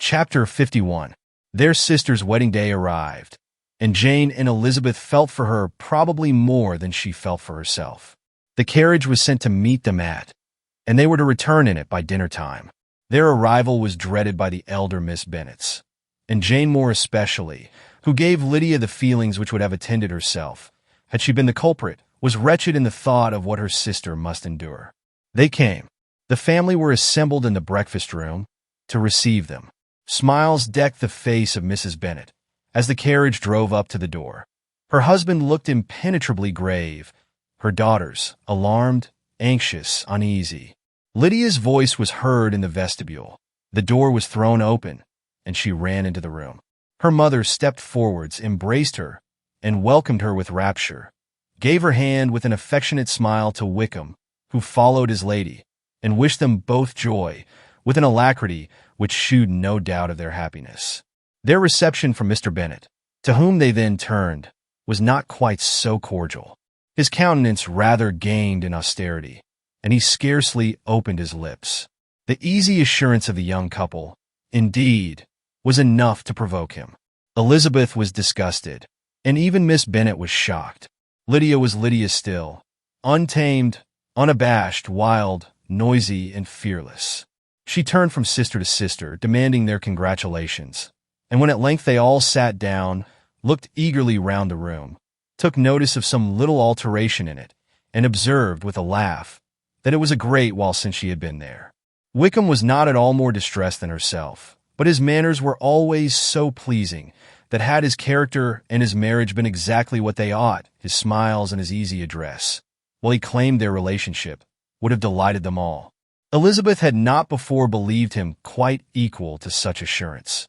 Chapter 51. Their sister's wedding day arrived, and Jane and Elizabeth felt for her probably more than she felt for herself. The carriage was sent to meet them and they were to return in it by dinner time. Their arrival was dreaded by the elder Miss Bennets, and Jane more especially, who gave Lydia the feelings which would have attended herself, had she been the culprit, was wretched in the thought of what her sister must endure. They came. The family were assembled in the breakfast room to receive them. Smiles decked the face of Mrs. Bennet as the carriage drove up to the door. Her husband looked impenetrably grave, her daughters alarmed, anxious, uneasy. Lydia's voice was heard in the vestibule. The door was thrown open, and she ran into the room. Her mother stepped forwards, embraced her, and welcomed her with rapture, gave her hand with an affectionate smile to Wickham, who followed his lady, and wished them both joy, with an alacrity which shewed no doubt of their happiness. Their reception from Mr. Bennet, to whom they then turned, was not quite so cordial. His countenance rather gained in austerity, and he scarcely opened his lips. The easy assurance of the young couple, indeed, was enough to provoke him. Elizabeth was disgusted, and even Miss Bennet was shocked. Lydia was Lydia still, untamed, unabashed, wild, noisy, and fearless. She turned from sister to sister, demanding their congratulations, and when at length they all sat down, looked eagerly round the room, took notice of some little alteration in it, and observed with a laugh that it was a great while since she had been there. Wickham was not at all more distressed than herself, but his manners were always so pleasing that had his character and his marriage been exactly what they ought, his smiles and his easy address, while he claimed their relationship, would have delighted them all. Elizabeth had not before believed him quite equal to such assurance,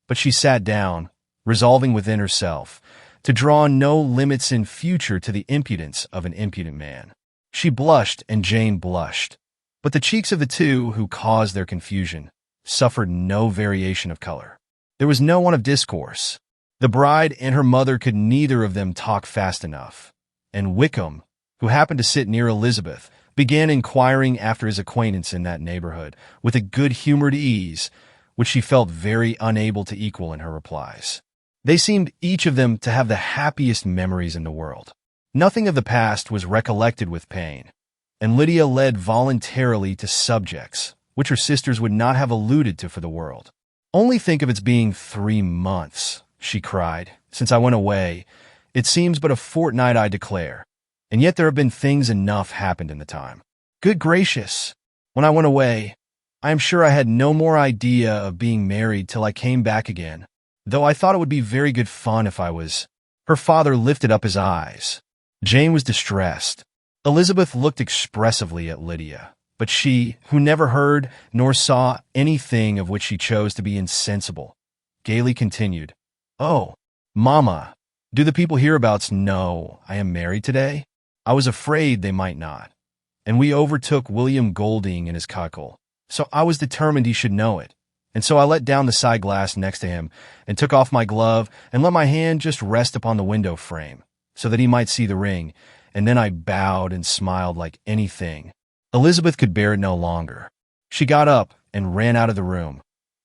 but she sat down, resolving within herself to draw no limits in future to the impudence of an impudent man. She blushed, and Jane blushed, but the cheeks of the two who caused their confusion suffered no variation of color. There was no want of discourse. The bride and her mother could neither of them talk fast enough, and Wickham, who happened to sit near Elizabeth, began inquiring after his acquaintance in that neighborhood with a good-humored ease which she felt very unable to equal in her replies. They seemed each of them to have the happiest memories in the world. Nothing of the past was recollected with pain, and Lydia led voluntarily to subjects which her sisters would not have alluded to for the world. "Only think of its being 3 months, she cried, since I went away. It seems but a fortnight, I declare. And yet there have been things enough happened in the time. Good gracious! When I went away, I am sure I had no more idea of being married till I came back again, though I thought it would be very good fun if I was." Her father lifted up his eyes. Jane was distressed. Elizabeth looked expressively at Lydia, but she, who never heard nor saw anything of which she chose to be insensible, gaily continued, "Oh, Mamma, do the people hereabouts know I am married today? I was afraid they might not, and we overtook William Golding in his cockle, so I was determined he should know it, and so I let down the side glass next to him, and took off my glove, and let my hand just rest upon the window frame, so that he might see the ring, and then I bowed and smiled like anything." Elizabeth could bear it no longer. She got up and ran out of the room,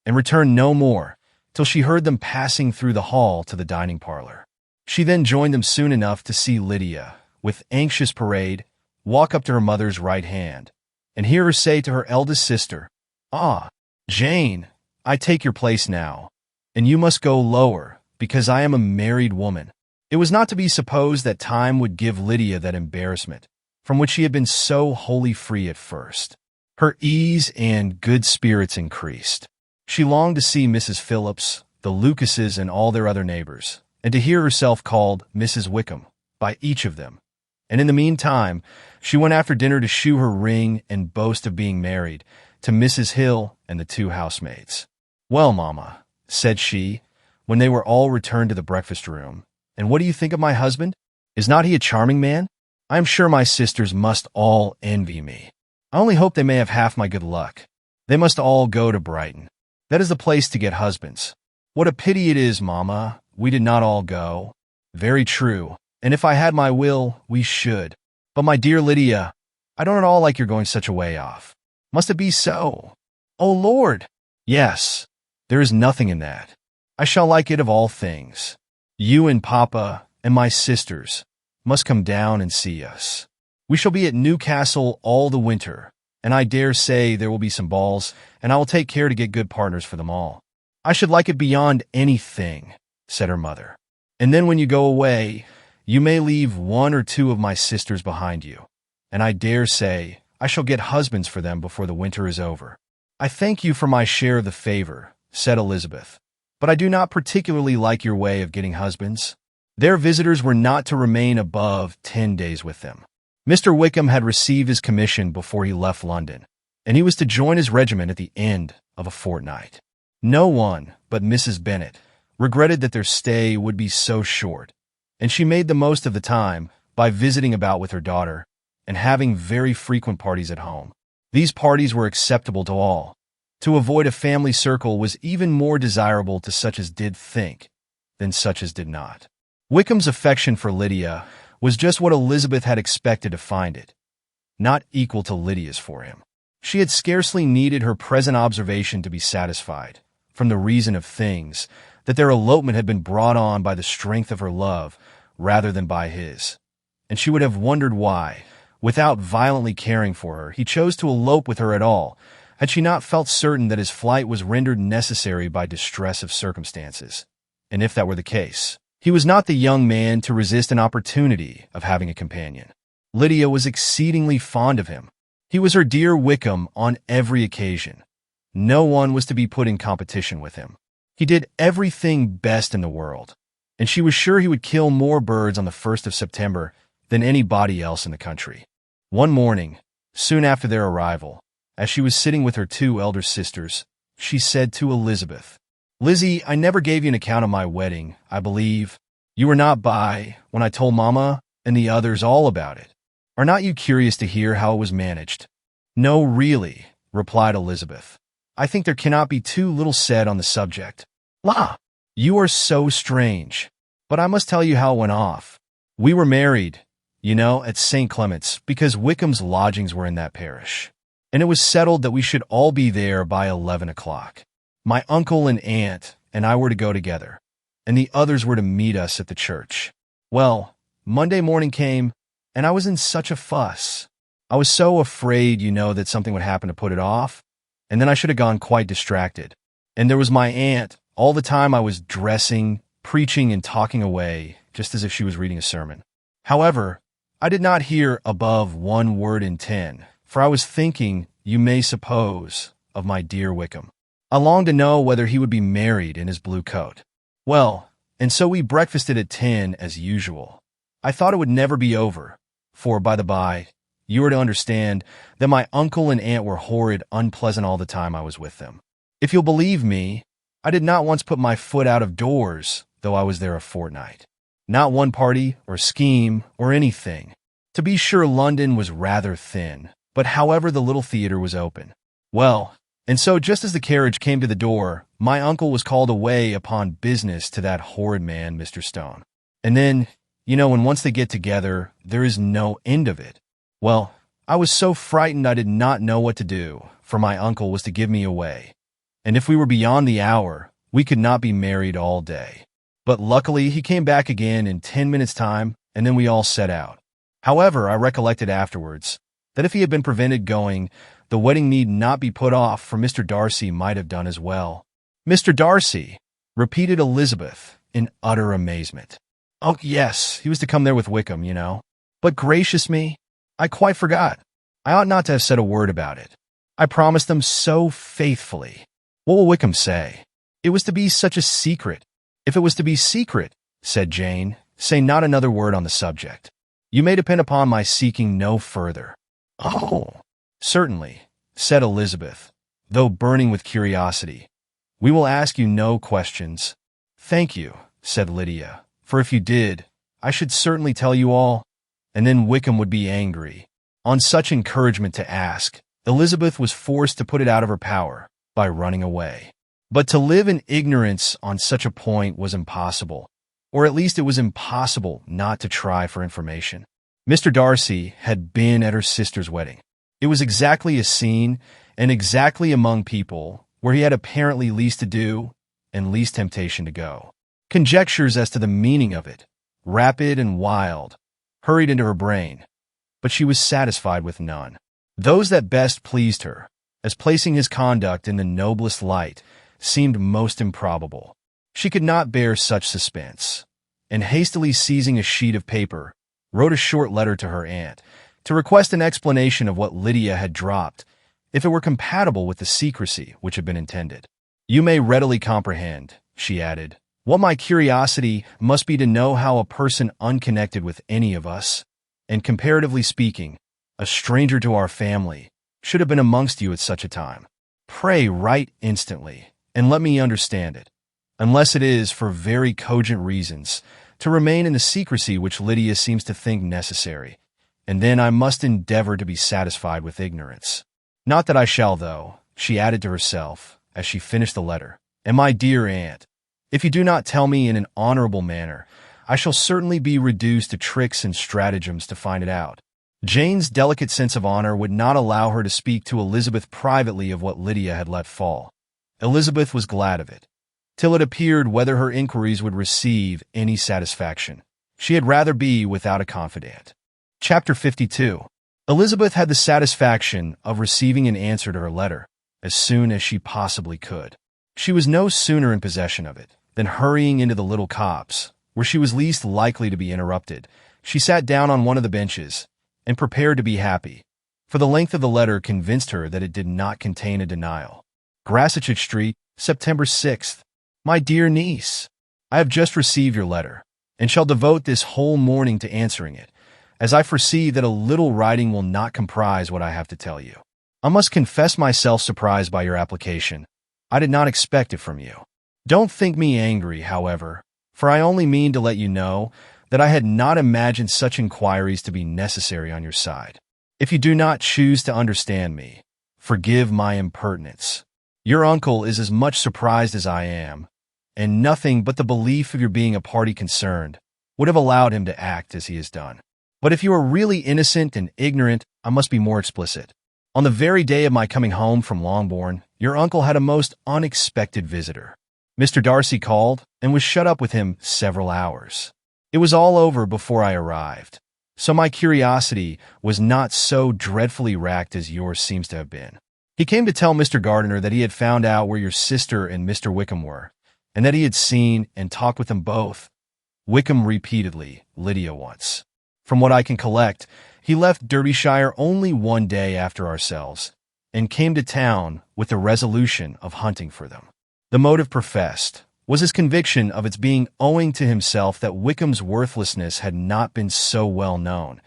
and returned no more till she heard them passing through the hall to the dining parlor. She then joined them soon enough to see Lydia, with anxious parade, walk up to her mother's right hand, and hear her say to her eldest sister, "Ah, Jane, I take your place now, and you must go lower, because I am a married woman." It was not to be supposed that time would give Lydia that embarrassment, from which she had been so wholly free at first. Her ease and good spirits increased. She longed to see Mrs. Phillips, the Lucases, and all their other neighbors, and to hear herself called Mrs. Wickham by each of them. And in the meantime, she went after dinner to shew her ring and boast of being married to Mrs. Hill and the 2 housemaids. "Well, Mamma," said she, when they were all returned to the breakfast room, "and what do you think of my husband? Is not he a charming man? I am sure my sisters must all envy me. I only hope they may have half my good luck. They must all go to Brighton. That is the place to get husbands. What a pity it is, Mamma, we did not all go." "Very true, and if I had my will, we should. But my dear Lydia, I don't at all like your going such a way off. Must it be so?" "Oh, Lord!" "Yes, There is nothing in that. I shall like it of all things. You and Papa and my sisters must come down and see us. We shall be at Newcastle all the winter, and I dare say there will be some balls, and I will take care to get good partners for them all. I should like it beyond anything, said her mother. And then when you go away, you may leave one or two of my sisters behind you, and I dare say I shall get husbands for them before the winter is over. I thank you for my share of the favor, said Elizabeth, but I do not particularly like your way of getting husbands. Their visitors were not to remain above 10 days with them. Mr. Wickham had received his commission before he left London, and he was to join his regiment at the end of a fortnight. No one but Mrs. Bennet regretted that their stay would be so short, and she made the most of the time by visiting about with her daughter and having very frequent parties at home. These parties were acceptable to all. To avoid a family circle was even more desirable to such as did think than such as did not. Wickham's affection for Lydia was just what Elizabeth had expected to find it, not equal to Lydia's for him. She had scarcely needed her present observation to be satisfied, from the reason of things, that their elopement had been brought on by the strength of her love rather than by his. And she would have wondered why, without violently caring for her, he chose to elope with her at all, had she not felt certain that his flight was rendered necessary by distress of circumstances. And if that were the case, he was not the young man to resist an opportunity of having a companion. Lydia was exceedingly fond of him. He was her dear Wickham on every occasion. No one was to be put in competition with him. He did everything best in the world, and she was sure he would kill more birds on the 1st of September than anybody else in the country. One morning, soon after their arrival, as she was sitting with her 2 elder sisters, she said to Elizabeth, "Lizzie, I never gave you an account of my wedding, I believe. You were not by when I told Mamma and the others all about it. Are not you curious to hear how it was managed?" "No, really," replied Elizabeth. "I think there cannot be too little said on the subject." "La! You are so strange. But I must tell you how it went off. We were married, you know, at St. Clement's, because Wickham's lodgings were in that parish, and it was settled that we should all be there by 11 o'clock. My uncle and aunt and I were to go together, and the others were to meet us at the church. Well, Monday morning came, and I was in such a fuss. I was so afraid, you know, that something would happen to put it off, and then I should have gone quite distracted. And there was my aunt. All the time I was dressing, preaching, and talking away, just as if she was reading a sermon. However, I did not hear above 1 word in 10, for I was thinking, you may suppose, of my dear Wickham. I longed to know whether he would be married in his blue coat. Well, and so we breakfasted at 10 as usual. I thought it would never be over, for, by the by, you are to understand that my uncle and aunt were horrid unpleasant all the time I was with them. If you'll believe me, I did not once put my foot out of doors, though I was there a fortnight. Not one party or scheme or anything. To be sure, London was rather thin, but however the little theatre was open. Well, and so just as the carriage came to the door, my uncle was called away upon business to that horrid man, Mr. Stone. And then, you know, when once they get together, there is no end of it. Well, I was so frightened I did not know what to do, for my uncle was to give me away. And if we were beyond the hour, we could not be married all day. But luckily he came back again in 10 minutes' time, and then we all set out. However, I recollected afterwards that if he had been prevented going, the wedding need not be put off, for Mr. Darcy might have done as well. "Mr. Darcy," repeated Elizabeth in utter amazement. "Oh, yes, he was to come there with Wickham, you know. But gracious me, I quite forgot. I ought not to have said a word about it. I promised them so faithfully. What will Wickham say? It was to be such a secret." "If it was to be secret," said Jane, "say not another word on the subject. You may depend upon my seeking no further." "Oh, certainly," said Elizabeth, though burning with curiosity. "We will ask you no questions." "Thank you," said Lydia, "for if you did, I should certainly tell you all, and then Wickham would be angry." On such encouragement to ask, Elizabeth was forced to put it out of her power by running away. But to live in ignorance on such a point was impossible, or at least it was impossible not to try for information. Mr. Darcy had been at her sister's wedding. It was exactly a scene, and exactly among people where he had apparently least to do and least temptation to go. Conjectures as to the meaning of it, rapid and wild, hurried into her brain, but she was satisfied with none. Those that best pleased her, as placing his conduct in the noblest light, seemed most improbable. She could not bear such suspense, and hastily seizing a sheet of paper, wrote a short letter to her aunt, to request an explanation of what Lydia had dropped, if it were compatible with the secrecy which had been intended. "You may readily comprehend," she added, "what my curiosity must be to know how a person unconnected with any of us, and comparatively speaking, a stranger to our family, should have been amongst you at such a time. Pray write instantly, and let me understand it, unless it is, for very cogent reasons, to remain in the secrecy which Lydia seems to think necessary, and then I must endeavor to be satisfied with ignorance. Not that I shall, though," she added to herself, as she finished the letter, "and my dear aunt, if you do not tell me in an honorable manner, I shall certainly be reduced to tricks and stratagems to find it out." Jane's delicate sense of honor would not allow her to speak to Elizabeth privately of what Lydia had let fall. Elizabeth was glad of it, till it appeared whether her inquiries would receive any satisfaction. She had rather be without a confidant. Chapter 52. Elizabeth had the satisfaction of receiving an answer to her letter as soon as she possibly could. She was no sooner in possession of it than, hurrying into the little copse, where she was least likely to be interrupted, she sat down on one of the benches and prepared to be happy, for the length of the letter convinced her that it did not contain a denial. Grassetchett Street, September 6th. My dear niece, I have just received your letter, and shall devote this whole morning to answering it, as I foresee that a little writing will not comprise what I have to tell you. I must confess myself surprised by your application. I did not expect it from you. Don't think me angry, however, for I only mean to let you know that I had not imagined such inquiries to be necessary on your side. If you do not choose to understand me, forgive my impertinence. Your uncle is as much surprised as I am, and nothing but the belief of your being a party concerned would have allowed him to act as he has done. But if you are really innocent and ignorant, I must be more explicit. On the very day of my coming home from Longbourn, your uncle had a most unexpected visitor. Mr. Darcy called and was shut up with him several hours. It was all over before I arrived, so my curiosity was not so dreadfully racked as yours seems to have been. He came to tell Mr. Gardiner that he had found out where your sister and Mr. Wickham were, and that he had seen and talked with them both. Wickham repeatedly, Lydia once. From what I can collect, he left Derbyshire only one day after ourselves, and came to town with the resolution of hunting for them. The motive professed was his conviction of its being owing to himself that Wickham's worthlessness had not been so well known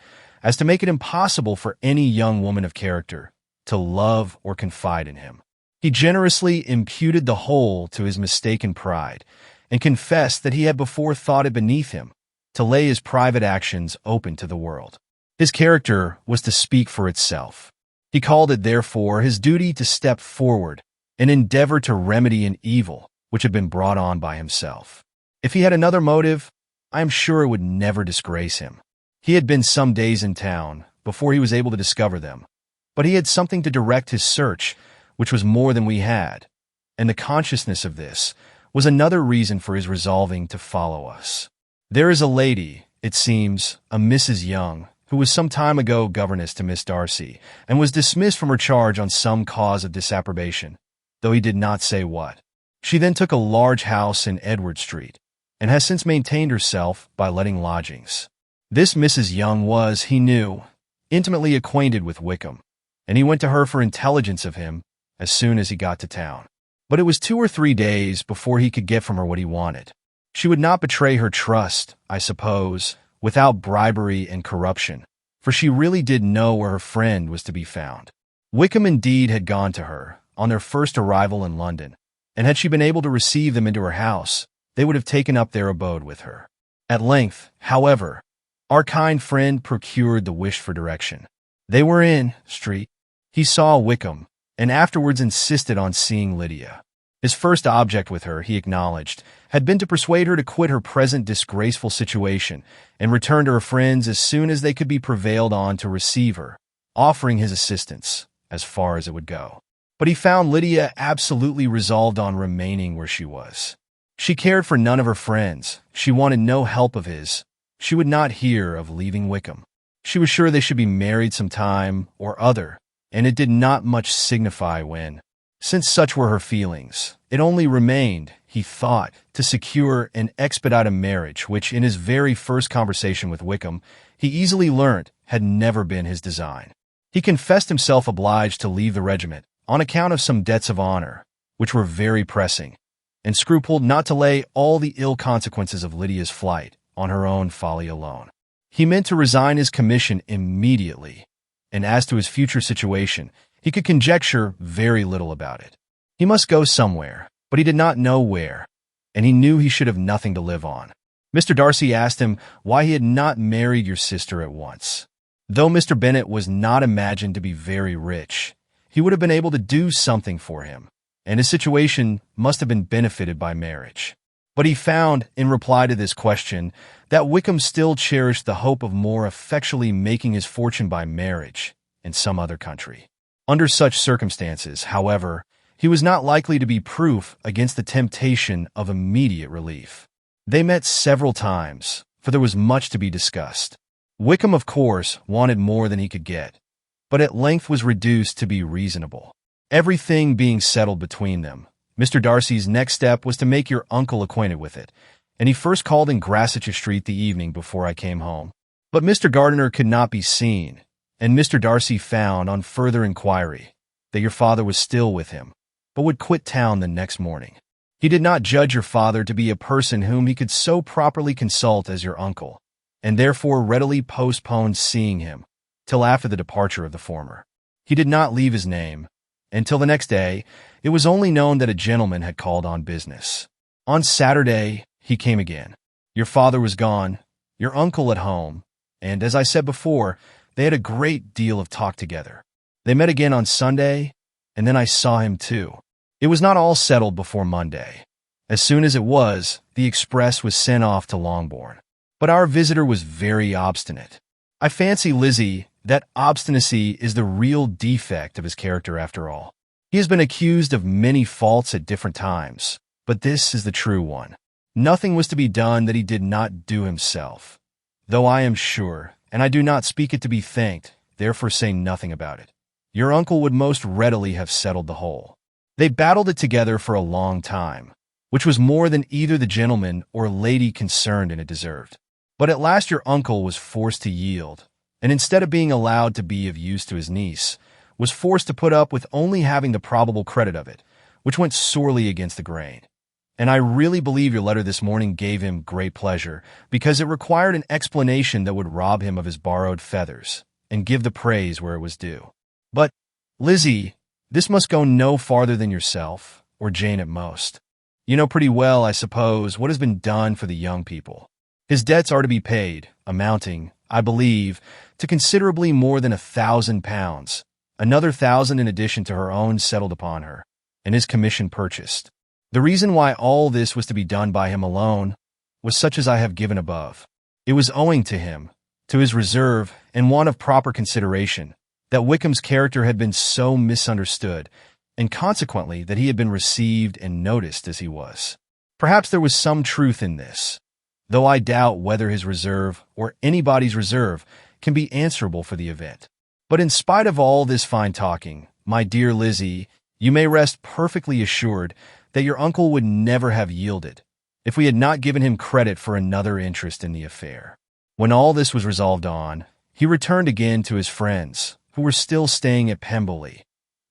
as to make it impossible for any young woman of character to love or confide in him. He generously imputed the whole to his mistaken pride, and confessed that he had before thought it beneath him to lay his private actions open to the world. His character was to speak for itself. He called it, therefore, his duty to step forward and endeavor to remedy an evil which had been brought on by himself. If he had another motive, I am sure it would never disgrace him. He had been some days in town before he was able to discover them, but he had something to direct his search which was more than we had, and the consciousness of this was another reason for his resolving to follow us. There is a lady, it seems, a Mrs. Young, who was some time ago governess to Miss Darcy, and was dismissed from her charge on some cause of disapprobation, though he did not say what. She then took a large house in Edward Street, and has since maintained herself by letting lodgings. This Mrs. Young was, he knew, intimately acquainted with Wickham, and he went to her for intelligence of him as soon as he got to town. But it was 2 or 3 days before he could get from her what he wanted. She would not betray her trust, I suppose, without bribery and corruption, for she really did know where her friend was to be found. Wickham indeed had gone to her on their first arrival in London, and had she been able to receive them into her house, they would have taken up their abode with her. At length, however, our kind friend procured the wished-for direction. They were in Street. He saw Wickham, and afterwards insisted on seeing Lydia. His first object with her, he acknowledged, had been to persuade her to quit her present disgraceful situation and return to her friends as soon as they could be prevailed on to receive her, offering his assistance as far as it would go. But he found Lydia absolutely resolved on remaining where she was. She cared for none of her friends. She wanted no help of his. She would not hear of leaving Wickham. She was sure they should be married some time or other, and it did not much signify when. Since such were her feelings, it only remained, he thought, to secure and expedite a marriage which, in his very first conversation with Wickham, he easily learnt had never been his design. He confessed himself obliged to leave the regiment on account of some debts of honor, which were very pressing, and scrupled not to lay all the ill consequences of Lydia's flight on her own folly alone. He meant to resign his commission immediately, and as to his future situation, he could conjecture very little about it. He must go somewhere, but he did not know where, and he knew he should have nothing to live on. Mr. Darcy asked him why he had not married your sister at once. Though Mr. Bennet was not imagined to be very rich, he would have been able to do something for him, and his situation must have been benefited by marriage. But he found, in reply to this question, that Wickham still cherished the hope of more effectually making his fortune by marriage in some other country. Under such circumstances, however, he was not likely to be proof against the temptation of immediate relief. They met several times, for there was much to be discussed. Wickham, of course, wanted more than he could get, but at length was reduced to be reasonable. Everything being settled between them, Mr. Darcy's next step was to make your uncle acquainted with it, and he first called in Grassetcher Street the evening before I came home. But Mr. Gardiner could not be seen, and Mr. Darcy found, on further inquiry, that your father was still with him, but would quit town the next morning. He did not judge your father to be a person whom he could so properly consult as your uncle, and therefore readily postponed seeing him till after the departure of the former. He did not leave his name. Until the next day, it was only known that a gentleman had called on business. On Saturday, he came again. Your father was gone, your uncle at home, and, as I said before, they had a great deal of talk together. They met again on Sunday, and then I saw him too. It was not all settled before Monday. As soon as it was, the express was sent off to Longbourn. But our visitor was very obstinate. I fancy, Lizzie, that obstinacy is the real defect of his character after all. He has been accused of many faults at different times, but this is the true one. Nothing was to be done that he did not do himself, though I am sure, and I do not speak it to be thanked, therefore say nothing about it. Your uncle would most readily have settled the whole. They battled it together for a long time, which was more than either the gentleman or lady concerned in it deserved. But at last your uncle was forced to yield, and instead of being allowed to be of use to his niece, was forced to put up with only having the probable credit of it, which went sorely against the grain. And I really believe your letter this morning gave him great pleasure, because it required an explanation that would rob him of his borrowed feathers, and give the praise where it was due. But, Lizzie, this must go no farther than yourself, or Jane at most. You know pretty well, I suppose, what has been done for the young people. His debts are to be paid, amounting, I believe, to considerably more than £1,000, another 1,000 in addition to her own settled upon her, and his commission purchased. The reason why all this was to be done by him alone was such as I have given above. It was owing to him, to his reserve and want of proper consideration, that Wickham's character had been so misunderstood, and consequently that he had been received and noticed as he was. Perhaps there was some truth in this, though I doubt whether his reserve, or anybody's reserve, can be answerable for the event. But in spite of all this fine talking, my dear Lizzie, you may rest perfectly assured that your uncle would never have yielded, if we had not given him credit for another interest in the affair. When all this was resolved on, he returned again to his friends, who were still staying at Pemberley.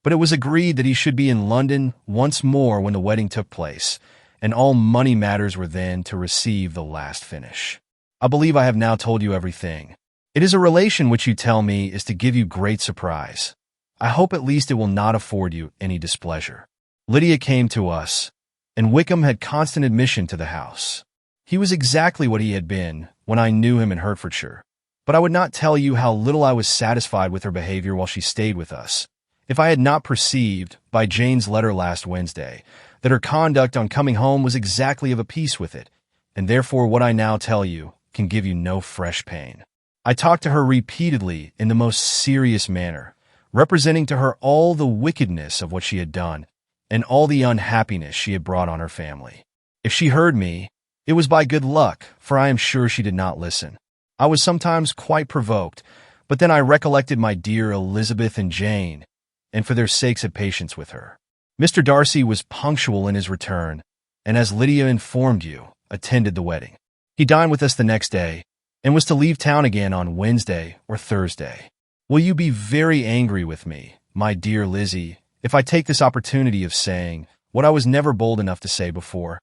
But it was agreed that he should be in London once more when the wedding took place, and all money matters were then to receive the last finish. I believe I have now told you everything. It is a relation which you tell me is to give you great surprise. I hope at least it will not afford you any displeasure. Lydia came to us, and Wickham had constant admission to the house. He was exactly what he had been when I knew him in Hertfordshire, but I would not tell you how little I was satisfied with her behavior while she stayed with us, if I had not perceived, by Jane's letter last Wednesday, that her conduct on coming home was exactly of a piece with it, and therefore what I now tell you can give you no fresh pain. I talked to her repeatedly in the most serious manner, representing to her all the wickedness of what she had done and all the unhappiness she had brought on her family. If she heard me, it was by good luck, for I am sure she did not listen. I was sometimes quite provoked, but then I recollected my dear Elizabeth and Jane, and for their sakes had patience with her. Mr. Darcy was punctual in his return, and as Lydia informed you, attended the wedding. He dined with us the next day, and was to leave town again on Wednesday or Thursday. Will you be very angry with me, my dear Lizzie, if I take this opportunity of saying what I was never bold enough to say before,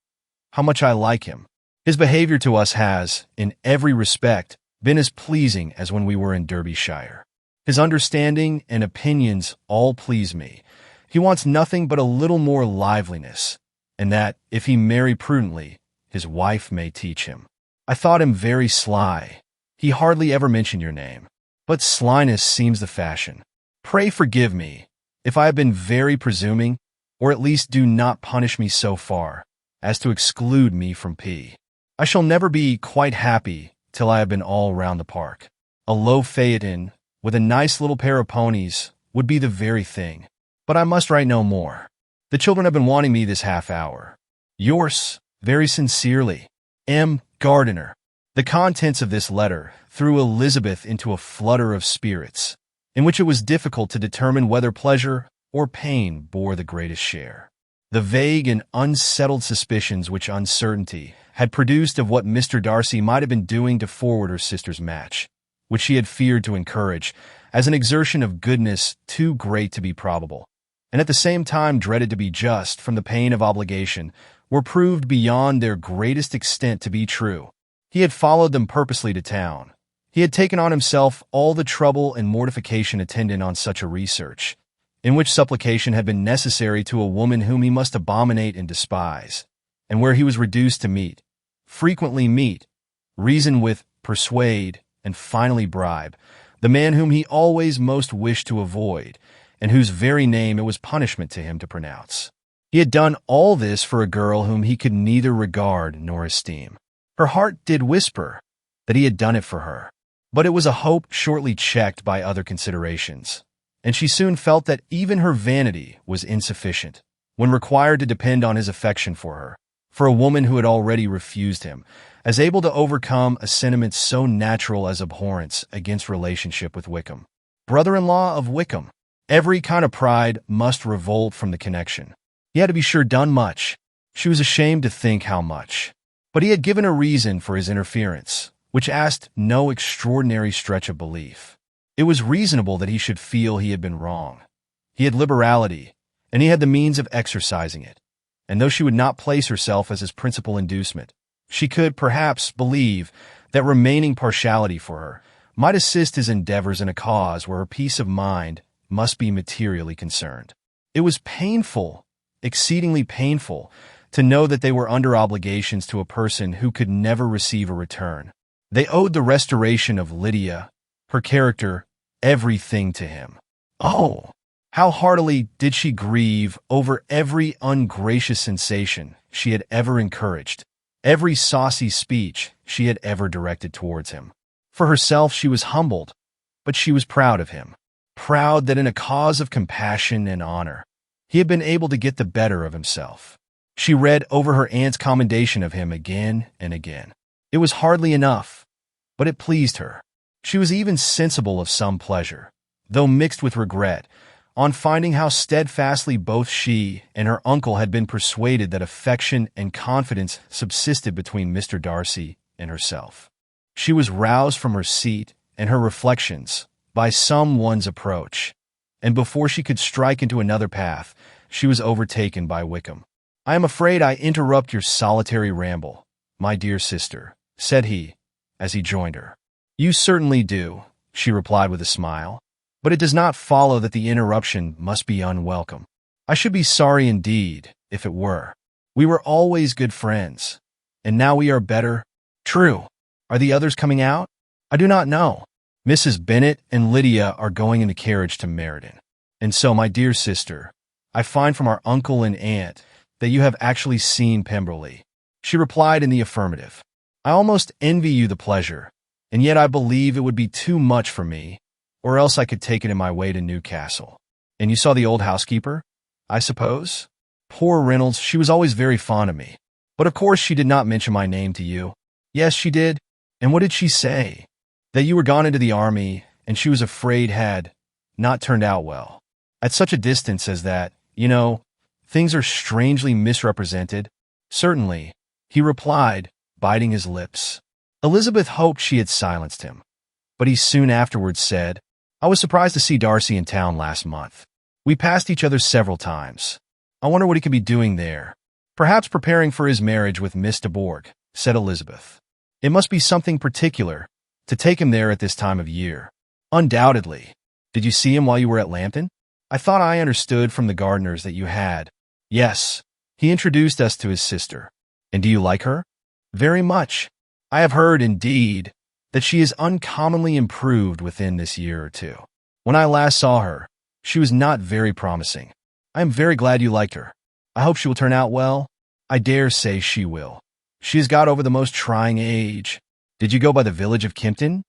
how much I like him? His behavior to us has, in every respect, been as pleasing as when we were in Derbyshire. His understanding and opinions all please me. He wants nothing but a little more liveliness, and that, if he marry prudently, his wife may teach him. I thought him very sly. He hardly ever mentioned your name, but slyness seems the fashion. Pray forgive me if I have been very presuming, or at least do not punish me so far as to exclude me from P. I shall never be quite happy till I have been all round the park. A low phaeton with a nice little pair of ponies would be the very thing. But I must write no more. The children have been wanting me this half hour. Yours, very sincerely, M. Gardiner. The contents of this letter threw Elizabeth into a flutter of spirits, in which it was difficult to determine whether pleasure or pain bore the greatest share. The vague and unsettled suspicions which uncertainty had produced of what Mr. Darcy might have been doing to forward her sister's match, which she had feared to encourage, as an exertion of goodness too great to be probable, and at the same time dreaded to be just from the pain of obligation, were proved beyond their greatest extent to be true. He had followed them purposely to town. He had taken on himself all the trouble and mortification attendant on such a research, in which supplication had been necessary to a woman whom he must abominate and despise, and where he was reduced to frequently meet, reason with, persuade, and finally bribe, the man whom he always most wished to avoid, and whose very name it was punishment to him to pronounce. He had done all this for a girl whom he could neither regard nor esteem. Her heart did whisper that he had done it for her, but it was a hope shortly checked by other considerations, and she soon felt that even her vanity was insufficient, when required to depend on his affection for her, for a woman who had already refused him, as able to overcome a sentiment so natural as abhorrence against relationship with Wickham. Brother-in-law of Wickham. Every kind of pride must revolt from the connection. He had to be sure done much. She was ashamed to think how much. But he had given a reason for his interference, which asked no extraordinary stretch of belief. It was reasonable that he should feel he had been wrong. He had liberality, and he had the means of exercising it. And though she would not place herself as his principal inducement, she could, perhaps, believe that remaining partiality for her might assist his endeavors in a cause where her peace of mind must be materially concerned. It was painful, exceedingly painful, to know that they were under obligations to a person who could never receive a return. They owed the restoration of Lydia, her character, everything to him. Oh, how heartily did she grieve over every ungracious sensation she had ever encouraged, every saucy speech she had ever directed towards him. For herself she was humbled, but she was proud of him, proud that in a cause of compassion and honor he had been able to get the better of himself. She read over her aunt's commendation of him again and again. It was hardly enough, but it pleased her. She was even sensible of some pleasure, though mixed with regret, on finding how steadfastly both she and her uncle had been persuaded that affection and confidence subsisted between Mr. Darcy and herself. She was roused from her seat and her reflections by some one's approach, and before she could strike into another path, she was overtaken by Wickham. "I am afraid I interrupt your solitary ramble, my dear sister," said he, as he joined her. "You certainly do," she replied with a smile, "but it does not follow that the interruption must be unwelcome. I should be sorry indeed if it were. We were always good friends, and now we are better. True. Are the others coming out? I do not know. Mrs. Bennet and Lydia are going in the carriage to Meriden. And so, my dear sister, I find from our uncle and aunt that you have actually seen Pemberley." She replied in the affirmative. "I almost envy you the pleasure, and yet I believe it would be too much for me, or else I could take it in my way to Newcastle. And you saw the old housekeeper, I suppose? Poor Reynolds, she was always very fond of me. But of course she did not mention my name to you. Yes, she did. And what did she say? That you were gone into the army, and she was afraid had not turned out well. At such a distance as that, things are strangely misrepresented. Certainly, he replied, biting his lips. Elizabeth hoped she had silenced him, but he soon afterwards said, I was surprised to see Darcy in town last month. We passed each other several times. I wonder what he could be doing there. Perhaps preparing for his marriage with Miss de Bourgh, said Elizabeth. It must be something particular to take him there at this time of year. Undoubtedly. Did you see him while you were at Lambton? I thought I understood from the gardeners that you had. Yes, he introduced us to his sister. And do you like her? Very much. I have heard, indeed, that she is uncommonly improved within this year or two. When I last saw her, she was not very promising. I am very glad you liked her. I hope she will turn out well. I dare say she will. She has got over the most trying age. Did you go by the village of Kimpton?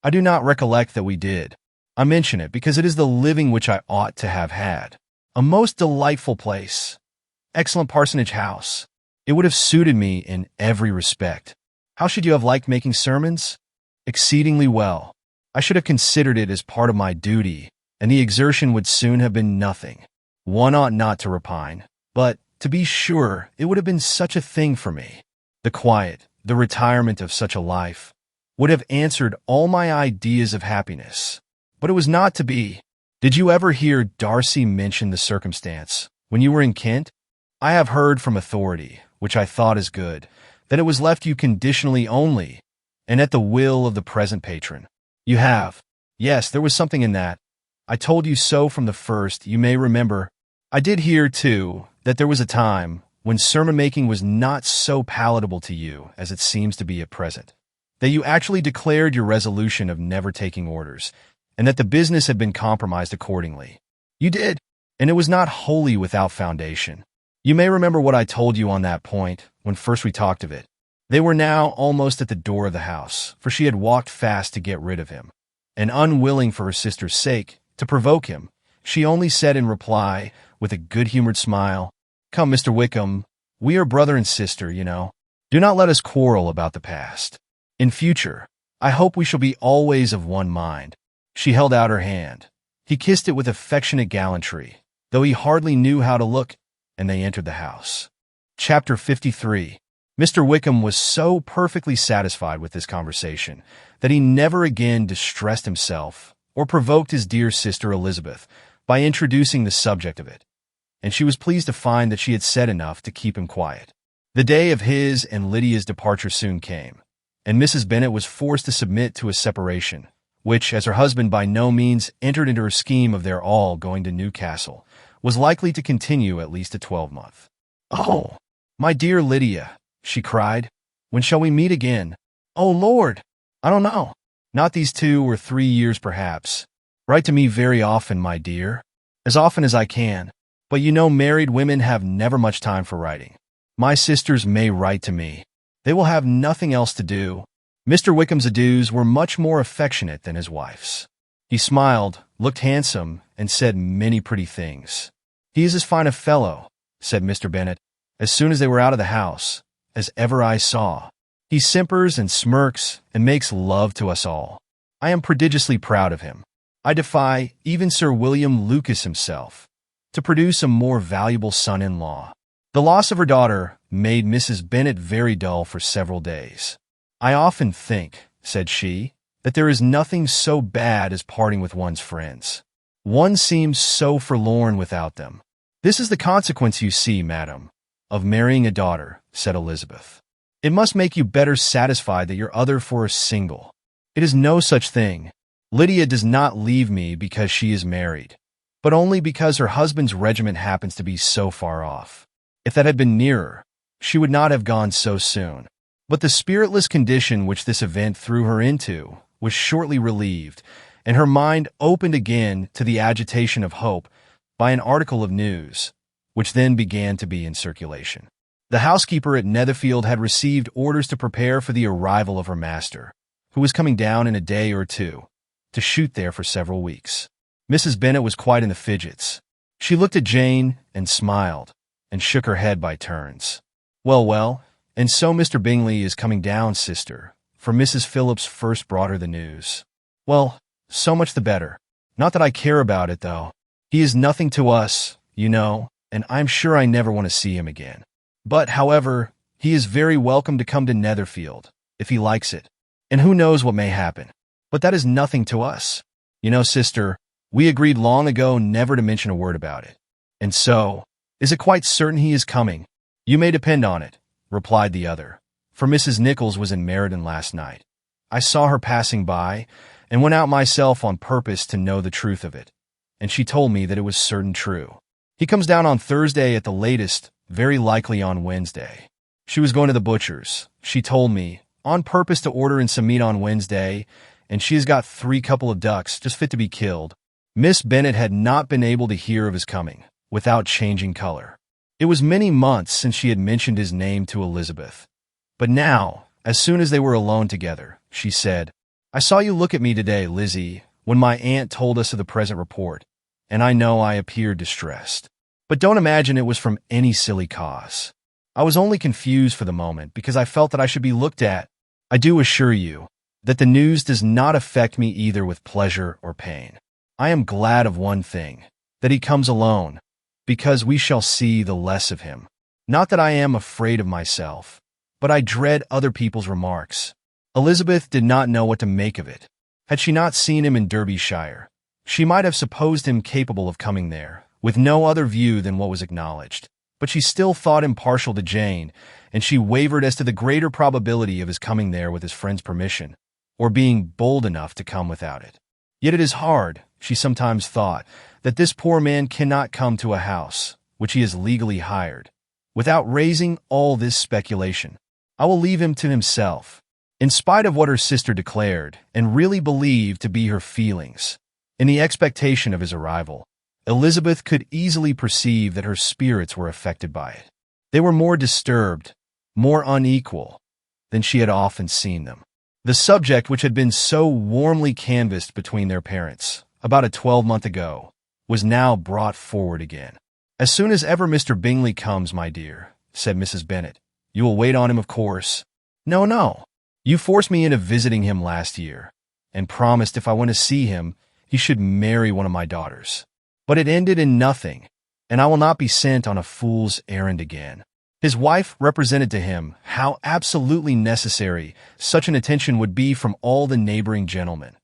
I do not recollect that we did. I mention it because it is the living which I ought to have had. A most delightful place. Excellent parsonage house. It would have suited me in every respect. How should you have liked making sermons? Exceedingly well. I should have considered it as part of my duty, and the exertion would soon have been nothing. One ought not to repine, but, to be sure, it would have been such a thing for me. The quiet, the retirement of such a life, would have answered all my ideas of happiness. But it was not to be. Did you ever hear Darcy mention the circumstance, when you were in Kent? I have heard from authority, which I thought is good, that it was left you conditionally only, and at the will of the present patron. You have. Yes, there was something in that. I told you so from the first, you may remember. I did hear, too, that there was a time when sermon-making was not so palatable to you as it seems to be at present, that you actually declared your resolution of never taking orders, and that the business had been compromised accordingly. You did, and it was not wholly without foundation. You may remember what I told you on that point when first we talked of it. They were now almost at the door of the house, for she had walked fast to get rid of him, and unwilling for her sister's sake to provoke him, she only said in reply, with a good-humored smile, Come, Mr. Wickham, we are brother and sister, you know. Do not let us quarrel about the past. In future, I hope we shall be always of one mind. She held out her hand. He kissed it with affectionate gallantry, though he hardly knew how to look, and they entered the house. Chapter 53. Mr. Wickham was so perfectly satisfied with this conversation that he never again distressed himself or provoked his dear sister Elizabeth by introducing the subject of it, and she was pleased to find that she had said enough to keep him quiet. The day of his and Lydia's departure soon came, and Mrs. Bennet was forced to submit to a separation, which, as her husband by no means entered into her scheme of their all going to Newcastle, was likely to continue at least a 12-month. "Oh, my dear Lydia," she cried, "when shall we meet again?" "Oh, Lord, I don't know. Not these 2 or 3 years, perhaps. Write to me very often, my dear. As often as I can. But you know married women have never much time for writing. My sisters may write to me. They will have nothing else to do." Mr. Wickham's adieus were much more affectionate than his wife's. He smiled, looked handsome, and said many pretty things. "He is as fine a fellow," said Mr. Bennet, as soon as they were out of the house, "as ever I saw. He simpers and smirks and makes love to us all. I am prodigiously proud of him. I defy even Sir William Lucas himself to produce a more valuable son-in-law." The loss of her daughter made Mrs. Bennet very dull for several days. "I often think," said she, "that there is nothing so bad as parting with one's friends. One seems so forlorn without them." "This is the consequence, you see, madam, of marrying a daughter," said Elizabeth. "It must make you better satisfied that your other four is single. It is no such thing. Lydia does not leave me because she is married, but only because her husband's regiment happens to be so far off. If that had been nearer, she would not have gone so soon." But the spiritless condition which this event threw her into was shortly relieved, and her mind opened again to the agitation of hope by an article of news, which then began to be in circulation. The housekeeper at Netherfield had received orders to prepare for the arrival of her master, who was coming down in a day or two, to shoot there for several weeks. Mrs. Bennet was quite in the fidgets. She looked at Jane and smiled, and shook her head by turns. Well, and so Mr. Bingley is coming down, sister, for Mrs. Phillips first brought her the news. Well, so much the better. Not that I care about it, though. He is nothing to us, you know, and I'm sure I never want to see him again. But, however, he is very welcome to come to Netherfield, if he likes it. And who knows what may happen. But that is nothing to us. You know, sister, we agreed long ago never to mention a word about it. And so, is it quite certain he is coming? You may depend on it, replied the other, for Mrs. Nichols was in Meriden last night. I saw her passing by, and went out myself on purpose to know the truth of it, and she told me that it was certain true. He comes down on Thursday at the latest, very likely on Wednesday. She was going to the butcher's, she told me, on purpose to order in some meat on Wednesday, and she has got 3 couple of ducks just fit to be killed. Miss Bennet had not been able to hear of his coming, without changing color. It was many months since she had mentioned his name to Elizabeth. But now, as soon as they were alone together, she said, I saw you look at me today, Lizzie, when my aunt told us of the present report, and I know I appeared distressed. But don't imagine it was from any silly cause. I was only confused for the moment because I felt that I should be looked at. I do assure you that the news does not affect me either with pleasure or pain. I am glad of one thing, that he comes alone, because we shall see the less of him. Not that I am afraid of myself, but I dread other people's remarks. Elizabeth did not know what to make of it. Had she not seen him in Derbyshire, she might have supposed him capable of coming there, with no other view than what was acknowledged. But she still thought him partial to Jane, and she wavered as to the greater probability of his coming there with his friend's permission, or being bold enough to come without it. Yet it is hard, she sometimes thought, that this poor man cannot come to a house, which he has legally hired, without raising all this speculation. I will leave him to himself. In spite of what her sister declared, and really believed to be her feelings, in the expectation of his arrival, Elizabeth could easily perceive that her spirits were affected by it. They were more disturbed, more unequal, than she had often seen them. The subject which had been so warmly canvassed between their parents, about a 12-month ago, was now brought forward again. As soon as ever Mr. Bingley comes, my dear, said Mrs. Bennet, you will wait on him, of course. No. You forced me into visiting him last year, and promised if I went to see him, he should marry one of my daughters. But it ended in nothing, and I will not be sent on a fool's errand again. His wife represented to him how absolutely necessary such an attention would be from all the neighboring gentlemen,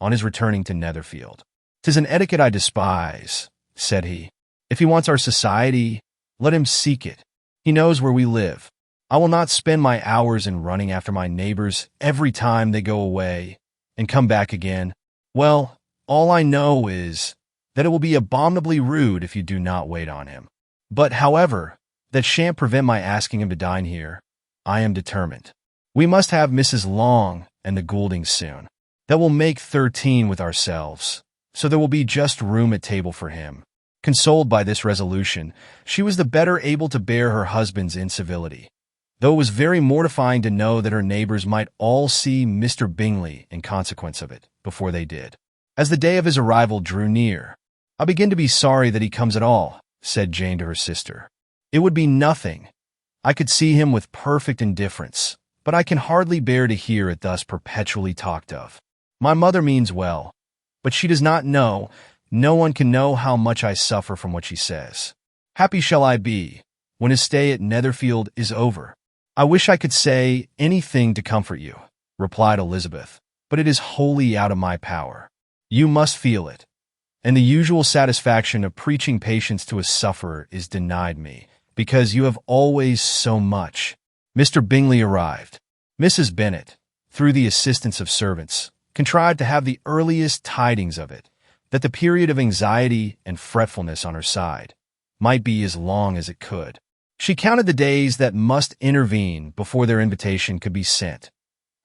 on his returning to Netherfield. "'Tis an etiquette I despise," said he. "If he wants our society, let him seek it. He knows where we live. I will not spend my hours in running after my neighbors every time they go away and come back again. Well, all I know is that it will be abominably rude if you do not wait on him. But, however, that shan't prevent my asking him to dine here. I am determined. We must have Mrs. Long and the Gouldings soon. That will make 13 with ourselves, so there will be just room at table for him." Consoled by this resolution, she was the better able to bear her husband's incivility, though it was very mortifying to know that her neighbors might all see Mr. Bingley in consequence of it, before they did. As the day of his arrival drew near, "I begin to be sorry that he comes at all," said Jane to her sister. "It would be nothing. I could see him with perfect indifference, but I can hardly bear to hear it thus perpetually talked of. My mother means well, but she does not know. No one can know how much I suffer from what she says. Happy shall I be when his stay at Netherfield is over." "I wish I could say anything to comfort you," replied Elizabeth, "but it is wholly out of my power. You must feel it, and the usual satisfaction of preaching patience to a sufferer is denied me, because you have always so much." Mr. Bingley arrived. Mrs. Bennet, through the assistance of servants, contrived to have the earliest tidings of it, that the period of anxiety and fretfulness on her side might be as long as it could. She counted the days that must intervene before their invitation could be sent,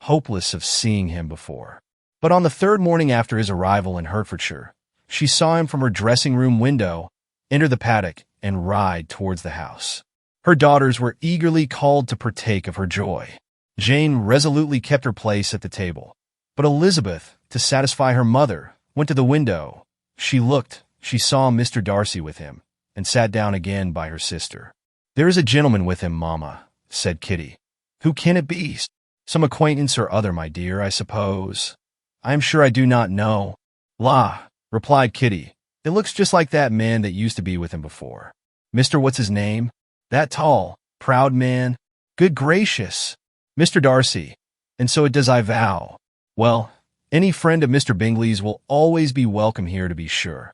hopeless of seeing him before. But on the 3rd morning after his arrival in Hertfordshire, she saw him from her dressing-room window enter the paddock and ride towards the house. Her daughters were eagerly called to partake of her joy. Jane resolutely kept her place at the table, but Elizabeth, to satisfy her mother, went to the window. She looked. She saw Mr. Darcy with him, and sat down again by her sister. "There is a gentleman with him, Mamma," said Kitty. "Who can it be?" "Some acquaintance or other, my dear, I suppose. I am sure I do not know." "La," replied Kitty. "It looks just like that man that used to be with him before. Mr. What's his name? That tall, proud man. Good gracious! Mr. Darcy. And so it does, I vow. Well, any friend of Mr. Bingley's will always be welcome here, to be sure.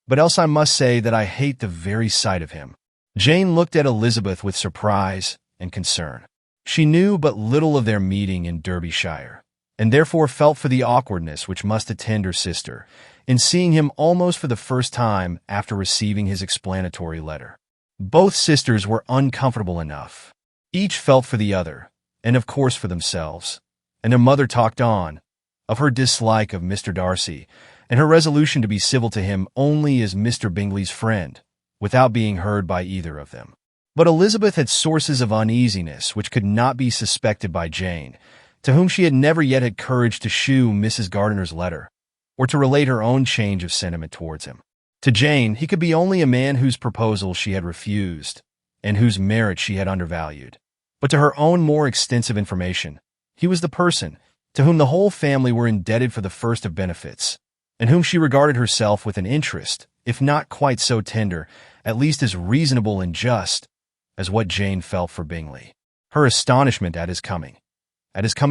But else I must say that I hate the very sight of him." Jane looked at Elizabeth with surprise and concern. She knew but little of their meeting in Derbyshire, and therefore felt for the awkwardness which must attend her sister in seeing him almost for the first time after receiving his explanatory letter. Both sisters were uncomfortable enough. Each felt for the other, and of course for themselves, and their mother talked on, of her dislike of Mr. Darcy, and her resolution to be civil to him only as Mr. Bingley's friend, without being heard by either of them. But Elizabeth had sources of uneasiness which could not be suspected by Jane, to whom she had never yet had courage to shew Mrs. Gardiner's letter, or to relate her own change of sentiment towards him. To Jane, he could be only a man whose proposal she had refused, and whose merit she had undervalued. But to her own more extensive information, he was the person to whom the whole family were indebted for the first of benefits, and whom she regarded herself with an interest, if not quite so tender, at least as reasonable and just, as what Jane felt for Bingley. Her astonishment at his coming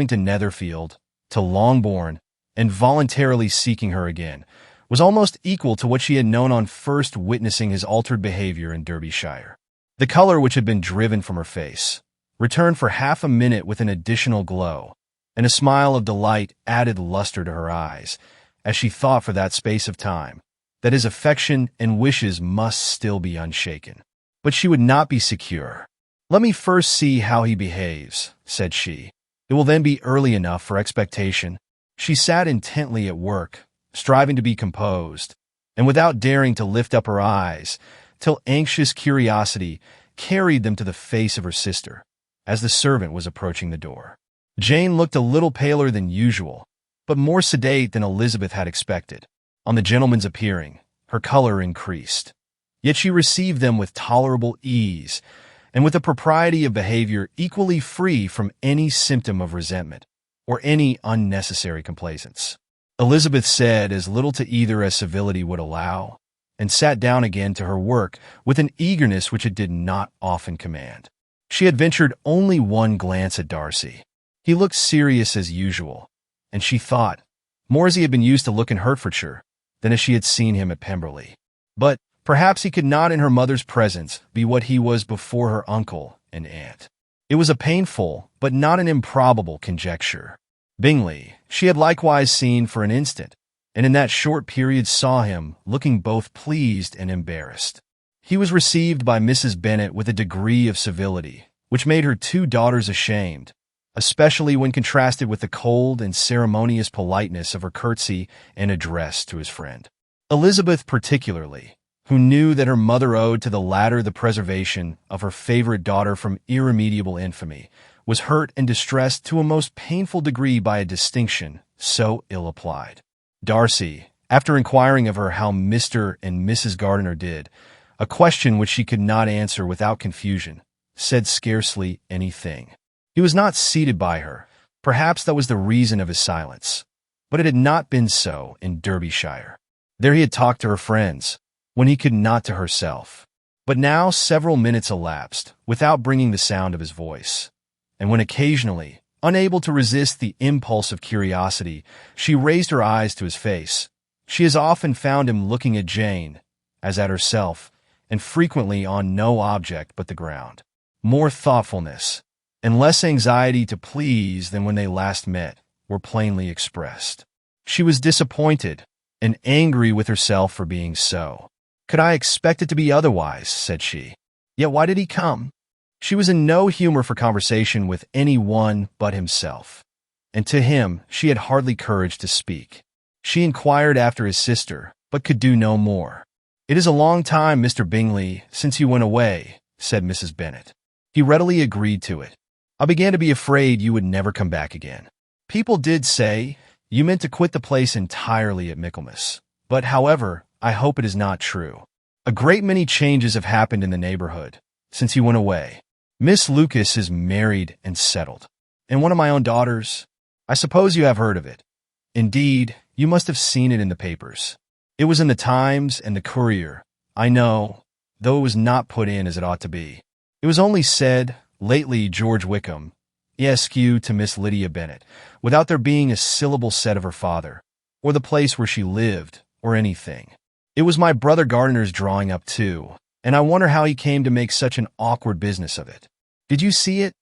to Netherfield, to Longbourn, and voluntarily seeking her again, was almost equal to what she had known on first witnessing his altered behavior in Derbyshire. The color which had been driven from her face returned for half a minute with an additional glow, and a smile of delight added luster to her eyes, as she thought for that space of time that his affection and wishes must still be unshaken. But she would not be secure. "Let me first see how he behaves," said she. "It will then be early enough for expectation." She sat intently at work, striving to be composed, and without daring to lift up her eyes, till anxious curiosity carried them to the face of her sister, as the servant was approaching the door. Jane looked a little paler than usual, but more sedate than Elizabeth had expected. On the gentleman's appearing, her color increased. Yet she received them with tolerable ease, and with a propriety of behavior equally free from any symptom of resentment, or any unnecessary complaisance. Elizabeth said as little to either as civility would allow, and sat down again to her work with an eagerness which it did not often command. She had ventured only one glance at Darcy. He looked serious as usual, and she thought, more as he had been used to look in Hertfordshire than as she had seen him at Pemberley. But perhaps he could not in her mother's presence be what he was before her uncle and aunt. It was a painful, but not an improbable conjecture. Bingley she had likewise seen for an instant, and in that short period saw him looking both pleased and embarrassed. He was received by Mrs. Bennet with a degree of civility which made her two daughters ashamed, especially when contrasted with the cold and ceremonious politeness of her curtsy and address to his friend. Elizabeth particularly, who knew that her mother owed to the latter the preservation of her favorite daughter from irremediable infamy, was hurt and distressed to a most painful degree by a distinction so ill applied. Darcy, after inquiring of her how Mr. and Mrs. Gardiner did, a question which she could not answer without confusion, said scarcely anything. He was not seated by her. Perhaps that was the reason of his silence. But it had not been so in Derbyshire. There he had talked to her friends, when he could not to herself. But now several minutes elapsed without bringing the sound of his voice, and when occasionally, unable to resist the impulse of curiosity, she raised her eyes to his face, she as often found him looking at Jane as at herself, and frequently on no object but the ground. More thoughtfulness and less anxiety to please than when they last met were plainly expressed. She was disappointed and angry with herself for being so. "Could I expect it to be otherwise?" said she. "Yet why did he come?" She was in no humor for conversation with any one but himself, and to him she had hardly courage to speak. She inquired after his sister, but could do no more. "It is a long time, Mr. Bingley, since you went away," said Mrs. Bennet. He readily agreed to it. "I began to be afraid you would never come back again. People did say You meant to quit the place entirely at Michaelmas. But, however, I hope it is not true. A great many changes have happened in the neighborhood since you went away. Miss Lucas is married and settled. And one of my own daughters, I suppose you have heard of it. Indeed, you must have seen it in the papers. It was in the Times and the Courier, I know, though it was not put in as it ought to be. It was only said, lately George Wickham, ESQ to Miss Lydia Bennet, without there being a syllable said of her father, or the place where she lived, or anything. It was my brother Gardiner's drawing up too, and I wonder how he came to make such an awkward business of it. Did you see it?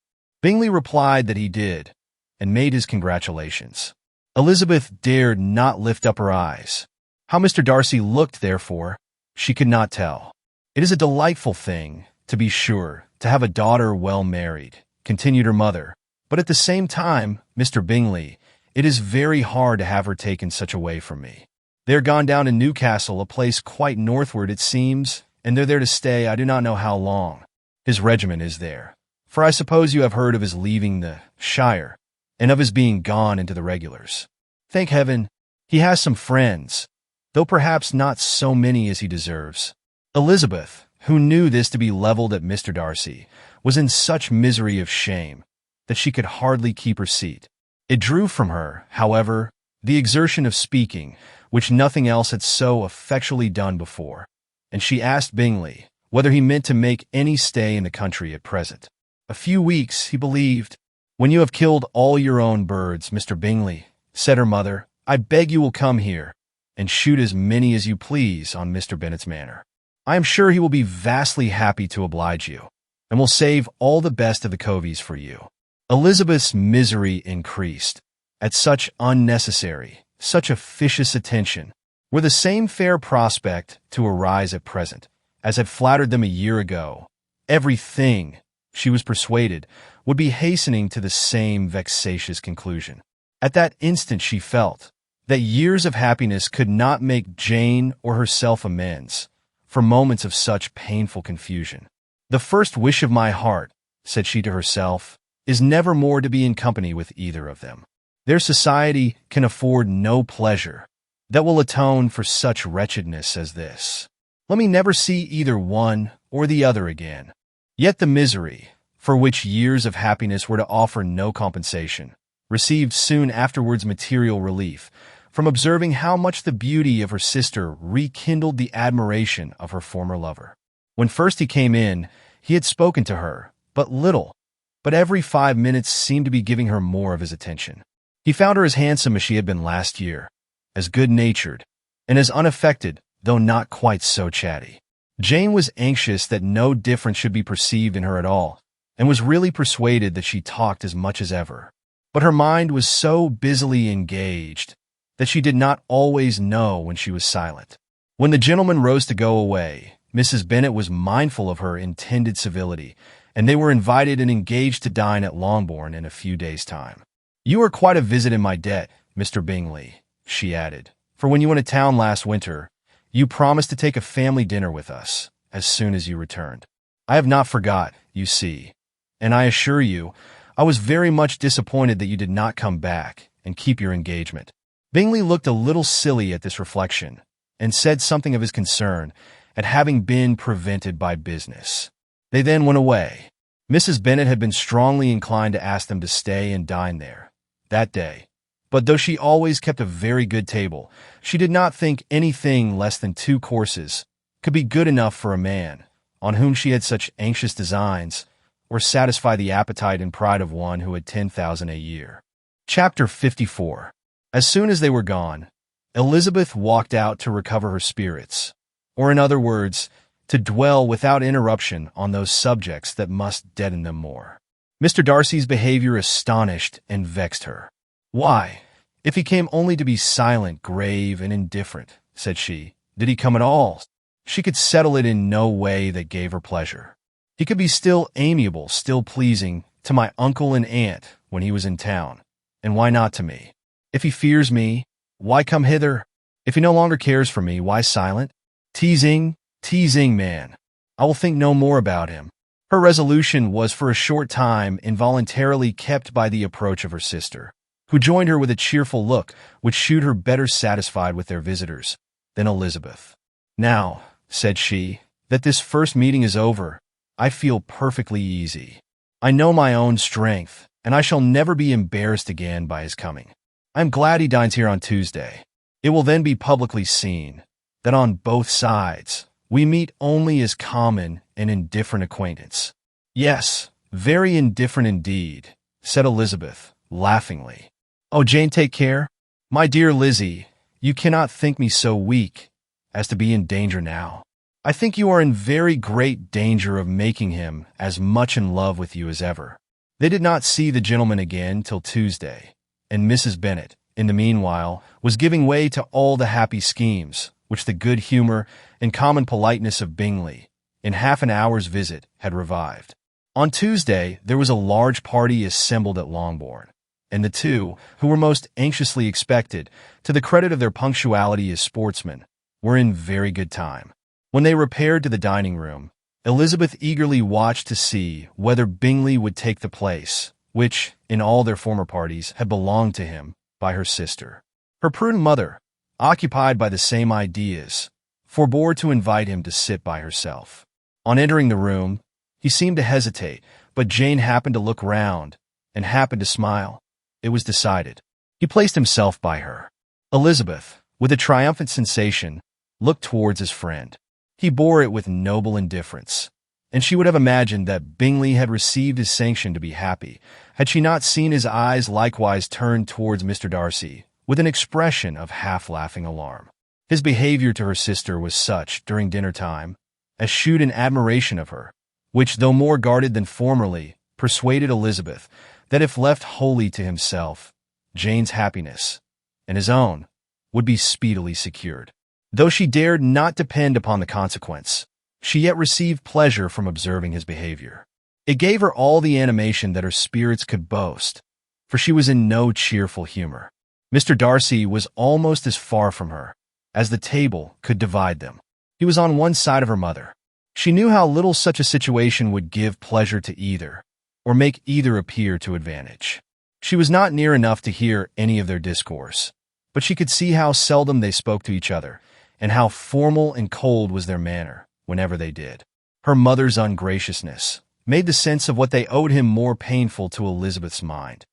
Bingley replied that he did, and made his congratulations. Elizabeth dared not lift up her eyes. How Mr. Darcy looked, therefore, she could not tell. It is a delightful thing, to be sure, to have a daughter well married, continued her mother, but at the same time, Mr. Bingley, it is very hard to have her taken such away from me. They are gone down to Newcastle, a place quite northward, it seems, and they're there to stay I do not know how long. His regiment is there, for I suppose you have heard of his leaving the shire, and of his being gone into the regulars. Thank heaven, he has some friends, though perhaps not so many as he deserves. Elizabeth, who knew this to be levelled at Mr. Darcy, was in such misery of shame that she could hardly keep her seat. It drew from her, however, the exertion of speaking, which nothing else had so effectually done before, and she asked Bingley whether he meant to make any stay in the country at present. A few weeks, he believed. When you have killed all your own birds, Mr. Bingley, said her mother, I beg you will come here and shoot as many as you please on Mr. Bennet's manor. I am sure he will be vastly happy to oblige you, and will save all the best of the coveys for you. Elizabeth's misery increased at such unnecessary, such officious attention, were the same fair prospect to arise at present as had flattered them a year ago. Everything, she was persuaded, would be hastening to the same vexatious conclusion. At that instant she felt that years of happiness could not make Jane or herself amends for moments of such painful confusion. The first wish of my heart, said she to herself, is never more to be in company with either of them. Their society can afford no pleasure that will atone for such wretchedness as this. Let me never see either one or the other again. Yet the misery, for which years of happiness were to offer no compensation, received soon afterwards material relief from observing how much the beauty of her sister rekindled the admiration of her former lover. When first he came in, he had spoken to her, but little, but every 5 minutes seemed to be giving her more of his attention. He found her as handsome as she had been last year, as good-natured, and as unaffected, though not quite so chatty. Jane was anxious that no difference should be perceived in her at all, and was really persuaded that she talked as much as ever. But her mind was so busily engaged that she did not always know when she was silent. When the gentleman rose to go away, Mrs. Bennet was mindful of her intended civility, and they were invited and engaged to dine at Longbourn in a few days' time. You are quite a visit in my debt, Mr. Bingley, she added, for when you went to town last winter, you promised to take a family dinner with us as soon as you returned. I have not forgot, you see, and I assure you, I was very much disappointed that you did not come back and keep your engagement. Bingley looked a little silly at this reflection, and said something of his concern at having been prevented by business. They then went away. Mrs. Bennet had been strongly inclined to ask them to stay and dine there that day, but though she always kept a very good table, she did not think anything less than 2 courses could be good enough for a man on whom she had such anxious designs, or satisfy the appetite and pride of one who had 10,000 a year. Chapter 54. As soon as they were gone, Elizabeth walked out to recover her spirits, or in other words, to dwell without interruption on those subjects that must deaden them more. Mr. Darcy's behavior astonished and vexed her. Why, if he came only to be silent, grave, and indifferent, said she, did he come at all? She could settle it in no way that gave her pleasure. He could be still amiable, still pleasing to my uncle and aunt when he was in town, and why not to me? If he fears me, why come hither? If he no longer cares for me, why silent? Teasing man. I will think no more about him. Her resolution was for a short time involuntarily kept by the approach of her sister, who joined her with a cheerful look which shewed her better satisfied with their visitors than Elizabeth. "Now," said she, "that this first meeting is over, I feel perfectly easy. I know my own strength, and I shall never be embarrassed again by his coming. I am glad he dines here on Tuesday. It will then be publicly seen that on both sides we meet only as common and indifferent acquaintance." "Yes, very indifferent indeed," said Elizabeth, laughingly. "Oh, Jane, take care. My dear Lizzie, you cannot think me so weak as to be in danger now. I think you are in very great danger of making him as much in love with you as ever." They did not see the gentleman again till Tuesday, and Mrs. Bennet, in the meanwhile, was giving way to all the happy schemes which the good humor and common politeness of Bingley, in half an hour's visit, had revived. On Tuesday there was a large party assembled at Longbourn, and the two, who were most anxiously expected, to the credit of their punctuality as sportsmen, were in very good time. When they repaired to the dining-room, Elizabeth eagerly watched to see whether Bingley would take the place, which, in all their former parties, had belonged to him by her sister. Her prudent mother, occupied by the same ideas, forbore to invite him to sit by herself. On entering the room, he seemed to hesitate, but Jane happened to look round, and happened to smile. It was decided. He placed himself by her. Elizabeth, with a triumphant sensation, looked towards his friend. He bore it with noble indifference, and she would have imagined that Bingley had received his sanction to be happy, had she not seen his eyes likewise turned towards Mr. Darcy, with an expression of half-laughing alarm. His behavior to her sister was such, during dinner-time, as shewed an admiration of her, which, though more guarded than formerly, persuaded Elizabeth that if left wholly to himself, Jane's happiness, and his own, would be speedily secured. Though she dared not depend upon the consequence, she yet received pleasure from observing his behavior. It gave her all the animation that her spirits could boast, for she was in no cheerful humor. Mr. Darcy was almost as far from her as the table could divide them. He was on one side of her mother. She knew how little such a situation would give pleasure to either, or make either appear to advantage. She was not near enough to hear any of their discourse, but she could see how seldom they spoke to each other, and how formal and cold was their manner whenever they did. Her mother's ungraciousness made the sense of what they owed him more painful to Elizabeth's mind,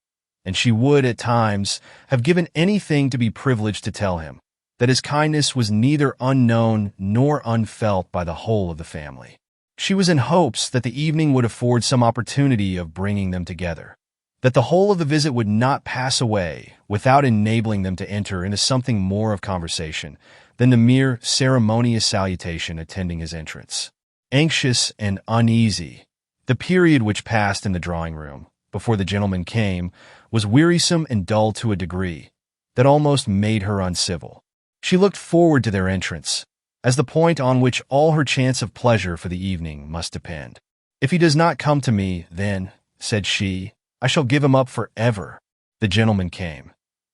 and she would, at times, have given anything to be privileged to tell him that his kindness was neither unknown nor unfelt by the whole of the family. She was in hopes that the evening would afford some opportunity of bringing them together, that the whole of the visit would not pass away without enabling them to enter into something more of conversation than the mere ceremonious salutation attending his entrance. Anxious and uneasy, the period which passed in the drawing-room, before the gentlemen came, was wearisome and dull to a degree that almost made her uncivil. She looked forward to their entrance as the point on which all her chance of pleasure for the evening must depend. "If he does not come to me, then," said she, "I shall give him up for ever." The gentleman came,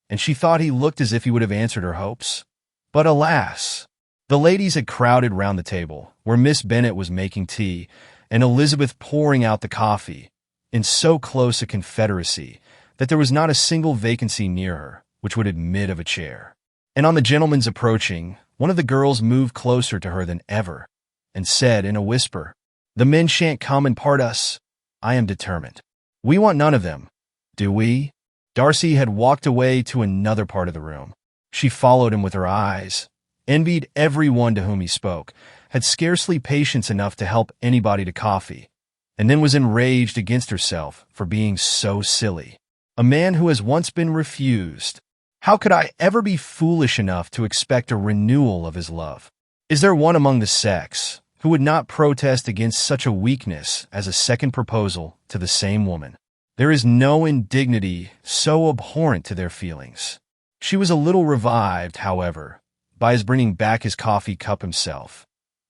and she thought he looked as if he would have answered her hopes. But alas! The ladies had crowded round the table, where Miss Bennet was making tea, and Elizabeth pouring out the coffee, in so close a confederacy that there was not a single vacancy near her which would admit of a chair. And on the gentleman's approaching, one of the girls moved closer to her than ever, and said in a whisper, "The men shan't come and part us. I am determined. We want none of them, do we?" Darcy had walked away to another part of the room. She followed him with her eyes, envied every one to whom he spoke, had scarcely patience enough to help anybody to coffee, and then was enraged against herself for being so silly. A man who has once been refused. How could I ever be foolish enough to expect a renewal of his love? Is there one among the sex who would not protest against such a weakness as a second proposal to the same woman? There is no indignity so abhorrent to their feelings. She was a little revived, however, by his bringing back his coffee cup himself,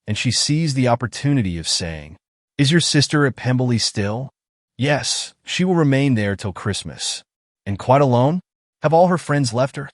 and she seized the opportunity of saying, "Is your sister at Pemberley still?" "Yes, she will remain there till Christmas." "And quite alone? Have all her friends left her?"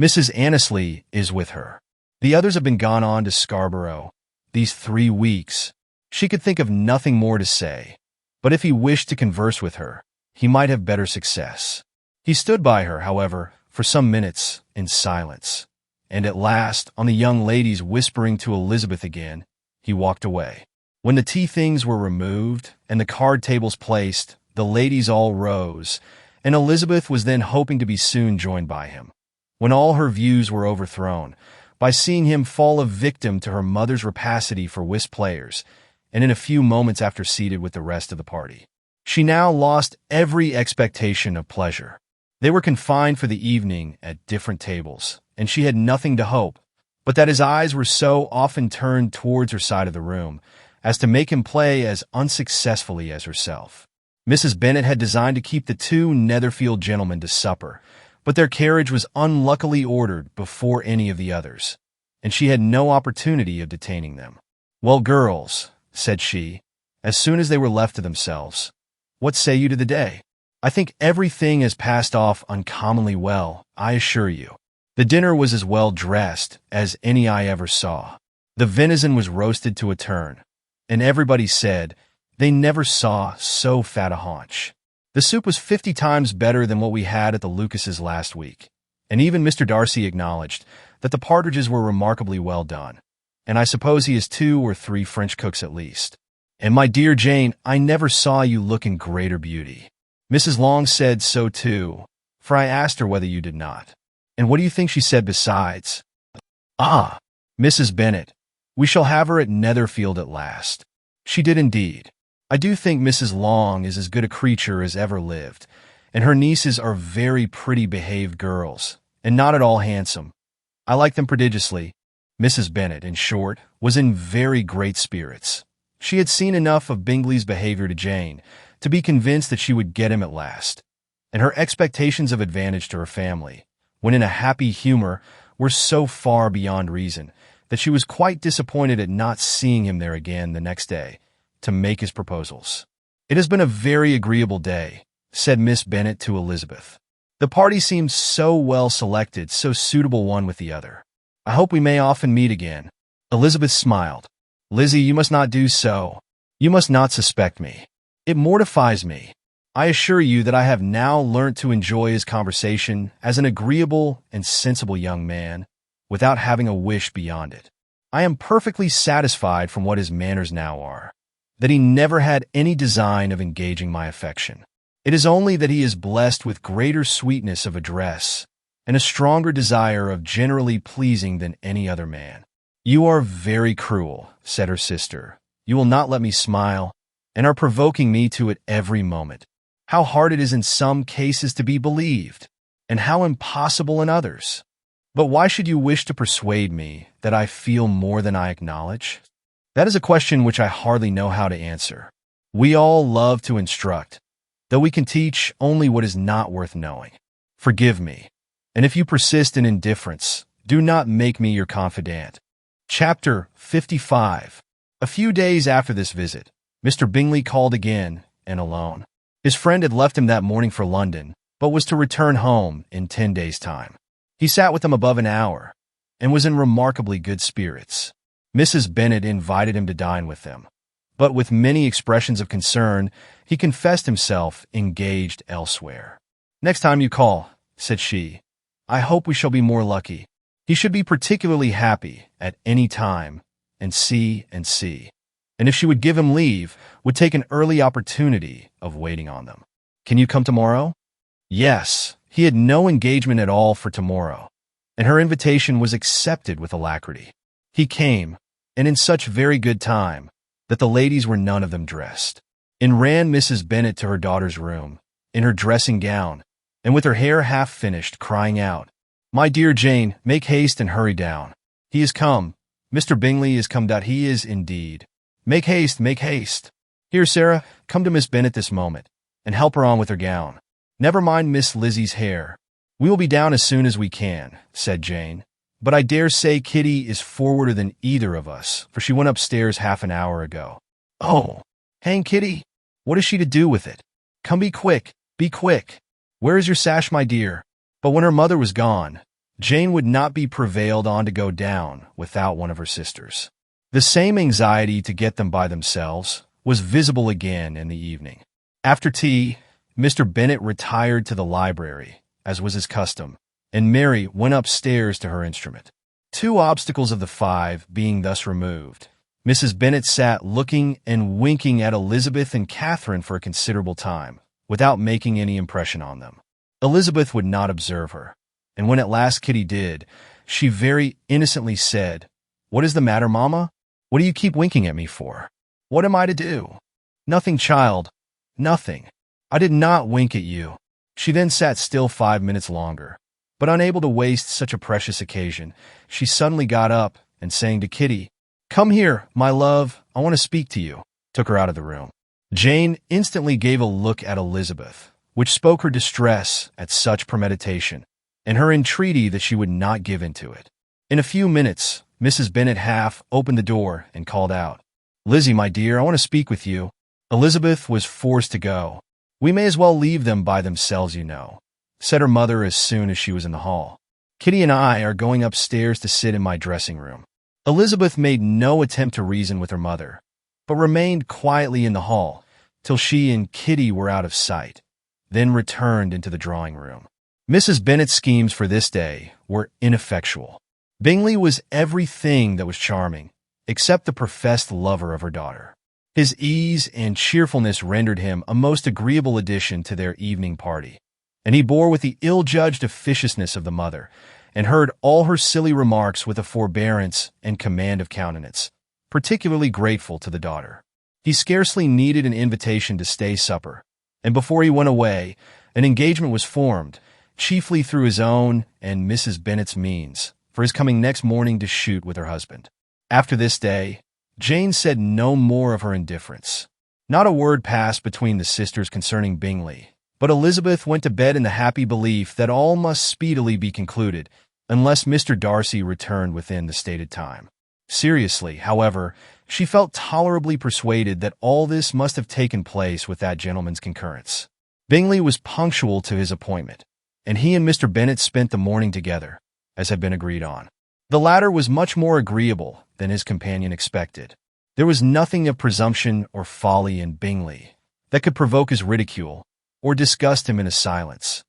"Mrs. Annesley is with her. The others have been gone on to Scarborough these 3 weeks." She could think of nothing more to say, but if he wished to converse with her, he might have better success. He stood by her, however, for some minutes in silence, and at last, on the young ladies whispering to Elizabeth again, he walked away. When the tea things were removed and the card tables placed, the ladies all rose, and Elizabeth was then hoping to be soon joined by him, when all her views were overthrown by seeing him fall a victim to her mother's rapacity for whist players, and in a few moments after seated with the rest of the party. She now lost every expectation of pleasure. They were confined for the evening at different tables, and she had nothing to hope, but that his eyes were so often turned towards her side of the room as to make him play as unsuccessfully as herself. Mrs. Bennet had designed to keep the two Netherfield gentlemen to supper, but their carriage was unluckily ordered before any of the others, and she had no opportunity of detaining them. "Well, girls," said she, as soon as they were left to themselves, "what say you to the day? I think everything has passed off uncommonly well, I assure you. The dinner was as well dressed as any I ever saw. The venison was roasted to a turn, and everybody said they never saw so fat a haunch. The soup was 50 times better than what we had at the Lucases last week, and even Mr. Darcy acknowledged that the partridges were remarkably well done, and I suppose he has 2 or 3 French cooks at least. And my dear Jane, I never saw you look in greater beauty. Mrs. Long said so too, for I asked her whether you did not. And what do you think she said besides? Ah, Mrs. Bennet, we shall have her at Netherfield at last. She did indeed. I do think Mrs. Long is as good a creature as ever lived, and her nieces are very pretty behaved girls, and not at all handsome. I like them prodigiously." Mrs. Bennet, in short, was in very great spirits. She had seen enough of Bingley's behavior to Jane to be convinced that she would get him at last, and her expectations of advantage to her family, when in a happy humor, were so far beyond reason that she was quite disappointed at not seeing him there again the next day to make his proposals. "It has been a very agreeable day," said Miss Bennet to Elizabeth. "The party seems so well selected, so suitable one with the other. I hope we may often meet again." Elizabeth smiled. "Lizzie, you must not do so. You must not suspect me. It mortifies me. I assure you that I have now learnt to enjoy his conversation as an agreeable and sensible young man, without having a wish beyond it. I am perfectly satisfied from what his manners now are, that he never had any design of engaging my affection. It is only that he is blessed with greater sweetness of address, and a stronger desire of generally pleasing than any other man." "You are very cruel," said her sister. "You will not let me smile, and are provoking me to it every moment. How hard it is in some cases to be believed, and how impossible in others. But why should you wish to persuade me that I feel more than I acknowledge? That is a question which I hardly know how to answer. We all love to instruct, though we can teach only what is not worth knowing. Forgive me, and if you persist in indifference, do not make me your confidant." Chapter 55. A few days after this visit, Mr. Bingley called again, and alone. His friend had left him that morning for London, but was to return home in 10 days' time. He sat with them above an hour, and was in remarkably good spirits. Mrs. Bennet invited him to dine with them, but with many expressions of concern, he confessed himself engaged elsewhere. "Next time you call," said she, "I hope we shall be more lucky." He should be particularly happy at any time, and see. And if she would give him leave, would take an early opportunity of waiting on them. "Can you come tomorrow?" Yes, he had no engagement at all for tomorrow, and her invitation was accepted with alacrity. He came, and in such very good time that the ladies were none of them dressed. In ran Mrs. Bennet to her daughter's room, in her dressing gown, and with her hair half finished, crying out, "My dear Jane, make haste and hurry down. He is come. Mr. Bingley is come. He is indeed. Make haste, make haste. Here, Sarah, come to Miss Bennet this moment, and help her on with her gown. Never mind Miss Lizzie's hair. We will be down as soon as we can," said Jane. "But I dare say Kitty is forwarder than either of us, for she went upstairs half an hour ago." "Oh, hang Kitty! What is she to do with it? Come, be quick, be quick. Where is your sash, my dear?" But when her mother was gone, Jane would not be prevailed on to go down without one of her sisters. The same anxiety to get them by themselves was visible again in the evening. After tea, Mr. Bennet retired to the library, as was his custom, and Mary went upstairs to her instrument. 2 obstacles of the 5 being thus removed, Mrs. Bennet sat looking and winking at Elizabeth and Catherine for a considerable time, without making any impression on them. Elizabeth would not observe her, and when at last Kitty did, she very innocently said, "What is the matter, Mamma? What do you keep winking at me for? What am I to do?" "Nothing, child, nothing. I did not wink at you." She then sat still 5 minutes longer, but unable to waste such a precious occasion, she suddenly got up and saying to Kitty, "Come here, my love, I want to speak to you," took her out of the room. Jane instantly gave a look at Elizabeth, which spoke her distress at such premeditation, and her entreaty that she would not give in to it. In a few minutes, Mrs. Bennet half opened the door and called out, "Lizzie, my dear, I want to speak with you." Elizabeth was forced to go. "We may as well leave them by themselves, you know," said her mother as soon as she was in the hall. "Kitty and I are going upstairs to sit in my dressing room." Elizabeth made no attempt to reason with her mother, but remained quietly in the hall till she and Kitty were out of sight, then returned into the drawing room. Mrs. Bennet's schemes for this day were ineffectual. Bingley was everything that was charming, except the professed lover of her daughter. His ease and cheerfulness rendered him a most agreeable addition to their evening party, and he bore with the ill-judged officiousness of the mother, and heard all her silly remarks with a forbearance and command of countenance, particularly grateful to the daughter. He scarcely needed an invitation to stay supper, and before he went away, an engagement was formed, chiefly through his own and Mrs. Bennet's means, for his coming next morning to shoot with her husband. After this day, Jane said no more of her indifference. Not a word passed between the sisters concerning Bingley, but Elizabeth went to bed in the happy belief that all must speedily be concluded, unless Mr. Darcy returned within the stated time. Seriously, however, she felt tolerably persuaded that all this must have taken place with that gentleman's concurrence. Bingley was punctual to his appointment, and he and Mr. Bennet spent the morning together, as had been agreed on. The latter was much more agreeable than his companion expected. There was nothing of presumption or folly in Bingley that could provoke his ridicule or disgust him into silence,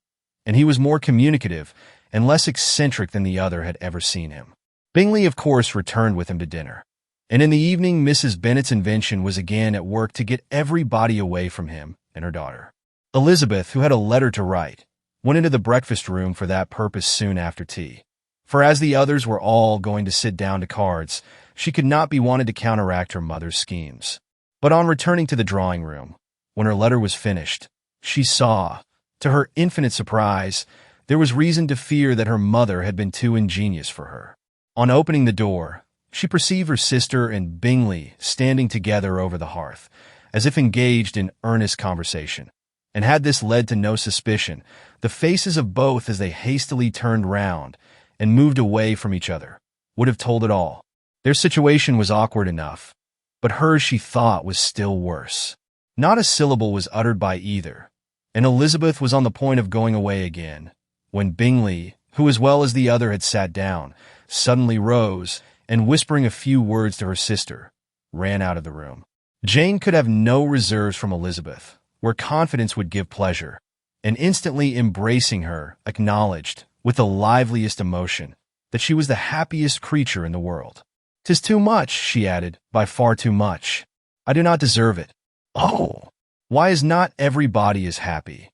and he was more communicative and less eccentric than the other had ever seen him. Bingley, of course, returned with him to dinner, and in the evening Mrs. Bennet's invention was again at work to get everybody away from him and her daughter. Elizabeth, who had a letter to write, went into the breakfast room for that purpose soon after tea, for as the others were all going to sit down to cards, she could not be wanted to counteract her mother's schemes. But on returning to the drawing room, when her letter was finished, she saw, to her infinite surprise, there was reason to fear that her mother had been too ingenious for her. On opening the door, she perceived her sister and Bingley standing together over the hearth, as if engaged in earnest conversation, and had this led to no suspicion, the faces of both as they hastily turned round and moved away from each other would have told it all. Their situation was awkward enough, but hers, she thought, was still worse. Not a syllable was uttered by either, and Elizabeth was on the point of going away again, when Bingley, who as well as the other had sat down, suddenly rose, and whispering a few words to her sister, ran out of the room. Jane could have no reserves from Elizabeth, where confidence would give pleasure, and instantly embracing her, acknowledged, with the liveliest emotion, that she was the happiest creature in the world. "'Tis too much," she added, "by far too much. I do not deserve it. Oh, why is not everybody as happy?"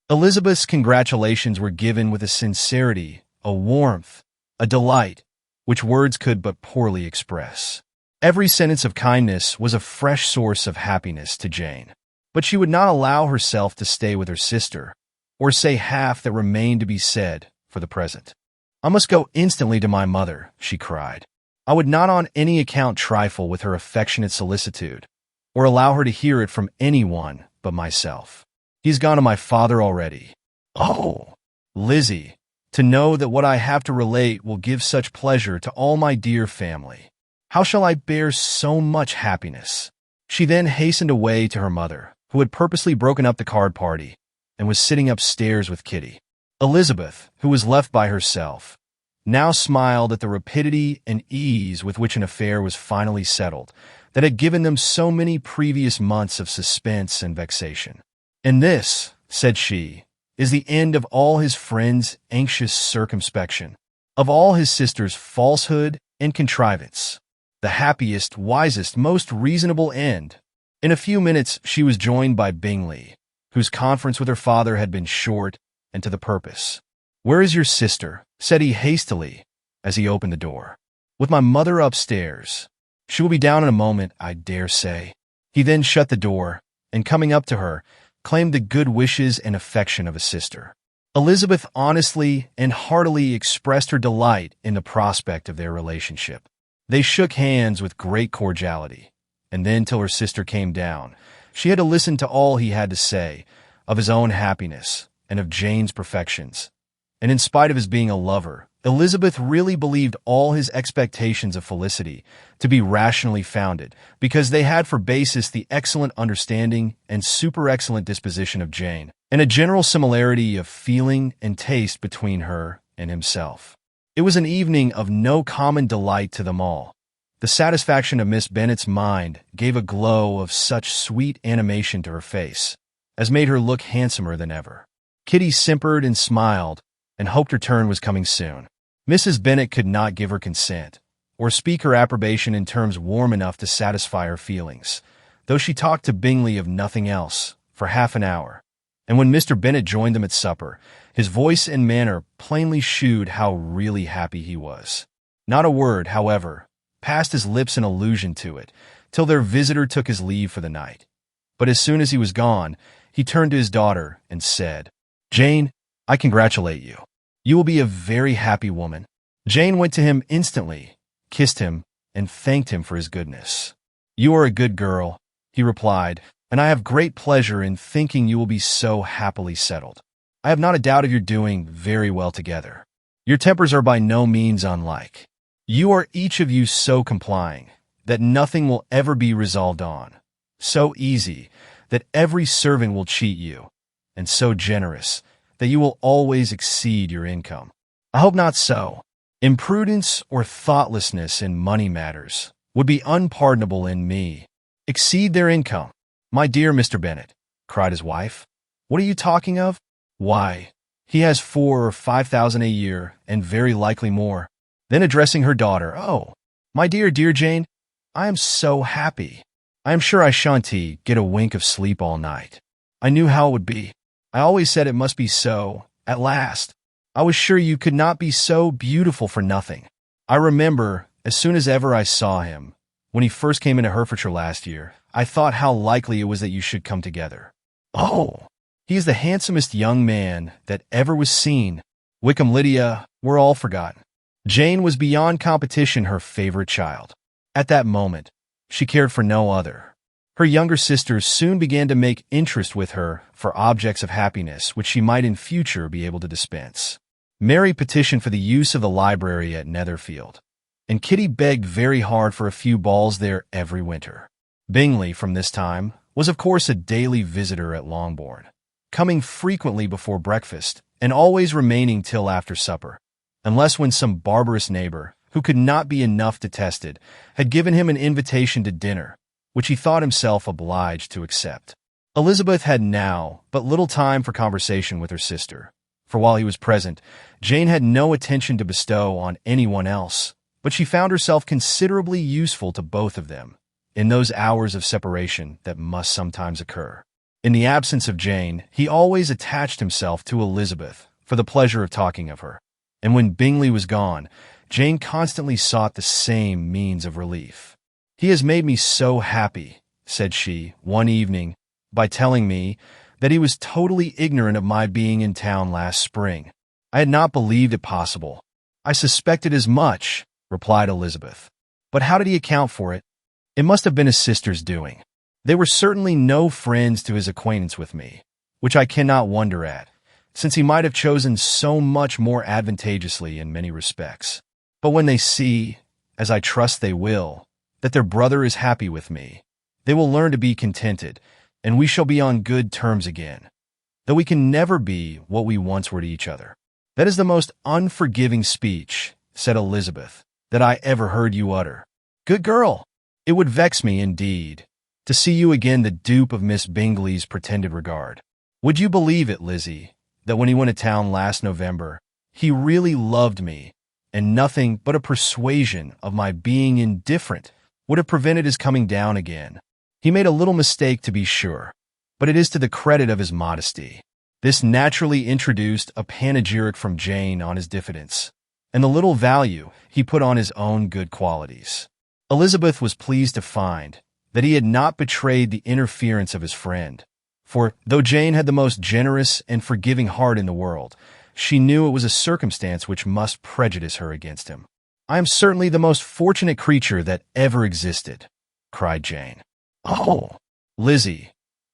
Elizabeth's congratulations were given with a sincerity, a warmth, a delight, which words could but poorly express. Every sentence of kindness was a fresh source of happiness to Jane, but she would not allow herself to stay with her sister, or say half that remained to be said for the present. "I must go instantly to my mother," she cried. "I would not on any account trifle with her affectionate solicitude, or allow her to hear it from anyone but myself. He has gone to my father already. Oh, Lizzie, to know that what I have to relate will give such pleasure to all my dear family. How shall I bear so much happiness?" She then hastened away to her mother, who had purposely broken up the card party, and was sitting upstairs with Kitty. Elizabeth, who was left by herself, now smiled at the rapidity and ease with which an affair was finally settled that had given them so many previous months of suspense and vexation. "And this," said she, is the end of all his friends' anxious circumspection, of all his sister's falsehood and contrivance. The happiest, wisest, most reasonable end. In a few minutes she was joined by Bingley, whose conference with her father had been short and to the purpose. "Where is your sister?" said he hastily, as he opened the door. "With my mother upstairs. She will be down in a moment, I dare say." He then shut the door, and coming up to her, claimed the good wishes and affection of a sister. Elizabeth honestly and heartily expressed her delight in the prospect of their relationship. They shook hands with great cordiality, and then till her sister came down, she had to listen to all he had to say of his own happiness and of Jane's perfections. And in spite of his being a lover, Elizabeth really believed all his expectations of felicity to be rationally founded, because they had for basis the excellent understanding and super-excellent disposition of Jane, and a general similarity of feeling and taste between her and himself. It was an evening of no common delight to them all. The satisfaction of Miss Bennet's mind gave a glow of such sweet animation to her face as made her look handsomer than ever. Kitty simpered and smiled, and hoped her turn was coming soon. Mrs. Bennet could not give her consent, or speak her approbation in terms warm enough to satisfy her feelings, though she talked to Bingley of nothing else for half an hour, and when Mr. Bennet joined them at supper, his voice and manner plainly shewed how really happy he was. Not a word, however, passed his lips in allusion to it, till their visitor took his leave for the night. But as soon as he was gone, he turned to his daughter and said, "Jane, I congratulate you. You will be a very happy woman." Jane went to him instantly, kissed him, and thanked him for his goodness. "You are a good girl," he replied, "and I have great pleasure in thinking you will be so happily settled. I have not a doubt of your doing very well together. Your tempers are by no means unlike. You are each of you so complying that nothing will ever be resolved on, so easy that every servant will cheat you, and so generous that you will always exceed your income. I hope not so. Imprudence or thoughtlessness in money matters would be unpardonable in me. Exceed their income. My dear Mr. Bennet," cried his wife, "what are you talking of? Why, he has 4,000 or 5,000 a year, and very likely more." Then addressing her daughter, "Oh, my dear Jane, I am so happy. I am sure I shan't get a wink of sleep all night. I knew how it would be. I always said it must be so, at last. I was sure you could not be so beautiful for nothing. I remember, as soon as ever I saw him, when he first came into Herefordshire last year, I thought how likely it was that you should come together. Oh, he is the handsomest young man that ever was seen. Wickham, Lydia, were all forgotten." Jane was beyond competition her favorite child. At that moment, she cared for no other. Her younger sisters soon began to make interest with her for objects of happiness which she might in future be able to dispense. Mary petitioned for the use of the library at Netherfield, and Kitty begged very hard for a few balls there every winter. Bingley, from this time, was of course a daily visitor at Longbourn, coming frequently before breakfast and always remaining till after supper, unless when some barbarous neighbor, who could not be enough detested, had given him an invitation to dinner, which he thought himself obliged to accept. Elizabeth had now but little time for conversation with her sister, for while he was present, Jane had no attention to bestow on anyone else, but she found herself considerably useful to both of them in those hours of separation that must sometimes occur. In the absence of Jane, he always attached himself to Elizabeth for the pleasure of talking of her, and when Bingley was gone, Jane constantly sought the same means of relief. "He has made me so happy," said she, one evening, by telling me that he was totally ignorant of my being in town last spring. I had not believed it possible. "I suspected as much," replied Elizabeth. "But how did he account for it? It must have been his sister's doing. They were certainly no friends to his acquaintance with me, which I cannot wonder at, since he might have chosen so much more advantageously in many respects. But when they see, as I trust they will, that their brother is happy with me, they will learn to be contented, and we shall be on good terms again, though we can never be what we once were to each other." "That is the most unforgiving speech," said Elizabeth, "that I ever heard you utter. Good girl! It would vex me, indeed, to see you again the dupe of Miss Bingley's pretended regard. Would you believe it, Lizzie, that when he went to town last November, he really loved me, and nothing but a persuasion of my being indifferent would have prevented his coming down again. He made a little mistake, to be sure, but it is to the credit of his modesty. This naturally introduced a panegyric from Jane on his diffidence, and the little value he put on his own good qualities. Elizabeth was pleased to find that he had not betrayed the interference of his friend, for though Jane had the most generous and forgiving heart in the world, she knew it was a circumstance which must prejudice her against him. "I am certainly the most fortunate creature that ever existed," cried Jane. "Oh, Lizzie,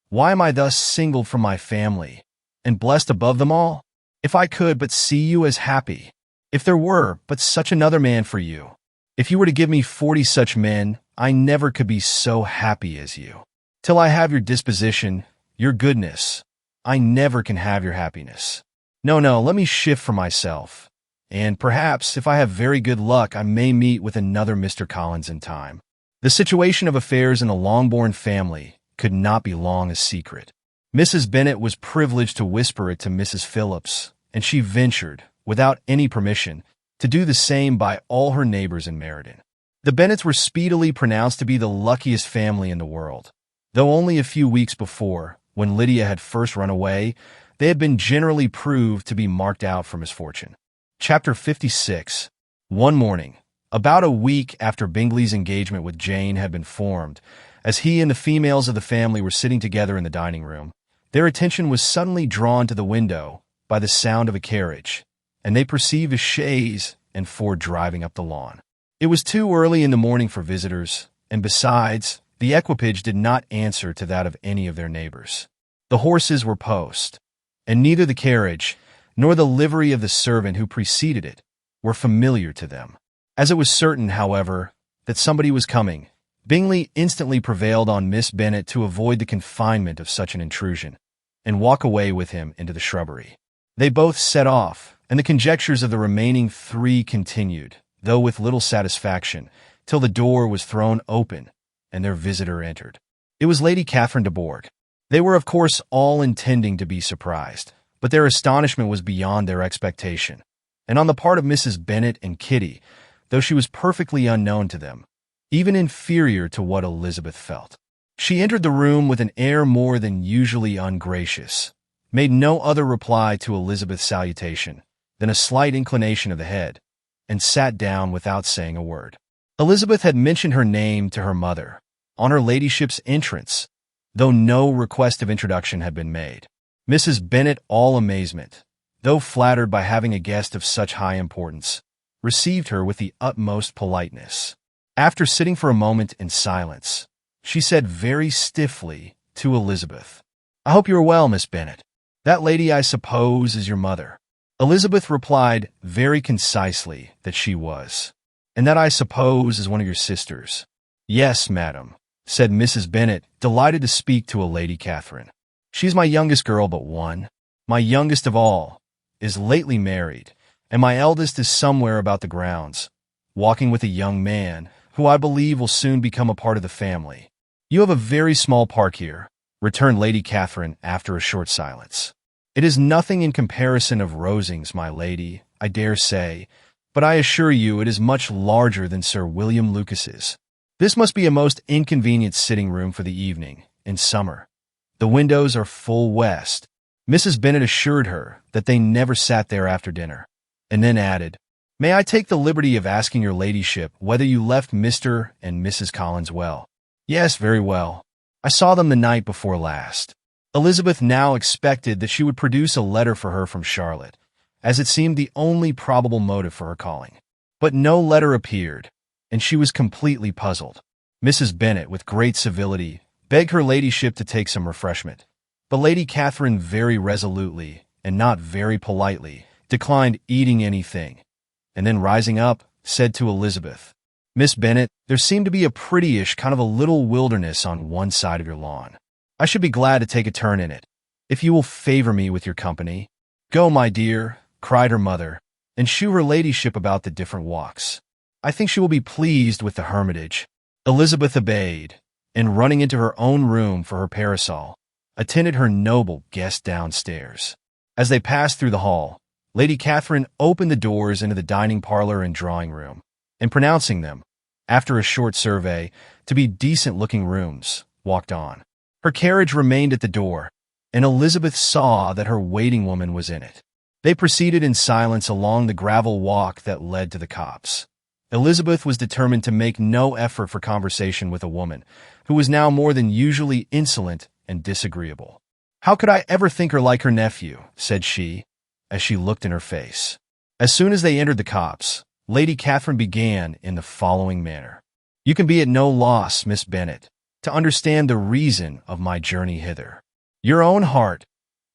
why am I thus singled from my family, and blessed above them all? If I could but see you as happy, if there were but such another man for you, if you were to give me 40 such men, I never could be so happy as you. Till I have your disposition, your goodness, I never can have your happiness. No, let me shift for myself, and perhaps, if I have very good luck, I may meet with another Mr. Collins in time." The situation of affairs in the Longbourn family could not be long a secret. Mrs. Bennet was privileged to whisper it to Mrs. Phillips, and she ventured, without any permission, to do the same by all her neighbors in Meriden. The Bennets were speedily pronounced to be the luckiest family in the world, though only a few weeks before, when Lydia had first run away, they had been generally proved to be marked out for misfortune. Chapter 56. One morning, about a week after Bingley's engagement with Jane had been formed, as he and the females of the family were sitting together in the dining room, their attention was suddenly drawn to the window by the sound of a carriage, and they perceived a chaise and four driving up the lawn. It was too early in the morning for visitors, and besides, the equipage did not answer to that of any of their neighbors. The horses were post, and neither the carriage nor the livery of the servant who preceded it were familiar to them. As it was certain, however, that somebody was coming, Bingley instantly prevailed on Miss Bennet to avoid the confinement of such an intrusion, and walk away with him into the shrubbery. They both set off, and the conjectures of the remaining three continued, though with little satisfaction, till the door was thrown open, and their visitor entered. It was Lady Catherine de Bourgh. They were, of course, all intending to be surprised, but their astonishment was beyond their expectation, and on the part of Mrs. Bennet and Kitty, though she was perfectly unknown to them, even inferior to what Elizabeth felt. She entered the room with an air more than usually ungracious, made no other reply to Elizabeth's salutation than a slight inclination of the head, and sat down without saying a word. Elizabeth had mentioned her name to her mother on her ladyship's entrance, though no request of introduction had been made. Mrs. Bennet, all amazement, though flattered by having a guest of such high importance, received her with the utmost politeness. After sitting for a moment in silence, she said very stiffly to Elizabeth, "I hope you are well, Miss Bennet. That lady, I suppose, is your mother." Elizabeth replied very concisely that she was, "And that, I suppose, is one of your sisters." "Yes, madam," said Mrs. Bennet, delighted to speak to a Lady Catherine. "She is my youngest girl but one. My youngest of all is lately married, and my eldest is somewhere about the grounds, walking with a young man, who I believe will soon become a part of the family." "You have a very small park here," returned Lady Catherine after a short silence. "It is nothing in comparison of Rosings, my lady, I dare say, but I assure you it is much larger than Sir William Lucas's. This must be a most inconvenient sitting-room for the evening, in summer. The windows are full west." Mrs. Bennet assured her that they never sat there after dinner, and then added, "May I take the liberty of asking your ladyship whether you left Mr. and Mrs. Collins well?" "Yes, very well. I saw them the night before last." Elizabeth now expected that she would produce a letter for her from Charlotte, as it seemed the only probable motive for her calling. But no letter appeared, and she was completely puzzled. Mrs. Bennet, with great civility, begged her ladyship to take some refreshment, but Lady Catherine very resolutely, and not very politely, declined eating anything, and then rising up, said to Elizabeth, "Miss Bennet, there seemed to be a prettyish kind of a little wilderness on one side of your lawn. I should be glad to take a turn in it, if you will favor me with your company." "Go, my dear," cried her mother, "and shew her ladyship about the different walks. I think she will be pleased with the hermitage." Elizabeth obeyed, and running into her own room for her parasol, attended her noble guest downstairs. As they passed through the hall, Lady Catherine opened the doors into the dining parlor and drawing room, and pronouncing them, after a short survey, to be decent-looking rooms, walked on. Her carriage remained at the door, and Elizabeth saw that her waiting woman was in it. They proceeded in silence along the gravel walk that led to the copse. Elizabeth was determined to make no effort for conversation with a woman who was now more than usually insolent and disagreeable. "How could I ever think her like her nephew?" said she, as she looked in her face. As soon as they entered the copse, Lady Catherine began in the following manner. "You can be at no loss, Miss Bennet, to understand the reason of my journey hither. Your own heart,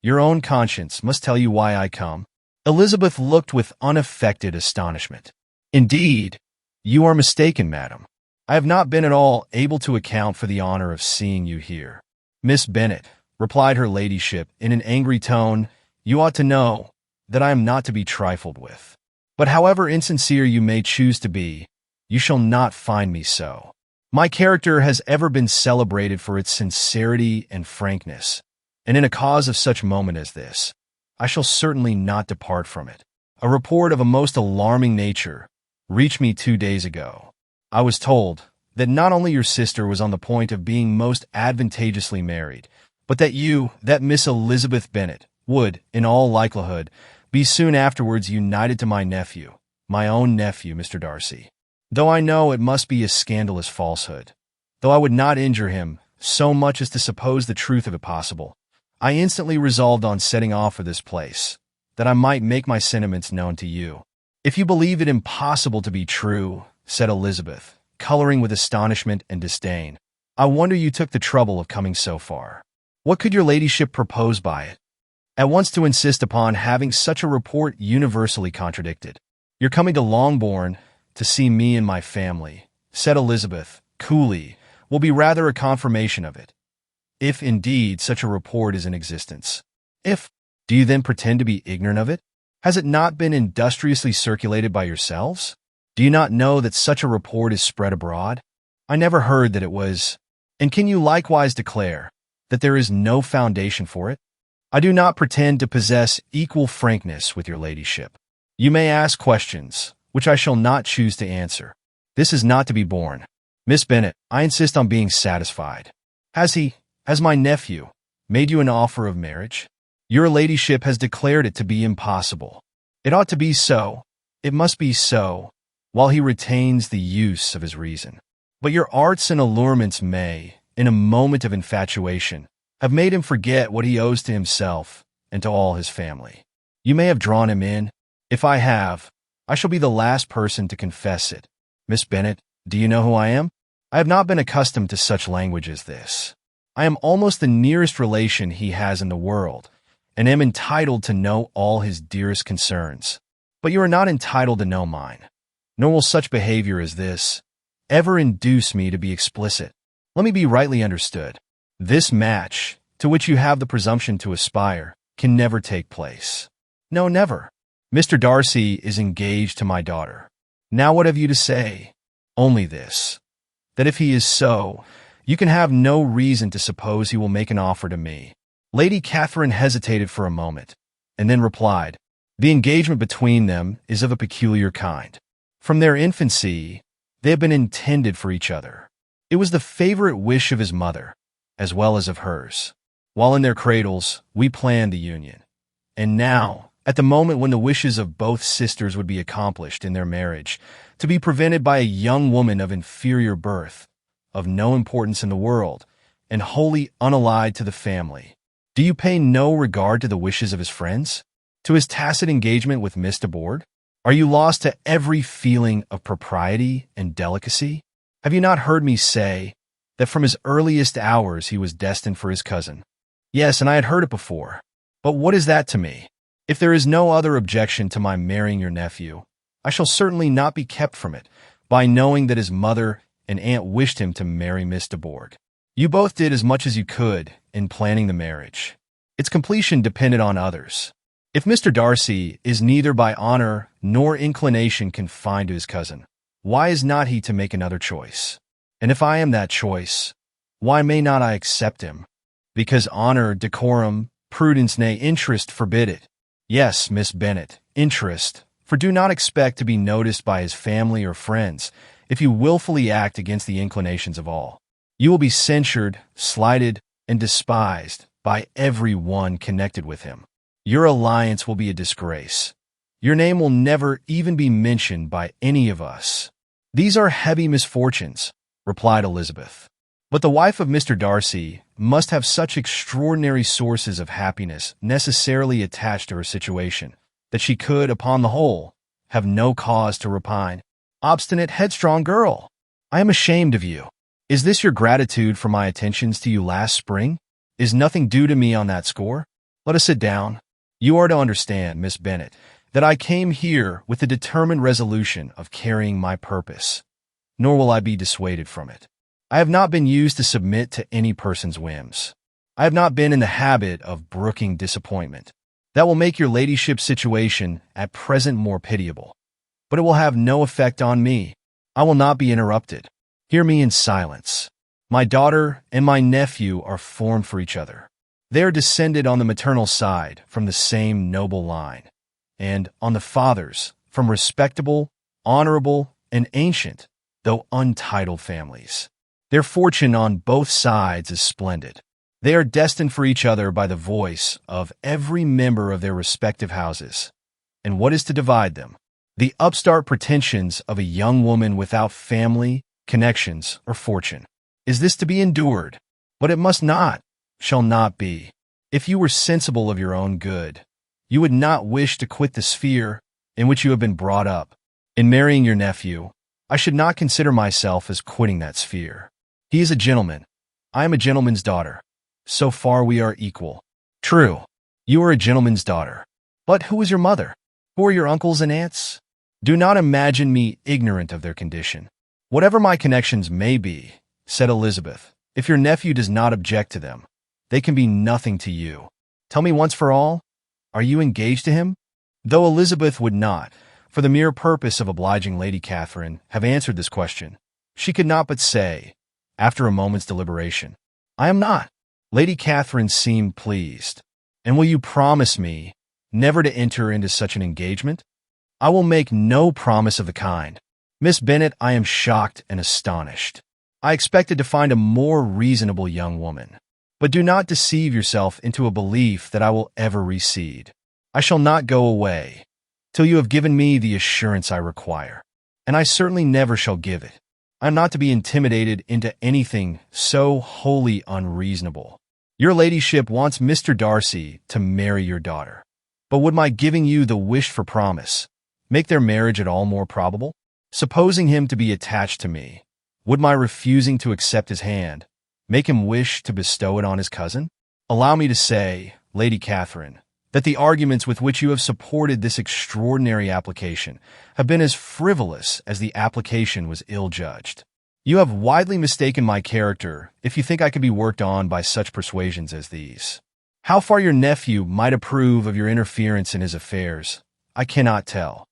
your own conscience must tell you why I come." Elizabeth looked with unaffected astonishment. "Indeed, you are mistaken, madam. I have not been at all able to account for the honor of seeing you here." "Miss Bennet," replied her ladyship in an angry tone, "you ought to know that I am not to be trifled with. But however insincere you may choose to be, you shall not find me so. My character has ever been celebrated for its sincerity and frankness, and in a cause of such moment as this, I shall certainly not depart from it. A report of a most alarming nature reached me 2 days ago. I was told that not only your sister was on the point of being most advantageously married, but that you, that Miss Elizabeth Bennet, would, in all likelihood, be soon afterwards united to my nephew, my own nephew, Mr. Darcy. Though I know it must be a scandalous falsehood, though I would not injure him so much as to suppose the truth of it possible, I instantly resolved on setting off for this place, that I might make my sentiments known to you." "If you believe it impossible to be true," said Elizabeth, coloring with astonishment and disdain, "I wonder you took the trouble of coming so far. What could your ladyship propose by it? At once to insist upon having such a report universally contradicted. Your coming to Longbourn to see me and my family," said Elizabeth, coolly, "will be rather a confirmation of it, if indeed such a report is in existence." "If, do you then pretend to be ignorant of it? Has it not been industriously circulated by yourselves? Do you not know that such a report is spread abroad? I never heard that it was. And can you likewise declare that there is no foundation for it? I do not pretend to possess equal frankness with your ladyship. You may ask questions, which I shall not choose to answer. This is not to be borne. Miss Bennet, I insist on being satisfied. Has my nephew, made you an offer of marriage? Your ladyship has declared it to be impossible. It ought to be so, it must be so, while he retains the use of his reason. But your arts and allurements may, in a moment of infatuation, have made him forget what he owes to himself and to all his family. You may have drawn him in. If I have, I shall be the last person to confess it. Miss Bennet, do you know who I am? I have not been accustomed to such language as this. I am almost the nearest relation he has in the world, and am entitled to know all his dearest concerns. But you are not entitled to know mine, nor will such behavior as this ever induce me to be explicit. Let me be rightly understood. This match, to which you have the presumption to aspire, can never take place. No, never. Mr. Darcy is engaged to my daughter. Now what have you to say? Only this, that if he is so, you can have no reason to suppose he will make an offer to me." Lady Catherine hesitated for a moment, and then replied, "The engagement between them is of a peculiar kind. From their infancy, they have been intended for each other. It was the favorite wish of his mother, as well as of hers. While in their cradles, we planned the union. And now, at the moment when the wishes of both sisters would be accomplished in their marriage, to be prevented by a young woman of inferior birth, of no importance in the world, and wholly unallied to the family. Do you pay no regard to the wishes of his friends? To his tacit engagement with Miss de Bourgh? Are you lost to every feeling of propriety and delicacy? Have you not heard me say that from his earliest hours he was destined for his cousin? Yes, and I had heard it before. But what is that to me? If there is no other objection to my marrying your nephew, I shall certainly not be kept from it by knowing that his mother and aunt wished him to marry Miss de Bourgh. You both did as much as you could in planning the marriage. Its completion depended on others. If Mr. Darcy is neither by honor nor inclination confined to his cousin, why is not he to make another choice? And if I am that choice, why may not I accept him? Because honor, decorum, prudence, nay, interest forbid it. Yes, Miss Bennet, interest, for do not expect to be noticed by his family or friends if you willfully act against the inclinations of all. You will be censured, slighted, and despised by every one connected with him. Your alliance will be a disgrace. Your name will never even be mentioned by any of us. These are heavy misfortunes, replied Elizabeth. But the wife of Mr. Darcy must have such extraordinary sources of happiness necessarily attached to her situation that she could, upon the whole, have no cause to repine. Obstinate, headstrong girl! I am ashamed of you. Is this your gratitude for my attentions to you last spring? Is nothing due to me on that score? Let us sit down. You are to understand, Miss Bennet, that I came here with the determined resolution of carrying my purpose, nor will I be dissuaded from it. I have not been used to submit to any person's whims. I have not been in the habit of brooking disappointment. That will make your ladyship's situation at present more pitiable. But it will have no effect on me. I will not be interrupted. Hear me in silence. My daughter and my nephew are formed for each other. They are descended on the maternal side from the same noble line, and on the father's from respectable, honorable, and ancient, though untitled families. Their fortune on both sides is splendid. They are destined for each other by the voice of every member of their respective houses. And what is to divide them? The upstart pretensions of a young woman without family, connections, or fortune. Is this to be endured? But it must not, shall not be. If you were sensible of your own good, you would not wish to quit the sphere in which you have been brought up. In marrying your nephew, I should not consider myself as quitting that sphere. He is a gentleman. I am a gentleman's daughter. So far we are equal. True, you are a gentleman's daughter. But who is your mother? Who are your uncles and aunts? Do not imagine me ignorant of their condition. Whatever my connections may be, said Elizabeth, if your nephew does not object to them, they can be nothing to you. Tell me once for all, are you engaged to him? Though Elizabeth would not, for the mere purpose of obliging Lady Catherine, have answered this question, she could not but say, after a moment's deliberation, I am not. Lady Catherine seemed pleased. And will you promise me never to enter into such an engagement? I will make no promise of the kind. Miss Bennet, I am shocked and astonished. I expected to find a more reasonable young woman. But do not deceive yourself into a belief that I will ever recede. I shall not go away till you have given me the assurance I require, and I certainly never shall give it. I am not to be intimidated into anything so wholly unreasonable. Your ladyship wants Mr. Darcy to marry your daughter. But would my giving you the wished-for promise make their marriage at all more probable? Supposing him to be attached to me, would my refusing to accept his hand make him wish to bestow it on his cousin? Allow me to say, Lady Catherine, that the arguments with which you have supported this extraordinary application have been as frivolous as the application was ill-judged. You have widely mistaken my character if you think I could be worked on by such persuasions as these. How far your nephew might approve of your interference in his affairs, I cannot tell,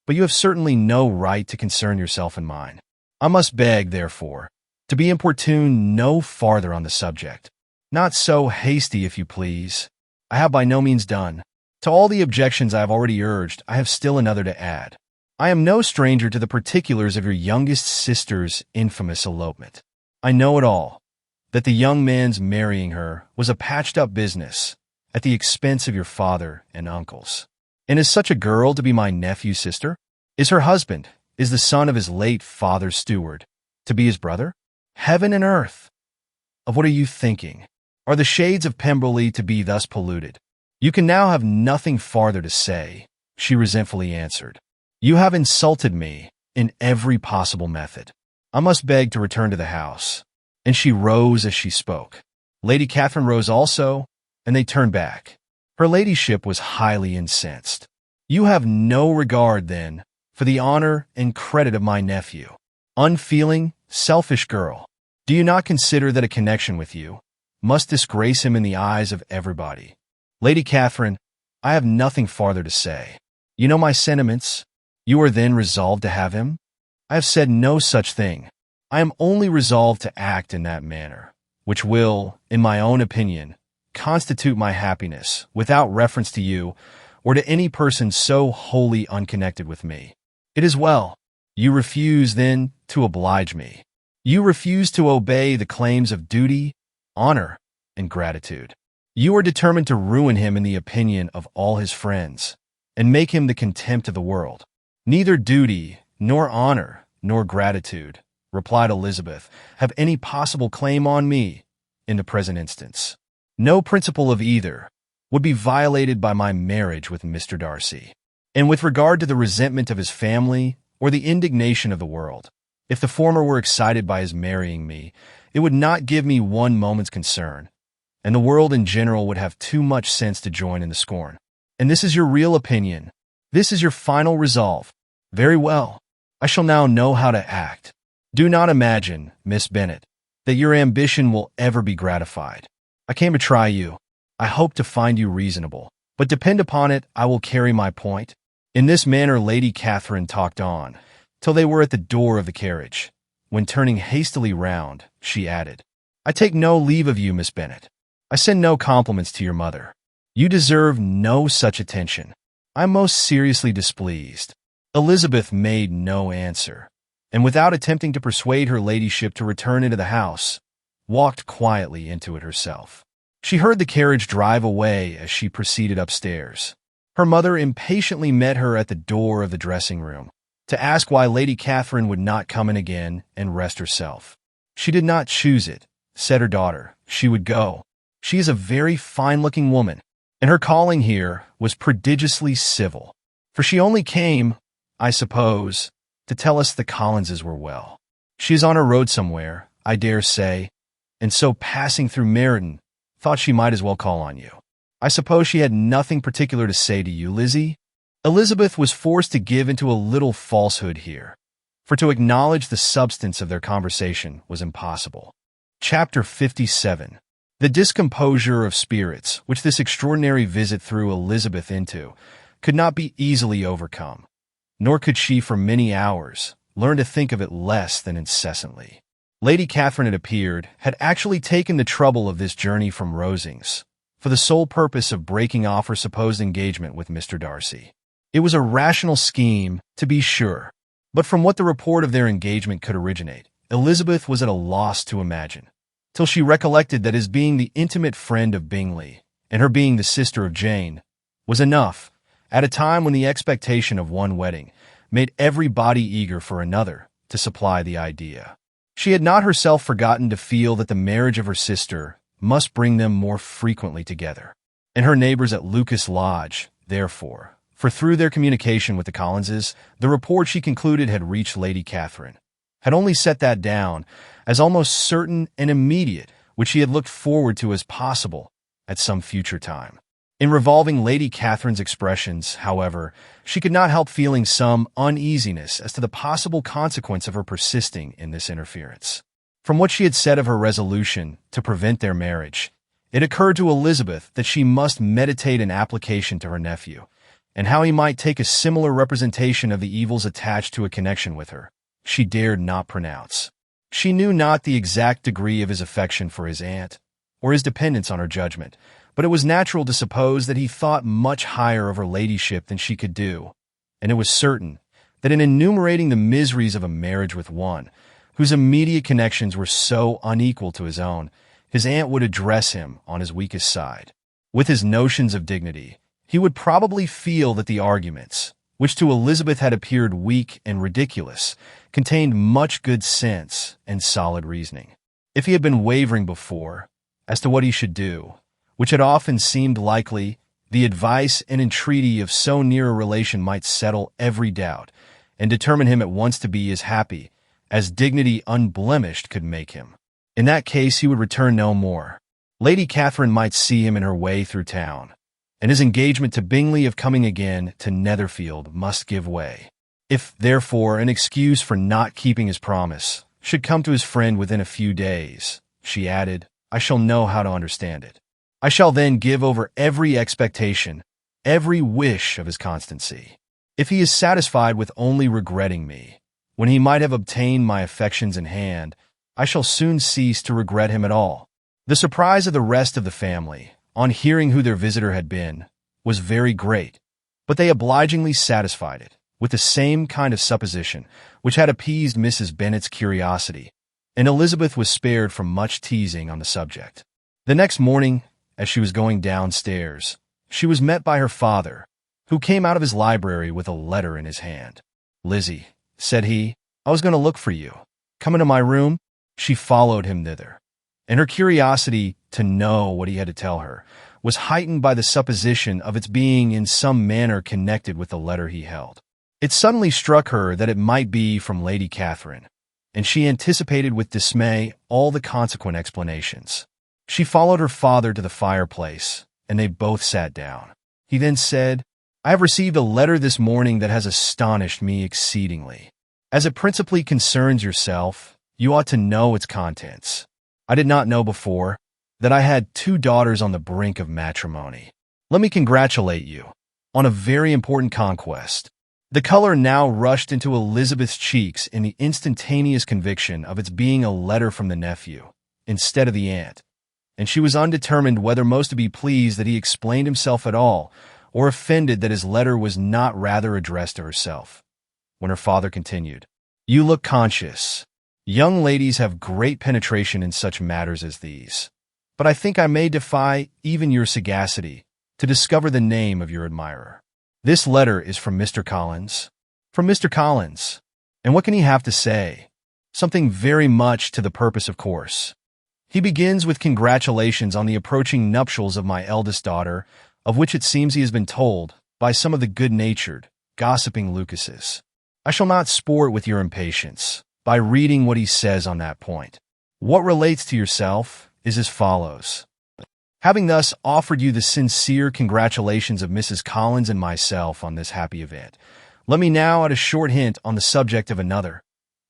but you have certainly no right to concern yourself in mine. I must beg, therefore, to be importuned no farther on the subject. Not so hasty, if you please. I have by no means done. To all the objections I have already urged, I have still another to add. I am no stranger to the particulars of your youngest sister's infamous elopement. I know it all, that the young man's marrying her was a patched-up business at the expense of your father and uncles. And is such a girl to be my nephew's sister? Is her husband, is the son of his late father's steward, to be his brother? Heaven and earth! Of what are you thinking? Are the shades of Pemberley to be thus polluted? You can now have nothing farther to say, she resentfully answered. You have insulted me in every possible method. I must beg to return to the house. And she rose as she spoke. Lady Catherine rose also, and they turned back. Her ladyship was highly incensed. You have no regard, then, for the honor and credit of my nephew. Unfeeling, selfish girl. Do you not consider that a connection with you must disgrace him in the eyes of everybody? Lady Catherine, I have nothing farther to say. You know my sentiments. You are then resolved to have him? I have said no such thing. I am only resolved to act in that manner, which will, in my own opinion, constitute my happiness without reference to you or to any person so wholly unconnected with me. It is well. You refuse, then, to oblige me. You refuse to obey the claims of duty, honor, and gratitude. You are determined to ruin him in the opinion of all his friends, and make him the contempt of the world. Neither duty, nor honor, nor gratitude, replied Elizabeth, have any possible claim on me in the present instance. No principle of either would be violated by my marriage with Mr. Darcy. And with regard to the resentment of his family or the indignation of the world, if the former were excited by his marrying me, it would not give me one moment's concern, and the world in general would have too much sense to join in the scorn. And this is your real opinion. This is your final resolve. Very well. I shall now know how to act. Do not imagine, Miss Bennet, that your ambition will ever be gratified. I came to try you. I hope to find you reasonable. But depend upon it, I will carry my point. In this manner Lady Catherine talked on, till they were at the door of the carriage, when turning hastily round, she added, I take no leave of you, Miss Bennet. I send no compliments to your mother. You deserve no such attention. I am most seriously displeased. Elizabeth made no answer, and without attempting to persuade her ladyship to return into the house, walked quietly into it herself. She heard the carriage drive away as she proceeded upstairs. Her mother impatiently met her at the door of the dressing-room to ask why Lady Catherine would not come in again and rest herself. She did not choose it, said her daughter. She would go. She is a very fine-looking woman, and her calling here was prodigiously civil, for she only came, I suppose, to tell us the Collinses were well. She is on her road somewhere, I dare say, and so passing through Meriden, thought she might as well call on you. I suppose she had nothing particular to say to you, Lizzie? Elizabeth was forced to give into a little falsehood here, for to acknowledge the substance of their conversation was impossible. Chapter 57. The discomposure of spirits which this extraordinary visit threw Elizabeth into could not be easily overcome, nor could she for many hours learn to think of it less than incessantly. Lady Catherine, it appeared, had actually taken the trouble of this journey from Rosings for the sole purpose of breaking off her supposed engagement with Mr. Darcy. It was a rational scheme, to be sure, but from what the report of their engagement could originate, Elizabeth was at a loss to imagine, till she recollected that his being the intimate friend of Bingley, and her being the sister of Jane, was enough, at a time when the expectation of one wedding made every body eager for another, to supply the idea. She had not herself forgotten to feel that the marriage of her sister must bring them more frequently together, and her neighbors at Lucas Lodge, therefore, for through their communication with the Collinses, the report she concluded had reached Lady Catherine, had only set that down as almost certain and immediate, which she had looked forward to as possible at some future time. In revolving Lady Catherine's expressions, however, she could not help feeling some uneasiness as to the possible consequence of her persisting in this interference. From what she had said of her resolution to prevent their marriage, it occurred to Elizabeth that she must meditate an application to her nephew, and how he might take a similar representation of the evils attached to a connection with her, she dared not pronounce. She knew not the exact degree of his affection for his aunt, or his dependence on her judgment, but it was natural to suppose that he thought much higher of her ladyship than she could do, and it was certain that in enumerating the miseries of a marriage with one, whose immediate connections were so unequal to his own, his aunt would address him on his weakest side. With his notions of dignity, he would probably feel that the arguments, which to Elizabeth had appeared weak and ridiculous, contained much good sense and solid reasoning. If he had been wavering before as to what he should do, which had often seemed likely, the advice and entreaty of so near a relation might settle every doubt and determine him at once to be as happy as dignity unblemished could make him. In that case he would return no more. Lady Catherine might see him in her way through town, and his engagement to Bingley of coming again to Netherfield must give way. If, therefore, an excuse for not keeping his promise should come to his friend within a few days, she added, I shall know how to understand it. I shall then give over every expectation, every wish of his constancy. If he is satisfied with only regretting me, when he might have obtained my affections in hand, I shall soon cease to regret him at all. The surprise of the rest of the family, on hearing who their visitor had been, was very great, but they obligingly satisfied it with the same kind of supposition which had appeased Mrs. Bennet's curiosity, and Elizabeth was spared from much teasing on the subject. The next morning, as she was going downstairs, she was met by her father, who came out of his library with a letter in his hand. "Lizzie," said he, "I was going to look for you. Come into my room." She followed him thither, and her curiosity to know what he had to tell her was heightened by the supposition of its being in some manner connected with the letter he held. It suddenly struck her that it might be from Lady Catherine, and she anticipated with dismay all the consequent explanations. She followed her father to the fireplace, and they both sat down. He then said, "I have received a letter this morning that has astonished me exceedingly. As it principally concerns yourself, you ought to know its contents. I did not know before that I had 2 daughters on the brink of matrimony. Let me congratulate you on a very important conquest." The color now rushed into Elizabeth's cheeks in the instantaneous conviction of its being a letter from the nephew, instead of the aunt, and she was undetermined whether most to be pleased that he explained himself at all, or offended that his letter was not rather addressed to herself. When her father continued, "You look conscious. Young ladies have great penetration in such matters as these, but I think I may defy even your sagacity to discover the name of your admirer. This letter is from Mr. Collins." "From Mr. Collins? And what can he have to say?" "Something very much to the purpose, of course. He begins with congratulations on the approaching nuptials of my eldest daughter, of which it seems he has been told by some of the good-natured, gossiping Lucases. I shall not sport with your impatience by reading what he says on that point. What relates to yourself is as follows. Having thus offered you the sincere congratulations of Mrs. Collins and myself on this happy event, let me now add a short hint on the subject of another,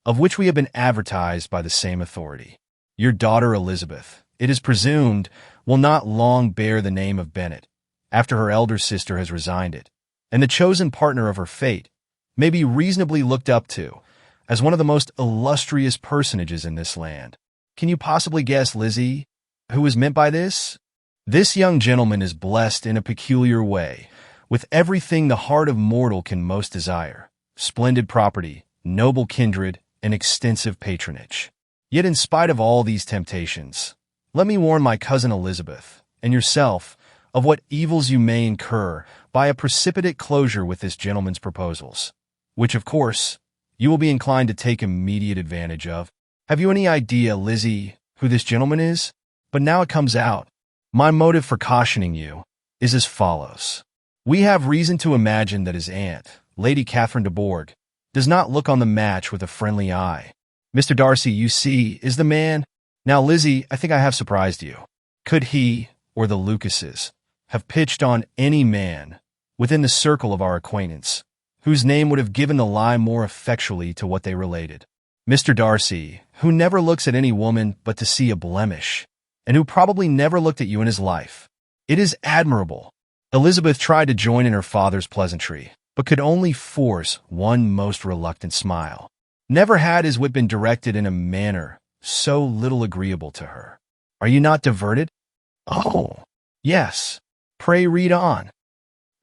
of which we have been advertised by the same authority. Your daughter Elizabeth, it is presumed, will not long bear the name of Bennet, after her elder sister has resigned it, and the chosen partner of her fate may be reasonably looked up to as one of the most illustrious personages in this land. Can you possibly guess, Lizzie, who is meant by this? This young gentleman is blessed in a peculiar way with everything the heart of mortal can most desire: splendid property, noble kindred, and extensive patronage. Yet in spite of all these temptations, let me warn my cousin Elizabeth and yourself of what evils you may incur by a precipitate closure with this gentleman's proposals, which, of course, you will be inclined to take immediate advantage of. Have you any idea, Lizzie, who this gentleman is? But now it comes out. My motive for cautioning you is as follows. We have reason to imagine that his aunt, Lady Catherine de Bourgh, does not look on the match with a friendly eye. Mr. Darcy, you see, is the man. Now, Lizzie, I think I have surprised you. Could he, or the Lucases, have pitched on any man within the circle of our acquaintance, whose name would have given the lie more effectually to what they related? Mr. Darcy, who never looks at any woman but to see a blemish, and who probably never looked at you in his life. It is admirable. Elizabeth tried to join in her father's pleasantry, but could only force one most reluctant smile. Never had his wit been directed in a manner so little agreeable to her. Are you not diverted? Oh, yes. Pray read on.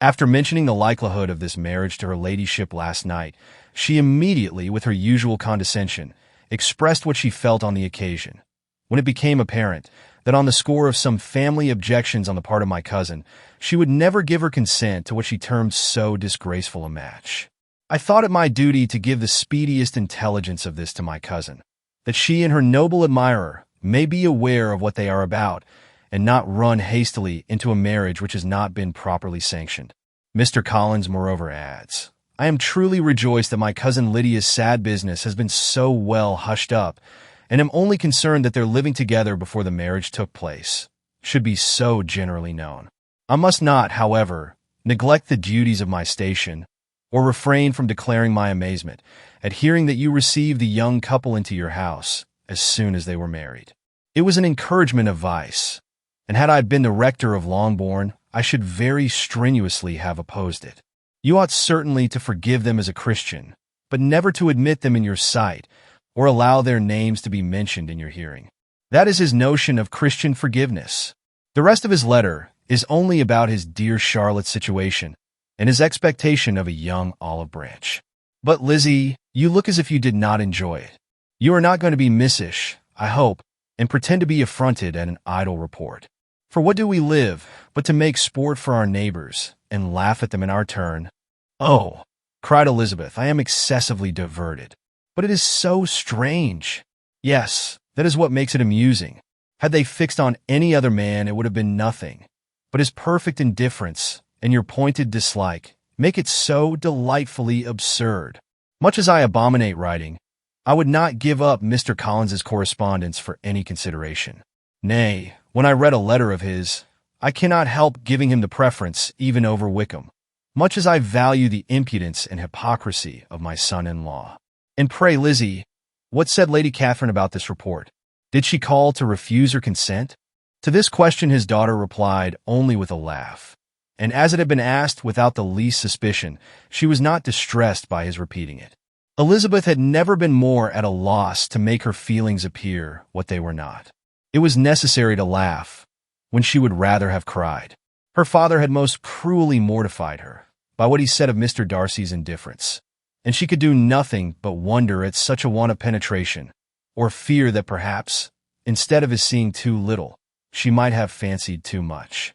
After mentioning the likelihood of this marriage to her ladyship last night, she immediately, with her usual condescension, expressed what she felt on the occasion. When it became apparent that on the score of some family objections on the part of my cousin, she would never give her consent to what she termed so disgraceful a match, I thought it my duty to give the speediest intelligence of this to my cousin, that she and her noble admirer may be aware of what they are about, and not run hastily into a marriage which has not been properly sanctioned. Mr. Collins, moreover, adds, I am truly rejoiced that my cousin Lydia's sad business has been so well hushed up, and am only concerned that their living together before the marriage took place should be so generally known. I must not, however, neglect the duties of my station, or refrain from declaring my amazement at hearing that you received the young couple into your house as soon as they were married. It was an encouragement of vice, and had I been the rector of Longbourn, I should very strenuously have opposed it. You ought certainly to forgive them as a Christian, but never to admit them in your sight, or allow their names to be mentioned in your hearing. That is his notion of Christian forgiveness. The rest of his letter is only about his dear Charlotte's situation and his expectation of a young olive branch. But Lizzie, you look as if you did not enjoy it. You are not going to be missish, I hope, and pretend to be affronted at an idle report. For what do we live but to make sport for our neighbors and laugh at them in our turn? Oh, cried Elizabeth, I am excessively diverted. But it is so strange. Yes, that is what makes it amusing. Had they fixed on any other man, it would have been nothing. But his perfect indifference and your pointed dislike make it so delightfully absurd. Much as I abominate writing, I would not give up Mr. Collins's correspondence for any consideration. Nay, when I read a letter of his, I cannot help giving him the preference even over Wickham, much as I value the impudence and hypocrisy of my son-in-law. And pray, Lizzie, what said Lady Catherine about this report? Did she call to refuse her consent? To this question his daughter replied only with a laugh, and as it had been asked without the least suspicion, she was not distressed by his repeating it. Elizabeth had never been more at a loss to make her feelings appear what they were not. It was necessary to laugh when she would rather have cried. Her father had most cruelly mortified her by what he said of Mr. Darcy's indifference, and she could do nothing but wonder at such a want of penetration, or fear that perhaps, instead of his seeing too little, she might have fancied too much.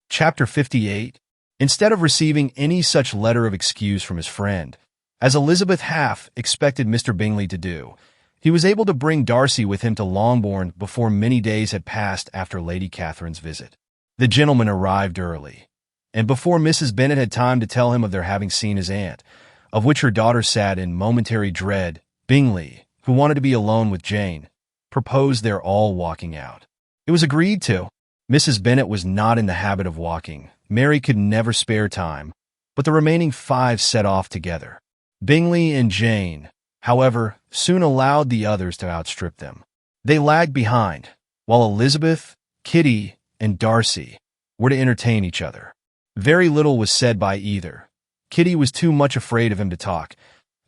Chapter 58. Instead of receiving any such letter of excuse from his friend, as Elizabeth half expected Mr. Bingley to do, he was able to bring Darcy with him to Longbourn before many days had passed after Lady Catherine's visit. The gentleman arrived early, and before Mrs. Bennet had time to tell him of their having seen his aunt, of which her daughter sat in momentary dread, Bingley, who wanted to be alone with Jane, proposed their all walking out. It was agreed to. Mrs. Bennet was not in the habit of walking. Mary could never spare time, but the remaining 5 set off together. Bingley and Jane, however, soon allowed the others to outstrip them. They lagged behind, while Elizabeth, Kitty, and Darcy were to entertain each other. Very little was said by either. Kitty was too much afraid of him to talk.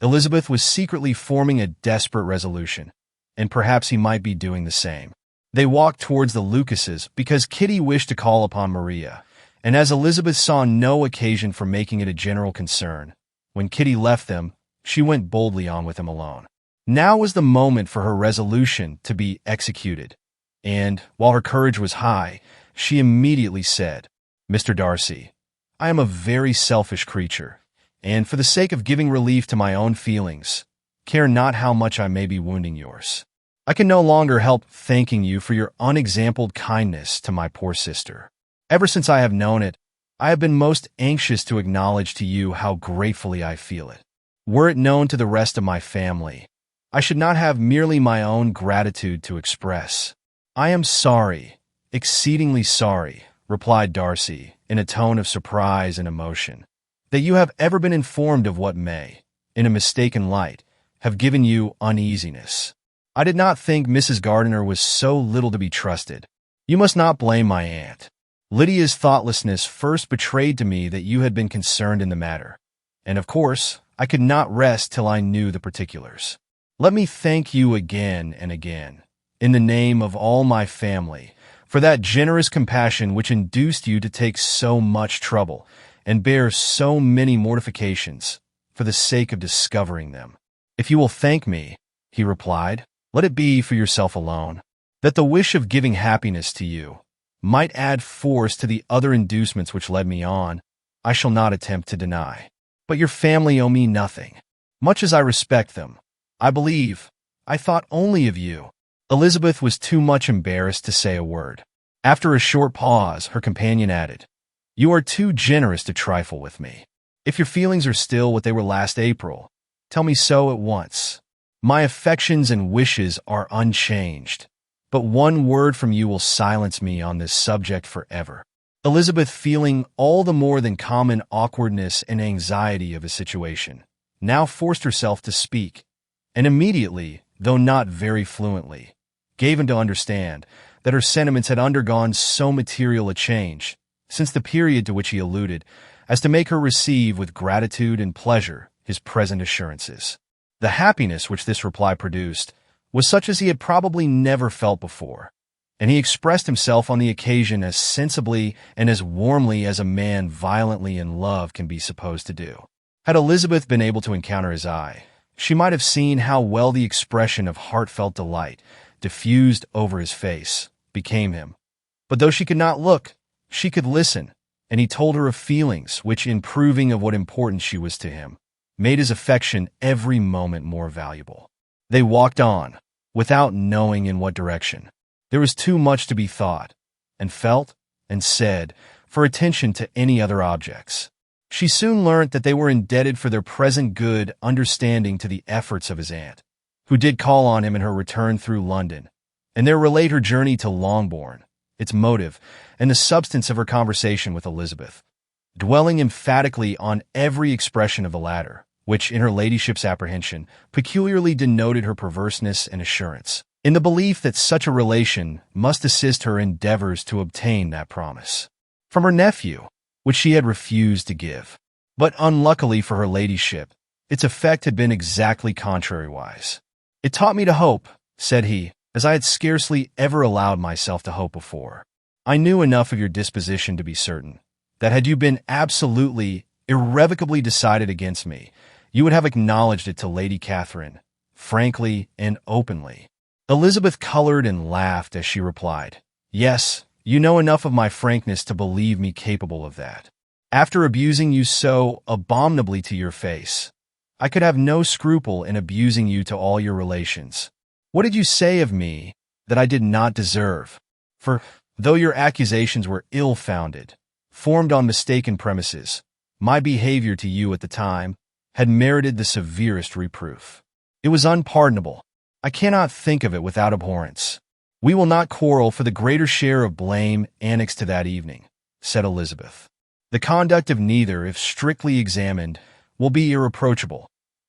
Elizabeth was secretly forming a desperate resolution, and perhaps he might be doing the same. They walked towards the Lucases because Kitty wished to call upon Maria, and as Elizabeth saw no occasion for making it a general concern, when Kitty left them, she went boldly on with him alone. Now was the moment for her resolution to be executed, and, while her courage was high, she immediately said, Mr. Darcy, I am a very selfish creature, and for the sake of giving relief to my own feelings, care not how much I may be wounding yours. I can no longer help thanking you for your unexampled kindness to my poor sister. Ever since I have known it, I have been most anxious to acknowledge to you how gratefully I feel it. Were it known to the rest of my family, I should not have merely my own gratitude to express. I am sorry, exceedingly sorry, replied Darcy, in a tone of surprise and emotion, that you have ever been informed of what may, in a mistaken light, have given you uneasiness. I did not think Mrs. Gardiner was so little to be trusted. You must not blame my aunt. Lydia's thoughtlessness first betrayed to me that you had been concerned in the matter, and of course, I could not rest till I knew the particulars. Let me thank you again and again, in the name of all my family, for that generous compassion which induced you to take so much trouble and bear so many mortifications for the sake of discovering them. If you will thank me, he replied, let it be for yourself alone, that the wish of giving happiness to you might add force to the other inducements which led me on, I shall not attempt to deny. But your family owe me nothing. Much as I respect them, I believe, I thought only of you. Elizabeth was too much embarrassed to say a word. After a short pause, her companion added, You are too generous to trifle with me. If your feelings are still what they were last April, tell me so at once. My affections and wishes are unchanged, but one word from you will silence me on this subject forever. Elizabeth, feeling all the more than common awkwardness and anxiety of his situation, now forced herself to speak, and immediately, though not very fluently, gave him to understand that her sentiments had undergone so material a change since the period to which he alluded as to make her receive with gratitude and pleasure his present assurances. The happiness which this reply produced was such as he had probably never felt before. and he expressed himself on the occasion as sensibly and as warmly as a man violently in love can be supposed to do. Had Elizabeth been able to encounter his eye, she might have seen how well the expression of heartfelt delight, diffused over his face, became him. But though she could not look, she could listen, and he told her of feelings which, in proving of what importance she was to him, made his affection every moment more valuable. They walked on, without knowing in what direction. There was too much to be thought, and felt, and said, for attention to any other objects. She soon learnt that they were indebted for their present good understanding to the efforts of his aunt, who did call on him in her return through London, and there relate her journey to Longbourn, its motive, and the substance of her conversation with Elizabeth, dwelling emphatically on every expression of the latter, which, in her ladyship's apprehension, peculiarly denoted her perverseness and assurance, in the belief that such a relation must assist her endeavors to obtain that promise from her nephew, which she had refused to give. But unluckily for her ladyship, its effect had been exactly contrariwise. "It taught me to hope," said he, "as I had scarcely ever allowed myself to hope before. I knew enough of your disposition to be certain that had you been absolutely, irrevocably decided against me, you would have acknowledged it to Lady Catherine, frankly and openly." Elizabeth colored and laughed as she replied, "Yes, you know enough of my frankness to believe me capable of that. After abusing you so abominably to your face, I could have no scruple in abusing you to all your relations. What did you say of me that I did not deserve? For, though your accusations were ill-founded, formed on mistaken premises, my behavior to you at the time had merited the severest reproof. It was unpardonable. I cannot think of it without abhorrence. We will not quarrel for the greater share of blame annexed to that evening," said Elizabeth. "The conduct of neither, if strictly examined, will be irreproachable.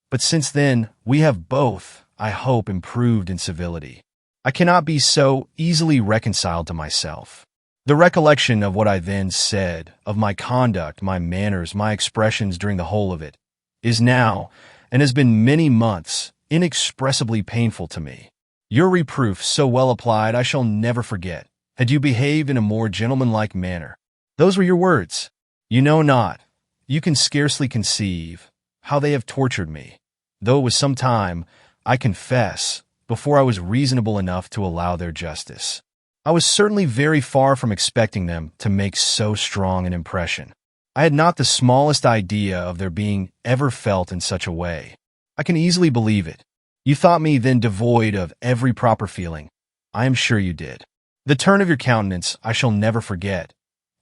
But since then, we have both, I hope, improved in civility. I cannot be so easily reconciled to myself. The recollection of what I then said, of my conduct, my manners, my expressions during the whole of it, is now, and has been many months, inexpressibly painful to me. Your reproof, so well applied, I shall never forget, had you behaved in a more gentlemanlike manner. Those were your words. You know not, you can scarcely conceive, how they have tortured me, though it was some time, I confess, before I was reasonable enough to allow their justice. I was certainly very far from expecting them to make so strong an impression. I had not the smallest idea of their being ever felt in such a way. I can easily believe it. You thought me then devoid of every proper feeling. I am sure you did. The turn of your countenance I shall never forget,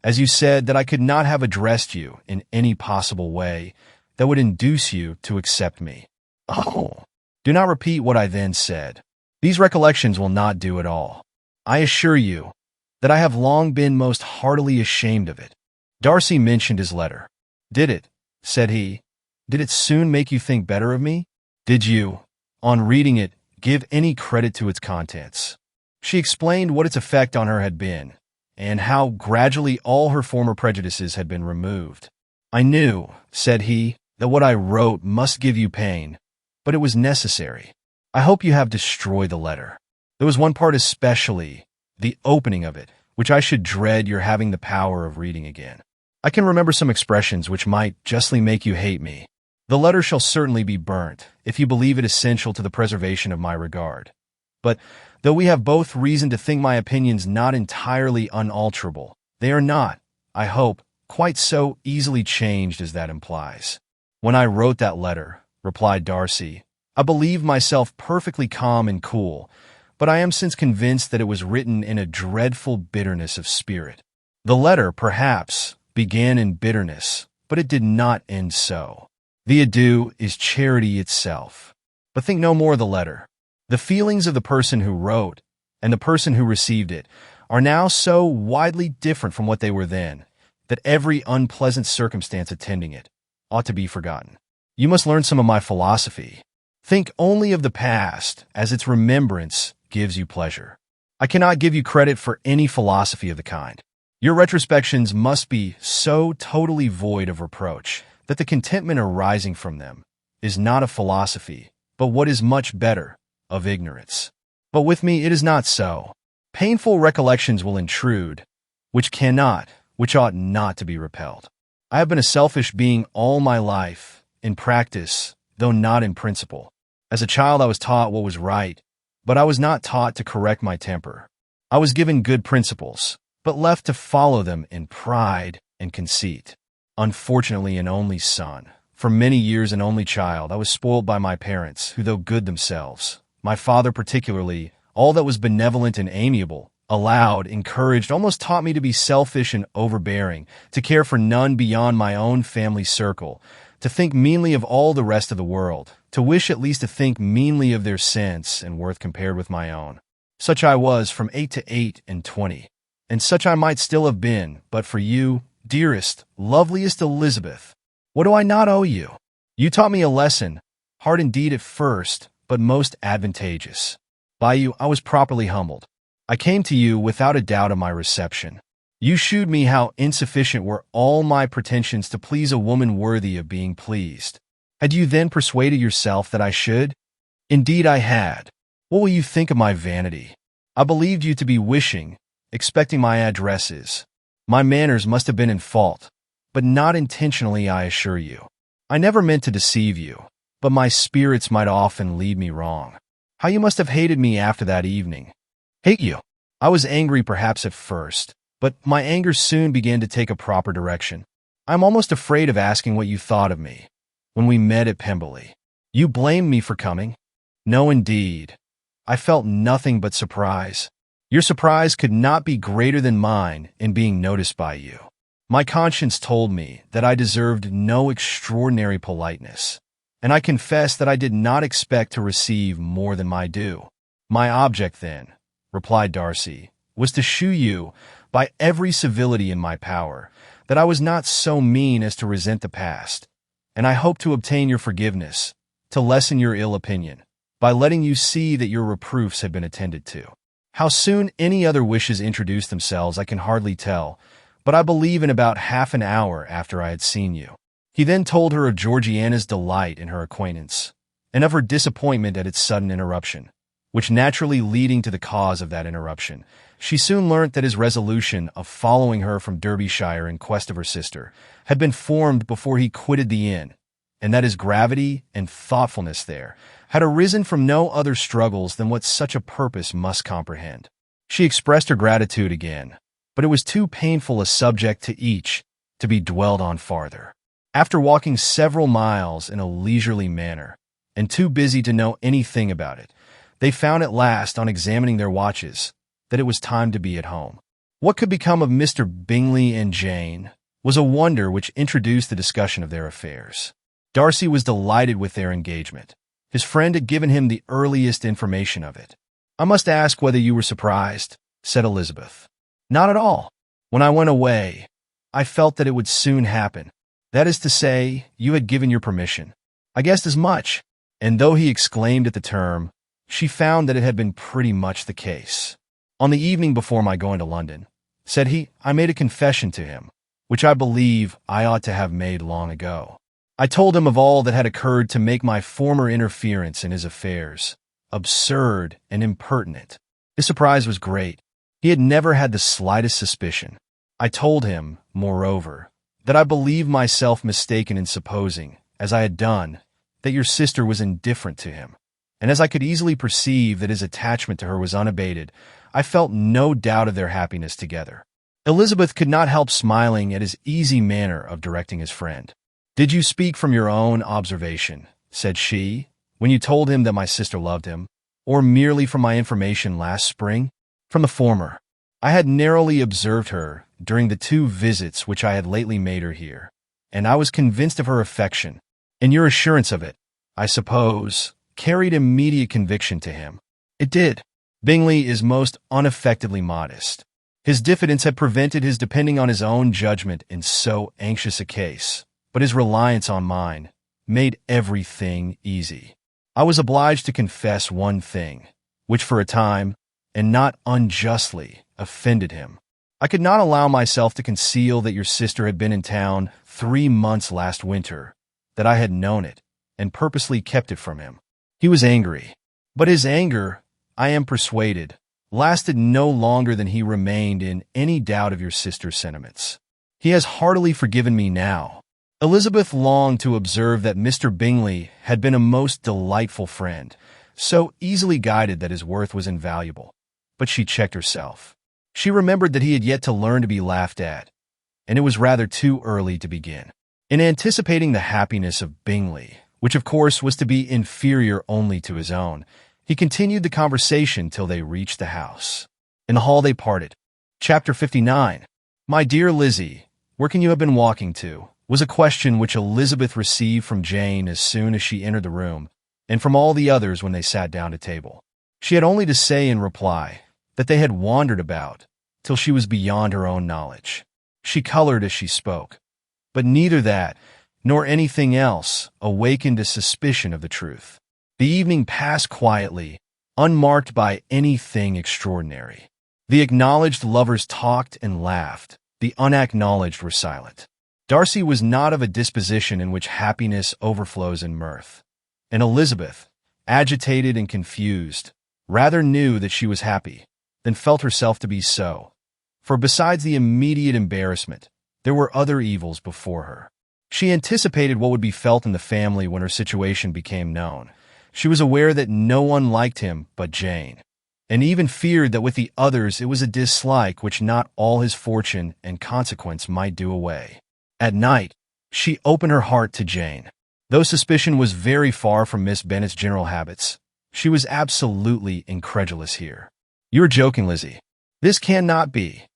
as you said that I could not have addressed you in any possible way that would induce you to accept me. Oh, do not repeat what I then said. These recollections will not do at all. I assure you that I have long been most heartily ashamed of it." Darcy mentioned his letter. "Did it," said he, "did it soon make you think better of me? Did you, on reading it, give any credit to its contents?" She explained what its effect on her had been, and how gradually all her former prejudices had been removed. "I knew," said he, "that what I wrote must give you pain, but it was necessary. I hope you have destroyed the letter. There was one part especially, the opening of it, which I should dread your having the power of reading again. I can remember some expressions which might justly make you hate me. The letter shall certainly be burnt, if you believe it essential to the preservation of my regard. But, though we have both reason to think my opinions not entirely unalterable, they are not, I hope, quite so easily changed as that implies. When I wrote that letter," replied Darcy, "I believed myself perfectly calm and cool, but I am since convinced that it was written in a dreadful bitterness of spirit. The letter, perhaps, began in bitterness, but it did not end so. The adieu is charity itself. But think no more of the letter. The feelings of the person who wrote and the person who received it are now so widely different from what they were then, that every unpleasant circumstance attending it ought to be forgotten. You must learn some of my philosophy. Think only of the past, as its remembrance gives you pleasure. I cannot give you credit for any philosophy of the kind. Your retrospections must be so totally void of reproach that the contentment arising from them is not of philosophy, but what is much better, of ignorance. But with me it is not so. Painful recollections will intrude, which ought not to be repelled. I have been a selfish being all my life, in practice, though not in principle. As a child I was taught what was right, but I was not taught to correct my temper. I was given good principles, but left to follow them in pride and conceit. Unfortunately, an only son. For many years an only child, I was spoiled by my parents, who, though good themselves, my father particularly, all that was benevolent and amiable, allowed, encouraged, almost taught me to be selfish and overbearing, to care for none beyond my own family circle, to think meanly of all the rest of the world, to wish at least to think meanly of their sense and worth compared with my own. Such I was from 8 to 28, and such I might still have been, but for you, dearest, loveliest Elizabeth. What do I not owe you? You taught me a lesson, hard indeed at first, but most advantageous. By you I was properly humbled. I came to you without a doubt of my reception. You shewed me how insufficient were all my pretensions to please a woman worthy of being pleased. Had you then persuaded yourself that I should? Indeed I had. What will you think of my vanity? I believed you to be wishing, expecting my addresses. My manners must have been in fault, but not intentionally, I assure you. I never meant to deceive you, but my spirits might often lead me wrong. How you must have hated me after that evening. Hate you? I was angry perhaps at first, but my anger soon began to take a proper direction. I am almost afraid of asking what you thought of me. When we met at Pemberley, you blamed me for coming? No, indeed. I felt nothing but surprise. Your surprise could not be greater than mine in being noticed by you. My conscience told me that I deserved no extraordinary politeness, and I confess that I did not expect to receive more than my due. My object, then, replied Darcy, was to shew you, by every civility in my power, that I was not so mean as to resent the past, and I hope to obtain your forgiveness, to lessen your ill opinion, by letting you see that your reproofs had been attended to. How soon any other wishes introduced themselves I can hardly tell, but I believe in about half an hour after I had seen you. He then told her of Georgiana's delight in her acquaintance, and of her disappointment at its sudden interruption, which naturally leading to the cause of that interruption, she soon learnt that his resolution of following her from Derbyshire in quest of her sister had been formed before he quitted the inn, and that his gravity and thoughtfulness there had arisen from no other struggles than what such a purpose must comprehend. She expressed her gratitude again, but it was too painful a subject to each to be dwelled on farther. After walking several miles in a leisurely manner, and too busy to know anything about it, they found at last, on examining their watches, that it was time to be at home. What could become of Mr. Bingley and Jane was a wonder which introduced the discussion of their affairs. Darcy was delighted with their engagement. His friend had given him the earliest information of it. "I must ask whether you were surprised," said Elizabeth. "Not at all. When I went away, I felt that it would soon happen. That is to say, you had given your permission. I guessed as much." And though he exclaimed at the term, she found that it had been pretty much the case. "On the evening before my going to London," said he, "I made a confession to him, which I believe I ought to have made long ago. I told him of all that had occurred to make my former interference in his affairs absurd and impertinent. His surprise was great. He had never had the slightest suspicion. I told him, moreover, that I believed myself mistaken in supposing, as I had done, that your sister was indifferent to him, and as I could easily perceive that his attachment to her was unabated, I felt no doubt of their happiness together." Elizabeth could not help smiling at his easy manner of directing his friend. "Did you speak from your own observation," said she, "when you told him that my sister loved him, or merely from my information last spring?" "From the former. I had narrowly observed her during the 2 visits which I had lately made her here, and I was convinced of her affection, and your assurance of it, I suppose, carried immediate conviction to him." "It did. Bingley is most unaffectedly modest. His diffidence had prevented his depending on his own judgment in so anxious a case, but his reliance on mine made everything easy. I was obliged to confess one thing, which for a time, and not unjustly, offended him. I could not allow myself to conceal that your sister had been in town 3 months last winter, that I had known it, and purposely kept it from him. He was angry, but his anger, I am persuaded, lasted no longer than he remained in any doubt of your sister's sentiments. He has heartily forgiven me now. Elizabeth longed to observe that Mr. Bingley had been a most delightful friend, so easily guided that his worth was invaluable. But she checked herself. She remembered that he had yet to learn to be laughed at, and it was rather too early to begin. In anticipating the happiness of Bingley, which of course was to be inferior only to his own, he continued the conversation till they reached the house. In the hall they parted. Chapter 59. My dear Lizzie, where can you have been walking to? Was a question which Elizabeth received from Jane as soon as she entered the room, and from all the others when they sat down to table. She had only to say in reply that they had wandered about till she was beyond her own knowledge. She colored as she spoke, but neither that nor anything else awakened a suspicion of the truth. The evening passed quietly, unmarked by anything extraordinary. The acknowledged lovers talked and laughed. The unacknowledged were silent. Darcy was not of a disposition in which happiness overflows in mirth, and Elizabeth, agitated and confused, rather knew that she was happy than felt herself to be so, for besides the immediate embarrassment, there were other evils before her. She anticipated what would be felt in the family when her situation became known. She was aware that no one liked him but Jane, and even feared that with the others it was a dislike which not all his fortune and consequence might do away. At night, she opened her heart to Jane. Though suspicion was very far from Miss Bennet's general habits, she was absolutely incredulous here. You are joking, Lizzie. This cannot be.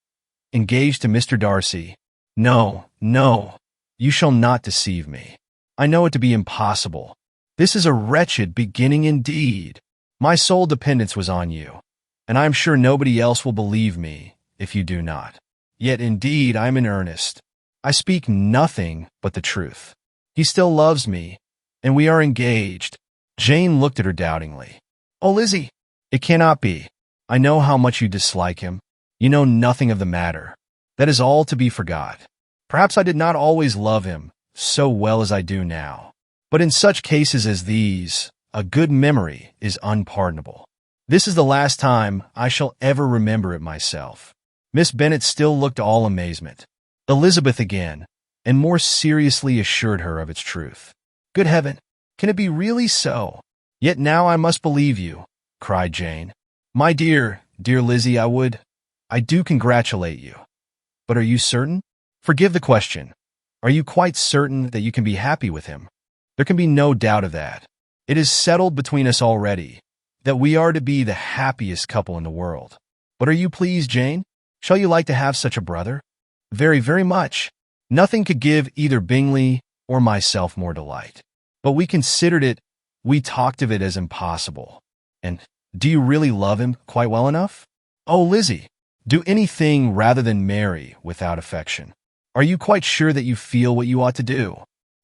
Engaged to Mr. Darcy? No, no. You shall not deceive me. I know it to be impossible. This is a wretched beginning indeed. My sole dependence was on you, and I am sure nobody else will believe me if you do not. Yet indeed I am in earnest. I speak nothing but the truth. He still loves me, and we are engaged. Jane looked at her doubtingly. Oh, Lizzie, it cannot be. I know how much you dislike him. You know nothing of the matter. That is all to be forgot. Perhaps I did not always love him so well as I do now. But in such cases as these, a good memory is unpardonable. This is the last time I shall ever remember it myself. Miss Bennet still looked all amazement. Elizabeth again, and more seriously assured her of its truth. Good heaven, can it be really so? Yet now I must believe you, cried Jane. My dear Lizzie, I do congratulate you. But are you certain? Forgive the question. Are you quite certain that you can be happy with him? There can be no doubt of that. It is settled between us already that we are to be the happiest couple in the world. But are you pleased, Jane? Shall you like to have such a brother? Very, very much. Nothing could give either Bingley or myself more delight. But we considered it, we talked of it as impossible. And do you really love him quite well enough? Oh, Lizzie, do anything rather than marry without affection. Are you quite sure that you feel what you ought to do?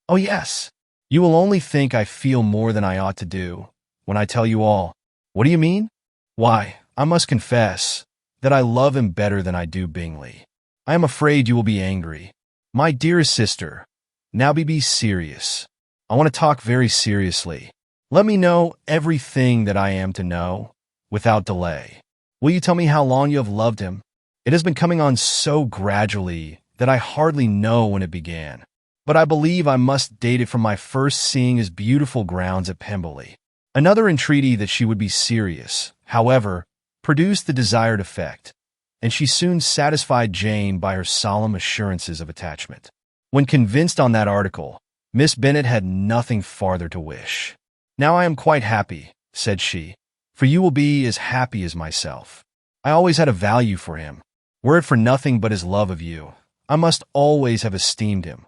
Oh, yes. You will only think I feel more than I ought to do when I tell you all. What do you mean? Why, I must confess that I love him better than I do Bingley. I am afraid you will be angry. My dearest sister, now be serious. I want to talk very seriously. Let me know everything that I am to know, without delay. Will you tell me how long you have loved him? It has been coming on so gradually that I hardly know when it began. But I believe I must date it from my first seeing his beautiful grounds at Pemberley. Another entreaty that she would be serious, however, produced the desired effect, and she soon satisfied Jane by her solemn assurances of attachment. When convinced on that article, Miss Bennet had nothing farther to wish. Now I am quite happy, said she, for you will be as happy as myself. I always had a value for him. Were it for nothing but his love of you, I must always have esteemed him.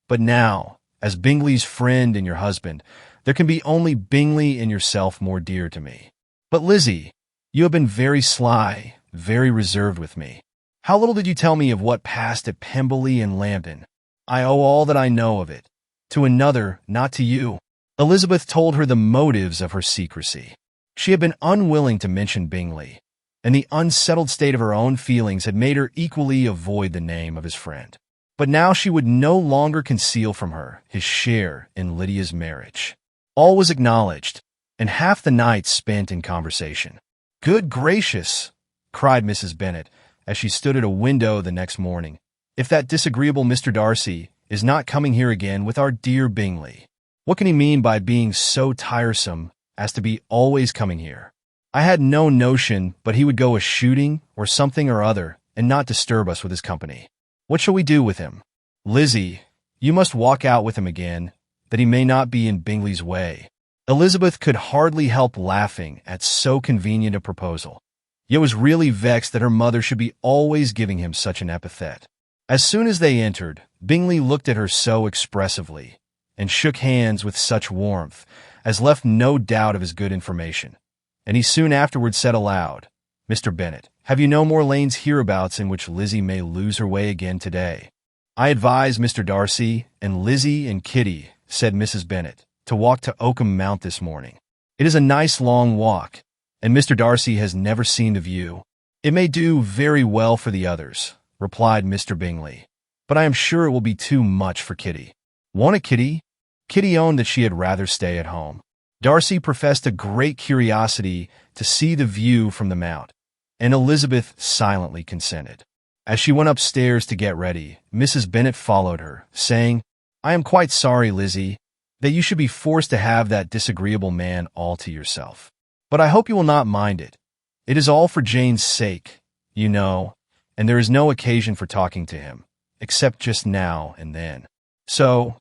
But now, as Bingley's friend and your husband, there can be only Bingley and yourself more dear to me. But Lizzie, you have been very sly, very reserved with me. How little did you tell me of what passed at Pemberley and Lambton? I owe all that I know of it to another, not to you. Elizabeth told her the motives of her secrecy. She had been unwilling to mention Bingley, and the unsettled state of her own feelings had made her equally avoid the name of his friend. But now she would no longer conceal from her his share in Lydia's marriage. All was acknowledged, and half the night spent in conversation. Good gracious, cried Mrs. Bennet, as she stood at a window the next morning. "If that disagreeable Mr. Darcy is not coming here again with our dear Bingley. What can he mean by being so tiresome as to be always coming here? I had no notion but he would go a-shooting or something or other and not disturb us with his company. What shall we do with him? Lizzie, you must walk out with him again, that he may not be in Bingley's way." Elizabeth could hardly help laughing at so convenient a proposal, yet was really vexed that her mother should be always giving him such an epithet. As soon as they entered, Bingley looked at her so expressively, and shook hands with such warmth, as left no doubt of his good information, and he soon afterward said aloud, "Mr. Bennet, have you no more lanes hereabouts in which Lizzie may lose her way again today?" "I advise Mr. Darcy and Lizzie and Kitty," said Mrs. Bennet, "to walk to Oakham Mount this morning. It is a nice long walk, and Mr. Darcy has never seen the view." "It may do very well for the others," replied Mr. Bingley, "but I am sure it will be too much for Kitty." "Want it, Kitty?" Kitty owned that she had rather stay at home. Darcy professed a great curiosity to see the view from the mount, and Elizabeth silently consented. As she went upstairs to get ready, Mrs. Bennet followed her, saying, "I am quite sorry, Lizzie, that you should be forced to have that disagreeable man all to yourself. But I hope you will not mind it. It is all for Jane's sake, you know, and there is no occasion for talking to him, except just now and then. So,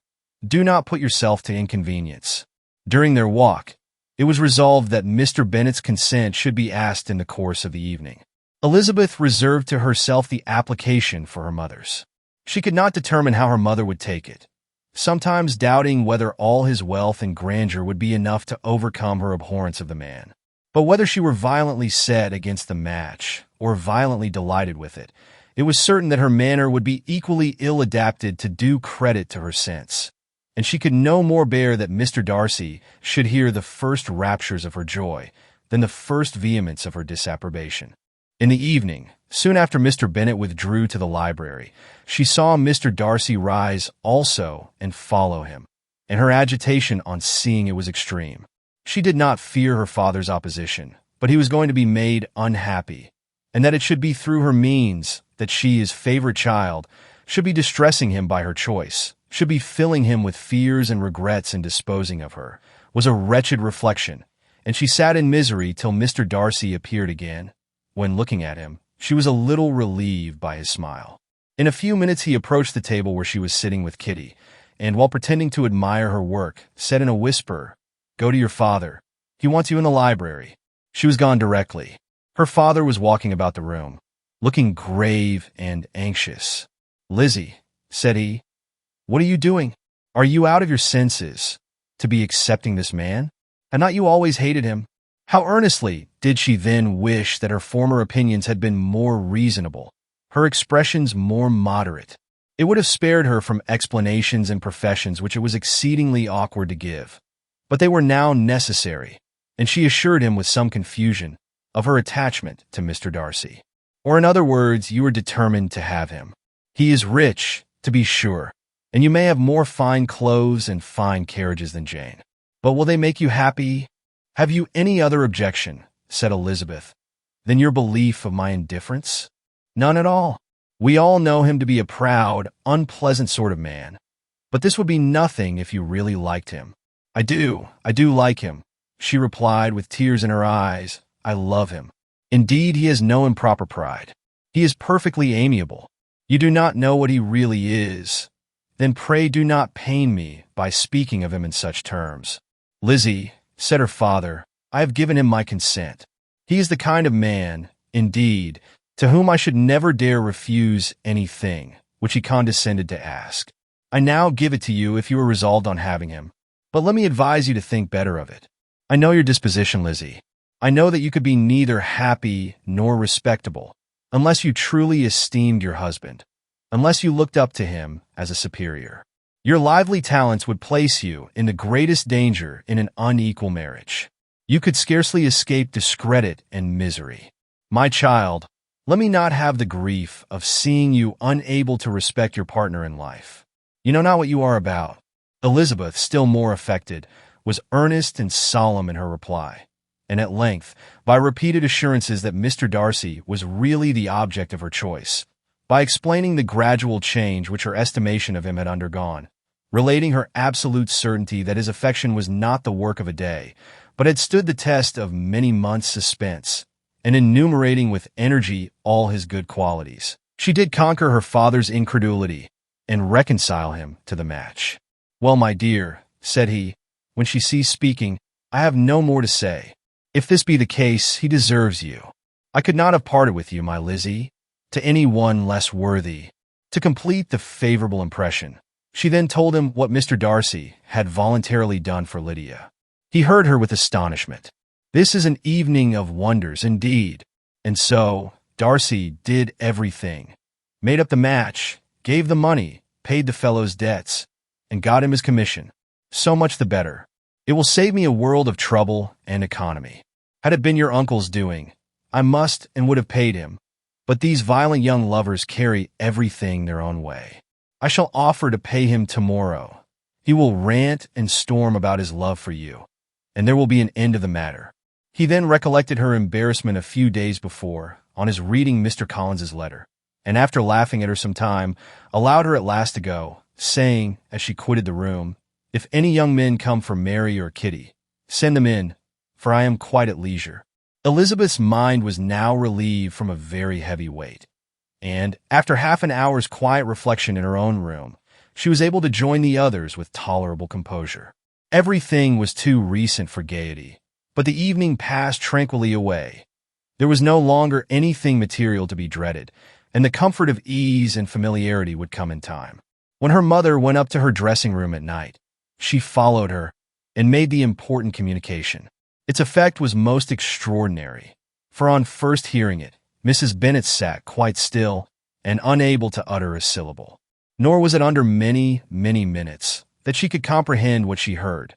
do not put yourself to inconvenience." During their walk, it was resolved that Mr. Bennet's consent should be asked in the course of the evening. Elizabeth reserved to herself the application for her mother's. She could not determine how her mother would take it, sometimes doubting whether all his wealth and grandeur would be enough to overcome her abhorrence of the man. But whether she were violently set against the match, or violently delighted with it, it was certain that her manner would be equally ill-adapted to do credit to her sense, and she could no more bear that Mr. Darcy should hear the first raptures of her joy than the first vehemence of her disapprobation. In the evening, soon after Mr. Bennet withdrew to the library, she saw Mr. Darcy rise also and follow him, and her agitation on seeing it was extreme. She did not fear her father's opposition, but he was going to be made unhappy, and that it should be through her means that she, his favorite child, should be distressing him by her choice, should be filling him with fears and regrets in disposing of her, was a wretched reflection, and she sat in misery till Mr. Darcy appeared again. When looking at him, she was a little relieved by his smile. In a few minutes he approached the table where she was sitting with Kitty, and while pretending to admire her work, said in a whisper, "Go to your father. He wants you in the library." She was gone directly. Her father was walking about the room, looking grave and anxious. "Lizzie," said he, "what are you doing? Are you out of your senses, to be accepting this man? Had not you always hated him?" How earnestly did she then wish that her former opinions had been more reasonable, her expressions more moderate. It would have spared her from explanations and professions which it was exceedingly awkward to give, but they were now necessary, and she assured him with some confusion of her attachment to Mr. Darcy. "Or in other words, you are determined to have him. He is rich, to be sure, and you may have more fine clothes and fine carriages than Jane. But will they make you happy?" "Have you any other objection," said Elizabeth, "than your belief of my indifference?" "None at all. We all know him to be a proud, unpleasant sort of man. But this would be nothing if you really liked him." I do like him," she replied with tears in her eyes. "I love him. Indeed, he has no improper pride. He is perfectly amiable. You do not know what he really is. Then pray do not pain me by speaking of him in such terms." "Lizzie," said her father, "I have given him my consent. He is the kind of man, indeed, to whom I should never dare refuse anything which he condescended to ask. I now give it to you if you are resolved on having him. But let me advise you to think better of it. I know your disposition, Lizzie. I know that you could be neither happy nor respectable unless you truly esteemed your husband, unless you looked up to him as a superior. Your lively talents would place you in the greatest danger in an unequal marriage. You could scarcely escape discredit and misery. My child, let me not have the grief of seeing you unable to respect your partner in life. You know not what you are about." Elizabeth, still more affected, was earnest and solemn in her reply, and at length, by repeated assurances that Mr. Darcy was really the object of her choice, by explaining the gradual change which her estimation of him had undergone, relating her absolute certainty that his affection was not the work of a day, but had stood the test of many months' suspense, and enumerating with energy all his good qualities. She did conquer her father's incredulity and reconcile him to the match. "Well, my dear," said he, when she ceased speaking, "I have no more to say. If this be the case, he deserves you. I could not have parted with you, my Lizzie, to any one less worthy." To complete the favorable impression, she then told him what Mr. Darcy had voluntarily done for Lydia. He heard her with astonishment. This is an evening of wonders indeed. And so, Darcy did everything. Made up the match, gave the money, paid the fellow's debts, and got him his commission. So much the better. It will save me a world of trouble and economy. Had it been your uncle's doing, I must and would have paid him, but these violent young lovers carry everything their own way. I shall offer to pay him tomorrow. He will rant and storm about his love for you, and there will be an end of the matter. He then recollected her embarrassment a few days before, on his reading Mr. Collins's letter, and after laughing at her some time, allowed her at last to go, saying, as she quitted the room, "If any young men come for Mary or Kitty, send them in, for I am quite at leisure." Elizabeth's mind was now relieved from a very heavy weight, and, after half an hour's quiet reflection in her own room, she was able to join the others with tolerable composure. Everything was too recent for gaiety, but the evening passed tranquilly away. There was no longer anything material to be dreaded, and the comfort of ease and familiarity would come in time. When her mother went up to her dressing room at night, she followed her and made the important communication. Its effect was most extraordinary, for on first hearing it, Mrs. Bennet sat quite still and unable to utter a syllable. Nor was it under many, many minutes that she could comprehend what she heard,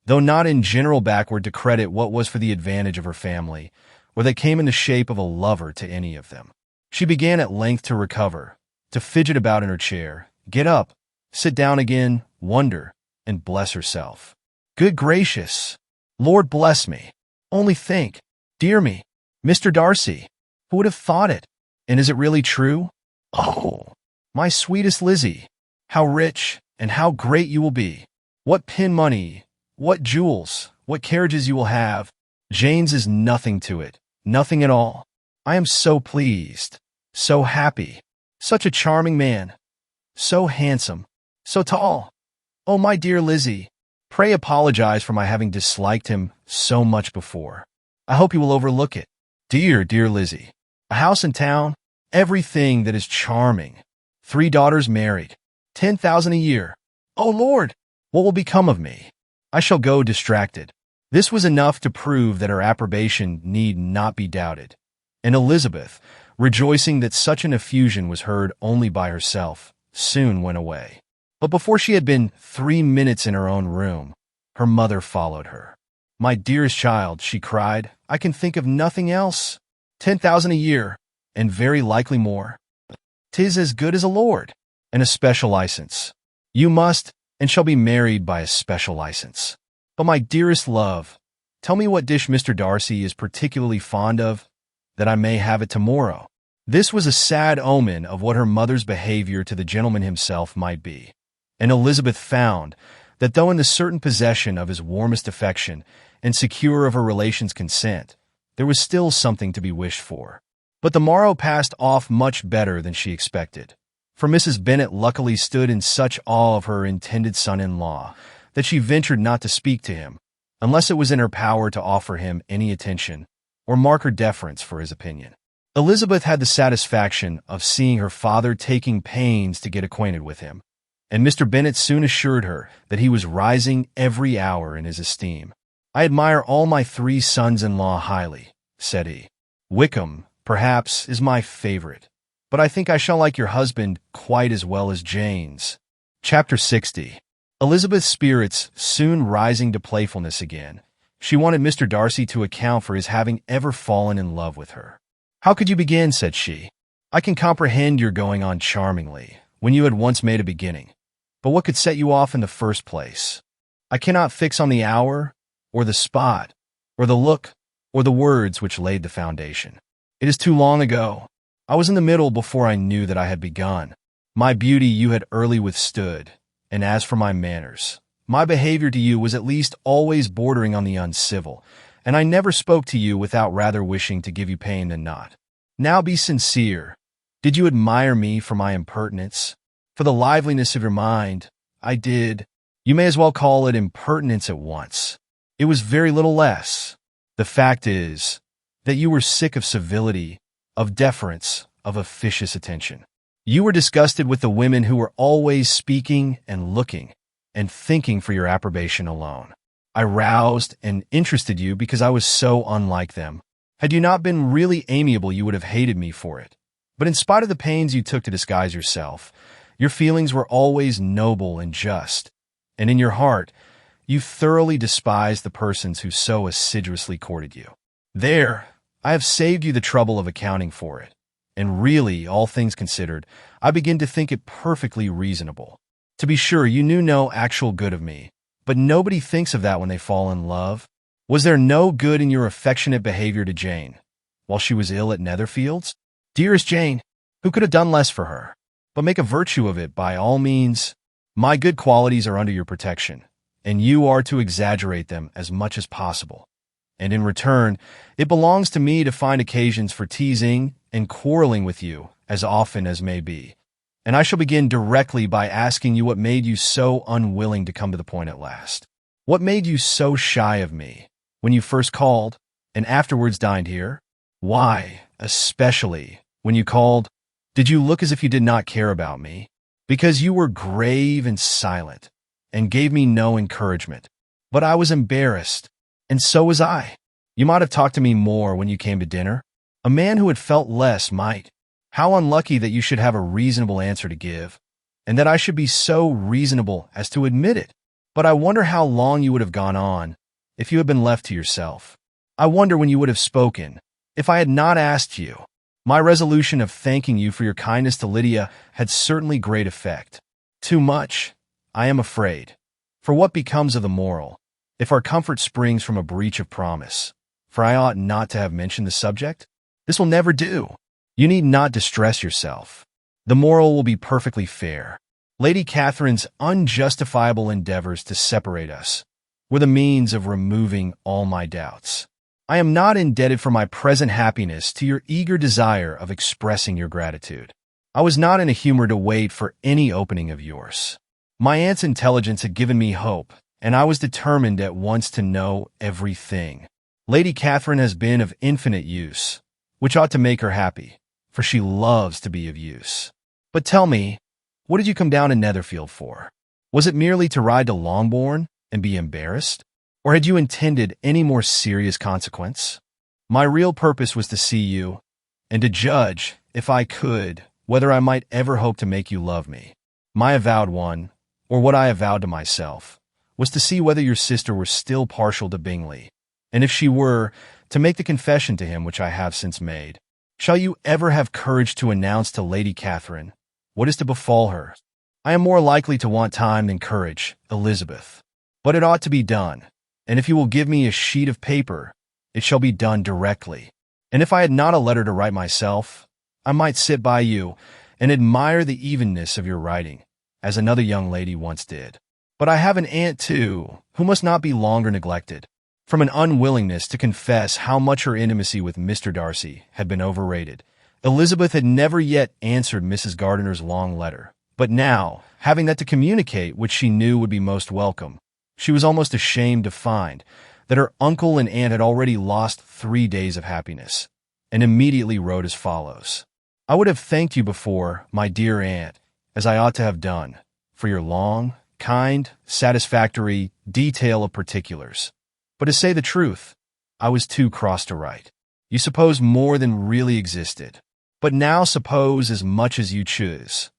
though not in general backward to credit what was for the advantage of her family, or that came in the shape of a lover to any of them. She began at length to recover, to fidget about in her chair, get up, sit down again, wonder, and bless herself. Good gracious! Lord bless me! Only think! Dear me! Mr. Darcy! Who would have thought it? And is it really true? Oh, my sweetest Lizzie! How rich and how great you will be! What pin money, what jewels, what carriages you will have! Jane's is nothing to it, nothing at all. I am so pleased, so happy, such a charming man, so handsome, so tall. Oh, my dear Lizzie, pray apologize for my having disliked him so much before. I hope you will overlook it. Dear, dear Lizzie, a house in town, everything that is charming, 3 daughters married, 10,000 a year. Oh, Lord, what will become of me? I shall go distracted. This was enough to prove that her approbation need not be doubted, and Elizabeth, rejoicing that such an effusion was heard only by herself, soon went away. But before she had been 3 minutes in her own room, her mother followed her. "My dearest child," she cried, "I can think of nothing else. 10,000 a year, and very likely more. 'Tis as good as a lord, and a special license. You must and shall be married by a special license. But my dearest love, tell me what dish Mr. Darcy is particularly fond of, that I may have it tomorrow." This was a sad omen of what her mother's behavior to the gentleman himself might be, and Elizabeth found that though in the certain possession of his warmest affection and secure of her relations' consent, there was still something to be wished for. But the morrow passed off much better than she expected, for Mrs. Bennet luckily stood in such awe of her intended son-in-law that she ventured not to speak to him, unless it was in her power to offer him any attention or mark her deference for his opinion. Elizabeth had the satisfaction of seeing her father taking pains to get acquainted with him, and Mr. Bennet soon assured her that he was rising every hour in his esteem. "I admire all my 3 sons-in-law highly," said he. "Wickham, perhaps, is my favorite, but I think I shall like your husband quite as well as Jane's." Chapter 60. Elizabeth's spirits soon rising to playfulness again, she wanted Mr. Darcy to account for his having ever fallen in love with her. "How could you begin?" said she. "I can comprehend your going on charmingly, when you had once made a beginning. But what could set you off in the first place? I cannot fix on the hour, or the spot, or the look, or the words which laid the foundation. It is too long ago. I was in the middle before I knew that I had begun. My beauty you had early withstood, and as for my manners, my behavior to you was at least always bordering on the uncivil, and I never spoke to you without rather wishing to give you pain than not. Now be sincere. Did you admire me for my impertinence? For the liveliness of your mind? I did. You may as well call it impertinence at once. It was very little less. The fact is that you were sick of civility, of deference, of officious attention. You were disgusted with the women who were always speaking and looking and thinking for your approbation alone. I roused and interested you because I was so unlike them. Had you not been really amiable, you would have hated me for it. But in spite of the pains you took to disguise yourself, your feelings were always noble and just, and in your heart, you thoroughly despised the persons who so assiduously courted you. There, I have saved you the trouble of accounting for it, and really, all things considered, I begin to think it perfectly reasonable. To be sure, you knew no actual good of me, but nobody thinks of that when they fall in love. Was there no good in your affectionate behavior to Jane, while she was ill at Netherfields? Dearest Jane, who could have done less for her? But make a virtue of it by all means. My good qualities are under your protection, and you are to exaggerate them as much as possible. And in return, it belongs to me to find occasions for teasing and quarreling with you as often as may be. And I shall begin directly by asking you what made you so unwilling to come to the point at last. What made you so shy of me when you first called and afterwards dined here? Why, especially when you called, did you look as if you did not care about me? Because you were grave and silent and gave me no encouragement. But I was embarrassed, and so was I. You might have talked to me more when you came to dinner. A man who had felt less might. How unlucky that you should have a reasonable answer to give, and that I should be so reasonable as to admit it. But I wonder how long you would have gone on if you had been left to yourself. I wonder when you would have spoken if I had not asked you. My resolution of thanking you for your kindness to Lydia had certainly great effect. Too much, I am afraid. For what becomes of the moral, if our comfort springs from a breach of promise? For I ought not to have mentioned the subject. This will never do. You need not distress yourself. The moral will be perfectly fair. Lady Catherine's unjustifiable endeavors to separate us were the means of removing all my doubts. I am not indebted for my present happiness to your eager desire of expressing your gratitude. I was not in a humor to wait for any opening of yours. My aunt's intelligence had given me hope, and I was determined at once to know everything. Lady Catherine has been of infinite use, which ought to make her happy, for she loves to be of use. But tell me, what did you come down to Netherfield for? Was it merely to ride to Longbourn and be embarrassed? Or had you intended any more serious consequence? My real purpose was to see you, and to judge, if I could, whether I might ever hope to make you love me. My avowed one, or what I avowed to myself, was to see whether your sister were still partial to Bingley, and if she were, to make the confession to him which I have since made. Shall you ever have courage to announce to Lady Catherine what is to befall her? I am more likely to want time than courage, Elizabeth. But it ought to be done, and if you will give me a sheet of paper, it shall be done directly. And if I had not a letter to write myself, I might sit by you and admire the evenness of your writing, as another young lady once did. But I have an aunt, too, who must not be longer neglected. From an unwillingness to confess how much her intimacy with Mr. Darcy had been overrated, Elizabeth had never yet answered Mrs. Gardiner's long letter. But now, having that to communicate which she knew would be most welcome, she was almost ashamed to find that her uncle and aunt had already lost 3 days of happiness, and immediately wrote as follows. I would have thanked you before, my dear aunt, as I ought to have done, for your long, kind, satisfactory detail of particulars. But to say the truth, I was too cross to write. You suppose more than really existed. But now suppose as much as you choose.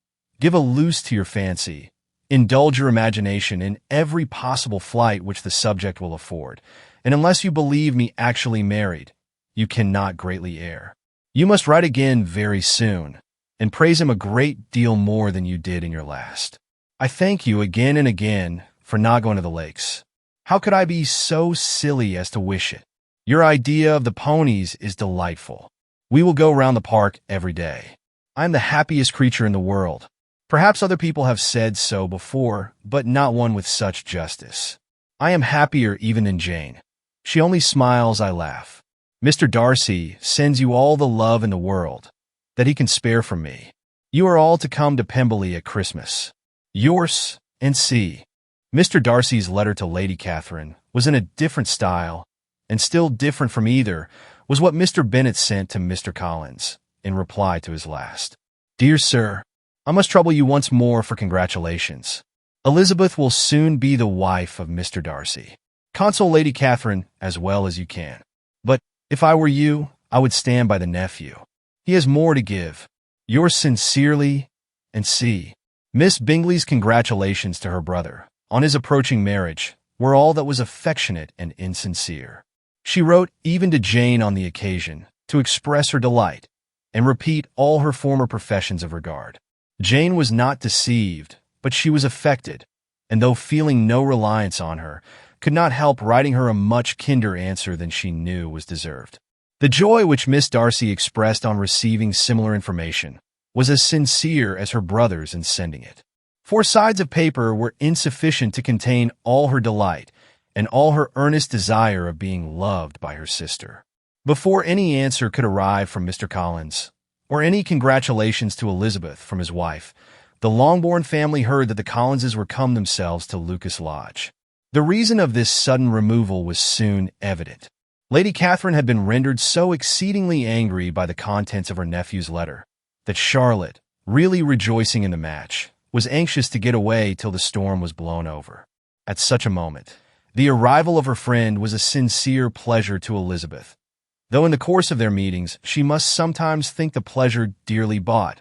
Give a loose to your fancy. Indulge your imagination in every possible flight which the subject will afford, and unless you believe me actually married, you cannot greatly err. You must write again very soon, and praise him a great deal more than you did in your last. I thank you again and again for not going to the lakes. How could I be so silly as to wish it? Your idea of the ponies is delightful. We will go round the park every day. I am the happiest creature in the world. Perhaps other people have said so before, but not one with such justice. I am happier even than Jane. She only smiles, I laugh. Mr. Darcy sends you all the love in the world that he can spare from me. You are all to come to Pemberley at Christmas. Yours, N.C. Mr. Darcy's letter to Lady Catherine was in a different style, and still different from either was what Mr. Bennet sent to Mr. Collins in reply to his last. Dear Sir, I must trouble you once more for congratulations. Elizabeth will soon be the wife of Mr. Darcy. Console Lady Catherine as well as you can. But if I were you, I would stand by the nephew. He has more to give. Yours sincerely, N.C. Miss Bingley's congratulations to her brother on his approaching marriage were all that was affectionate and insincere. She wrote even to Jane on the occasion to express her delight and repeat all her former professions of regard. Jane was not deceived, but she was affected, and though feeling no reliance on her, could not help writing her a much kinder answer than she knew was deserved. The joy which Miss Darcy expressed on receiving similar information was as sincere as her brother's in sending it. 4 sides of paper were insufficient to contain all her delight and all her earnest desire of being loved by her sister. Before any answer could arrive from Mr. Collins, or any congratulations to Elizabeth from his wife, the Longbourn family heard that the Collinses were come themselves to Lucas Lodge. The reason of this sudden removal was soon evident. Lady Catherine had been rendered so exceedingly angry by the contents of her nephew's letter that Charlotte, really rejoicing in the match, was anxious to get away till the storm was blown over. At such a moment, the arrival of her friend was a sincere pleasure to Elizabeth, though in the course of their meetings she must sometimes think the pleasure dearly bought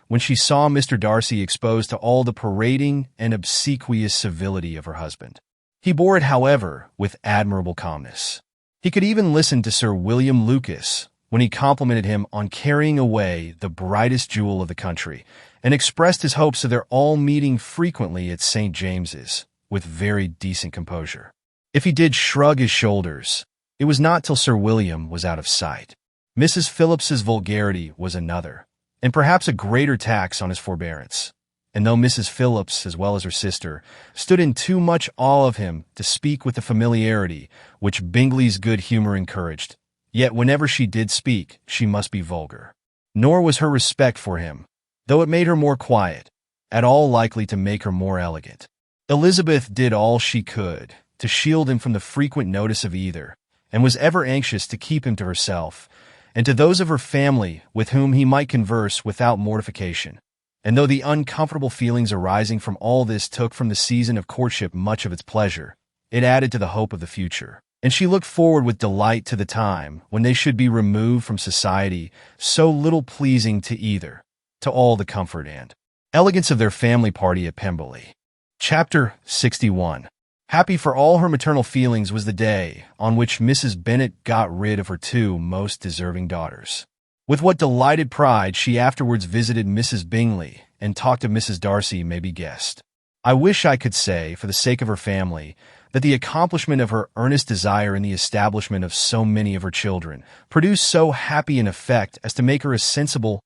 when she saw Mr. Darcy exposed to all the parading and obsequious civility of her husband. He bore it, however, with admirable calmness. He could even listen to Sir William Lucas when he complimented him on carrying away the brightest jewel of the country, and expressed his hopes of their all meeting frequently at St. James's, with very decent composure. If he did shrug his shoulders, it was not till Sir William was out of sight. Mrs. Phillips's vulgarity was another, and perhaps a greater tax on his forbearance. And though Mrs. Phillips, as well as her sister, stood in too much awe of him to speak with the familiarity which Bingley's good humor encouraged, yet whenever she did speak, she must be vulgar. Nor was her respect for him, though it made her more quiet, at all likely to make her more elegant. Elizabeth did all she could to shield him from the frequent notice of either, and was ever anxious to keep him to herself, and to those of her family with whom he might converse without mortification. And though the uncomfortable feelings arising from all this took from the season of courtship much of its pleasure, it added to the hope of the future, and she looked forward with delight to the time when they should be removed from society so little pleasing to either, to all the comfort and elegance of their family party at Pemberley. Chapter 61. Happy for all her maternal feelings was the day on which Mrs. Bennet got rid of her 2 most deserving daughters. With what delighted pride she afterwards visited Mrs. Bingley and talked of Mrs. Darcy may be guessed. I wish I could say, for the sake of her family, that the accomplishment of her earnest desire in the establishment of so many of her children produced so happy an effect as to make her a sensible,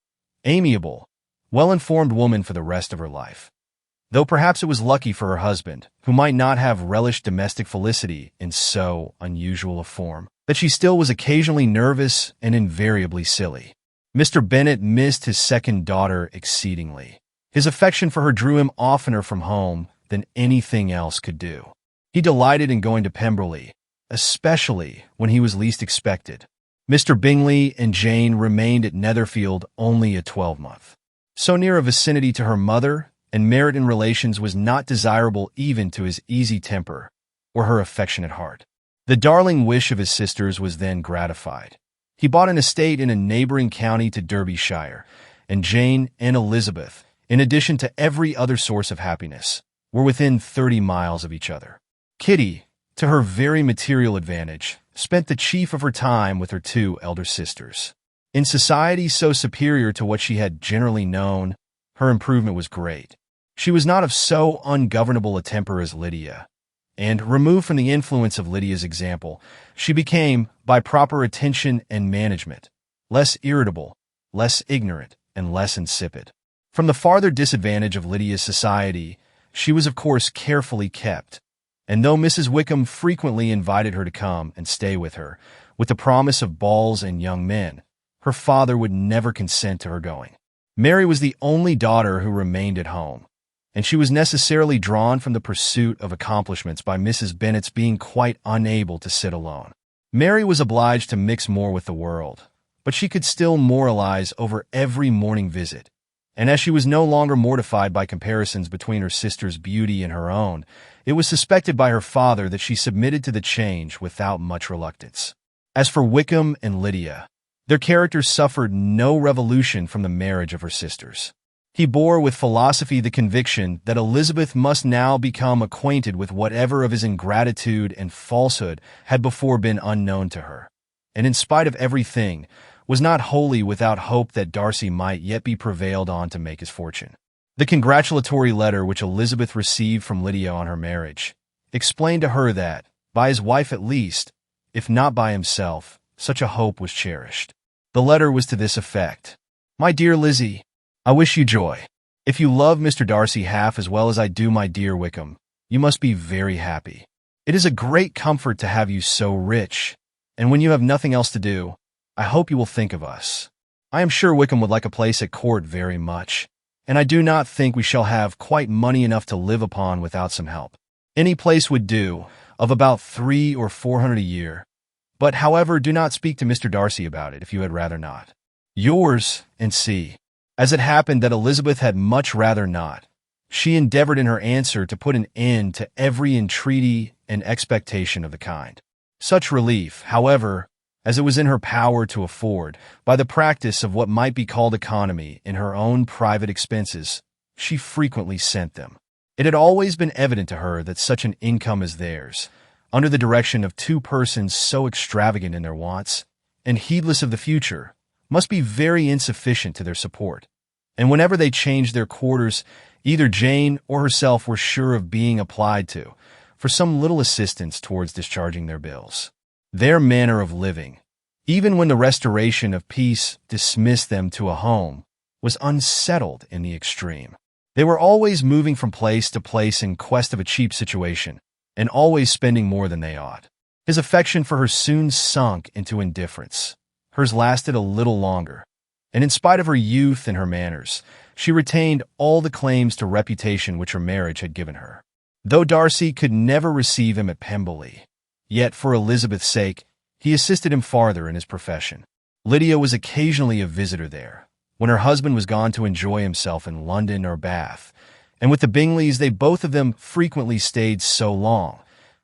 amiable, well-informed woman for the rest of her life. Though perhaps it was lucky for her husband, who might not have relished domestic felicity in so unusual a form, that she still was occasionally nervous and invariably silly. Mr. Bennet missed his second daughter exceedingly. His affection for her drew him oftener from home than anything else could do. He delighted in going to Pemberley, especially when he was least expected. Mr. Bingley and Jane remained at Netherfield only a 12-month. So near a vicinity to her mother and merit in relations was not desirable even to his easy temper or her affectionate heart. The darling wish of his sisters was then gratified. He bought an estate in a neighboring county to Derbyshire, and Jane and Elizabeth, in addition to every other source of happiness, were within 30 miles of each other. Kitty, to her very material advantage, spent the chief of her time with her 2 elder sisters. In society so superior to what she had generally known, her improvement was great. She was not of so ungovernable a temper as Lydia, and, removed from the influence of Lydia's example, she became, by proper attention and management, less irritable, less ignorant, and less insipid. From the farther disadvantage of Lydia's society, she was of course carefully kept, and though Mrs. Wickham frequently invited her to come and stay with her, with the promise of balls and young men, her father would never consent to her going. Mary was the only daughter who remained at home, and she was necessarily drawn from the pursuit of accomplishments by Mrs. Bennet's being quite unable to sit alone. Mary was obliged to mix more with the world, but she could still moralize over every morning visit, and as she was no longer mortified by comparisons between her sister's beauty and her own, it was suspected by her father that she submitted to the change without much reluctance. As for Wickham and Lydia, their characters suffered no revolution from the marriage of her sisters. He bore with philosophy the conviction that Elizabeth must now become acquainted with whatever of his ingratitude and falsehood had before been unknown to her, and in spite of everything, was not wholly without hope that Darcy might yet be prevailed on to make his fortune. The congratulatory letter which Elizabeth received from Lydia on her marriage explained to her that, by his wife at least, if not by himself, such a hope was cherished. The letter was to this effect: "My dear Lizzie, I wish you joy. If you love Mr. Darcy half as well as I do my dear Wickham, you must be very happy. It is a great comfort to have you so rich, and when you have nothing else to do, I hope you will think of us. I am sure Wickham would like a place at court very much, and I do not think we shall have quite money enough to live upon without some help. Any place would do, of about 300 or 400 a year, but however, do not speak to Mr. Darcy about it if you had rather not. Yours, and C." As it happened that Elizabeth had much rather not, she endeavored in her answer to put an end to every entreaty and expectation of the kind. Such relief, however, as it was in her power to afford, by the practice of what might be called economy in her own private expenses, she frequently sent them. It had always been evident to her that such an income as theirs, under the direction of two persons so extravagant in their wants, and heedless of the future, must be very insufficient to their support, and whenever they changed their quarters, either Jane or herself were sure of being applied to for some little assistance towards discharging their bills. Their manner of living, even when the restoration of peace dismissed them to a home, was unsettled in the extreme. They were always moving from place to place in quest of a cheap situation, and always spending more than they ought. His affection for her soon sunk into indifference. Hers lasted a little longer, and in spite of her youth and her manners, she retained all the claims to reputation which her marriage had given her. Though Darcy could never receive him at Pemberley, yet for Elizabeth's sake, he assisted him farther in his profession. Lydia was occasionally a visitor there, when her husband was gone to enjoy himself in London or Bath, and with the Bingleys they both of them frequently stayed so long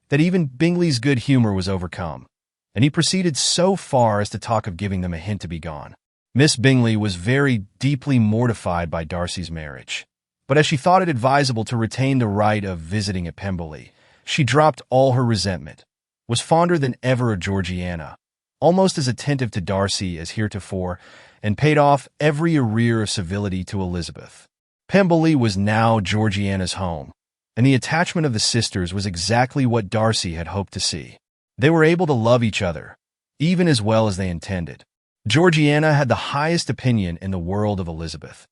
that even Bingley's good humor was overcome, and he proceeded so far as to talk of giving them a hint to be gone. Miss Bingley was very deeply mortified by Darcy's marriage, but as she thought it advisable to retain the right of visiting at Pemberley, she dropped all her resentment, was fonder than ever of Georgiana, almost as attentive to Darcy as heretofore, and paid off every arrear of civility to Elizabeth. Pemberley was now Georgiana's home, and the attachment of the sisters was exactly what Darcy had hoped to see. They were able to love each other, even as well as they intended. Georgiana had the highest opinion in the world of Elizabeth,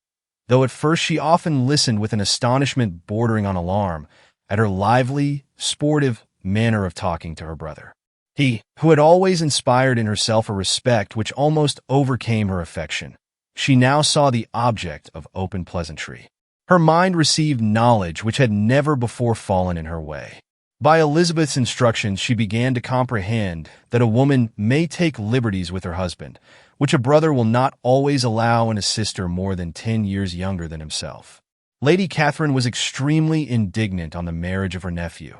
though at first she often listened with an astonishment bordering on alarm at her lively, sportive manner of talking to her brother. He, who had always inspired in herself a respect which almost overcame her affection, she now saw the object of open pleasantry. Her mind received knowledge which had never before fallen in her way. By Elizabeth's instructions she began to comprehend that a woman may take liberties with her husband, which a brother will not always allow in a sister more than 10 years younger than himself. Lady Catherine was extremely indignant on the marriage of her nephew,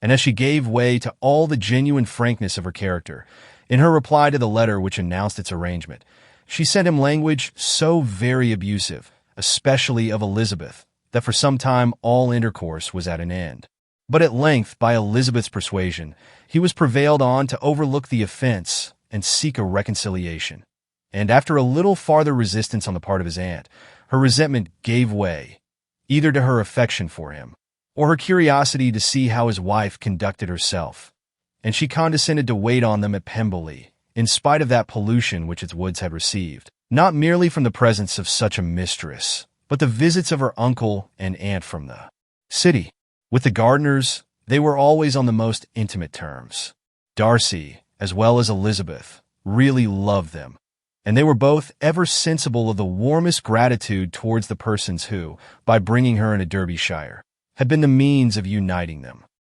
and as she gave way to all the genuine frankness of her character, in her reply to the letter which announced its arrangement, she sent him language so very abusive, especially of Elizabeth, that for some time all intercourse was at an end. But at length, by Elizabeth's persuasion, he was prevailed on to overlook the offense and seek a reconciliation, and after a little farther resistance on the part of his aunt, her resentment gave way, either to her affection for him, or her curiosity to see how his wife conducted herself, and she condescended to wait on them at Pemberley, in spite of that pollution which its woods had received, not merely from the presence of such a mistress, but the visits of her uncle and aunt from the city. With the Gardiners, they were always on the most intimate terms. Darcy, as well as Elizabeth, really loved them, and they were both ever sensible of the warmest gratitude towards the persons who, by bringing her into Derbyshire, had been the means of uniting them.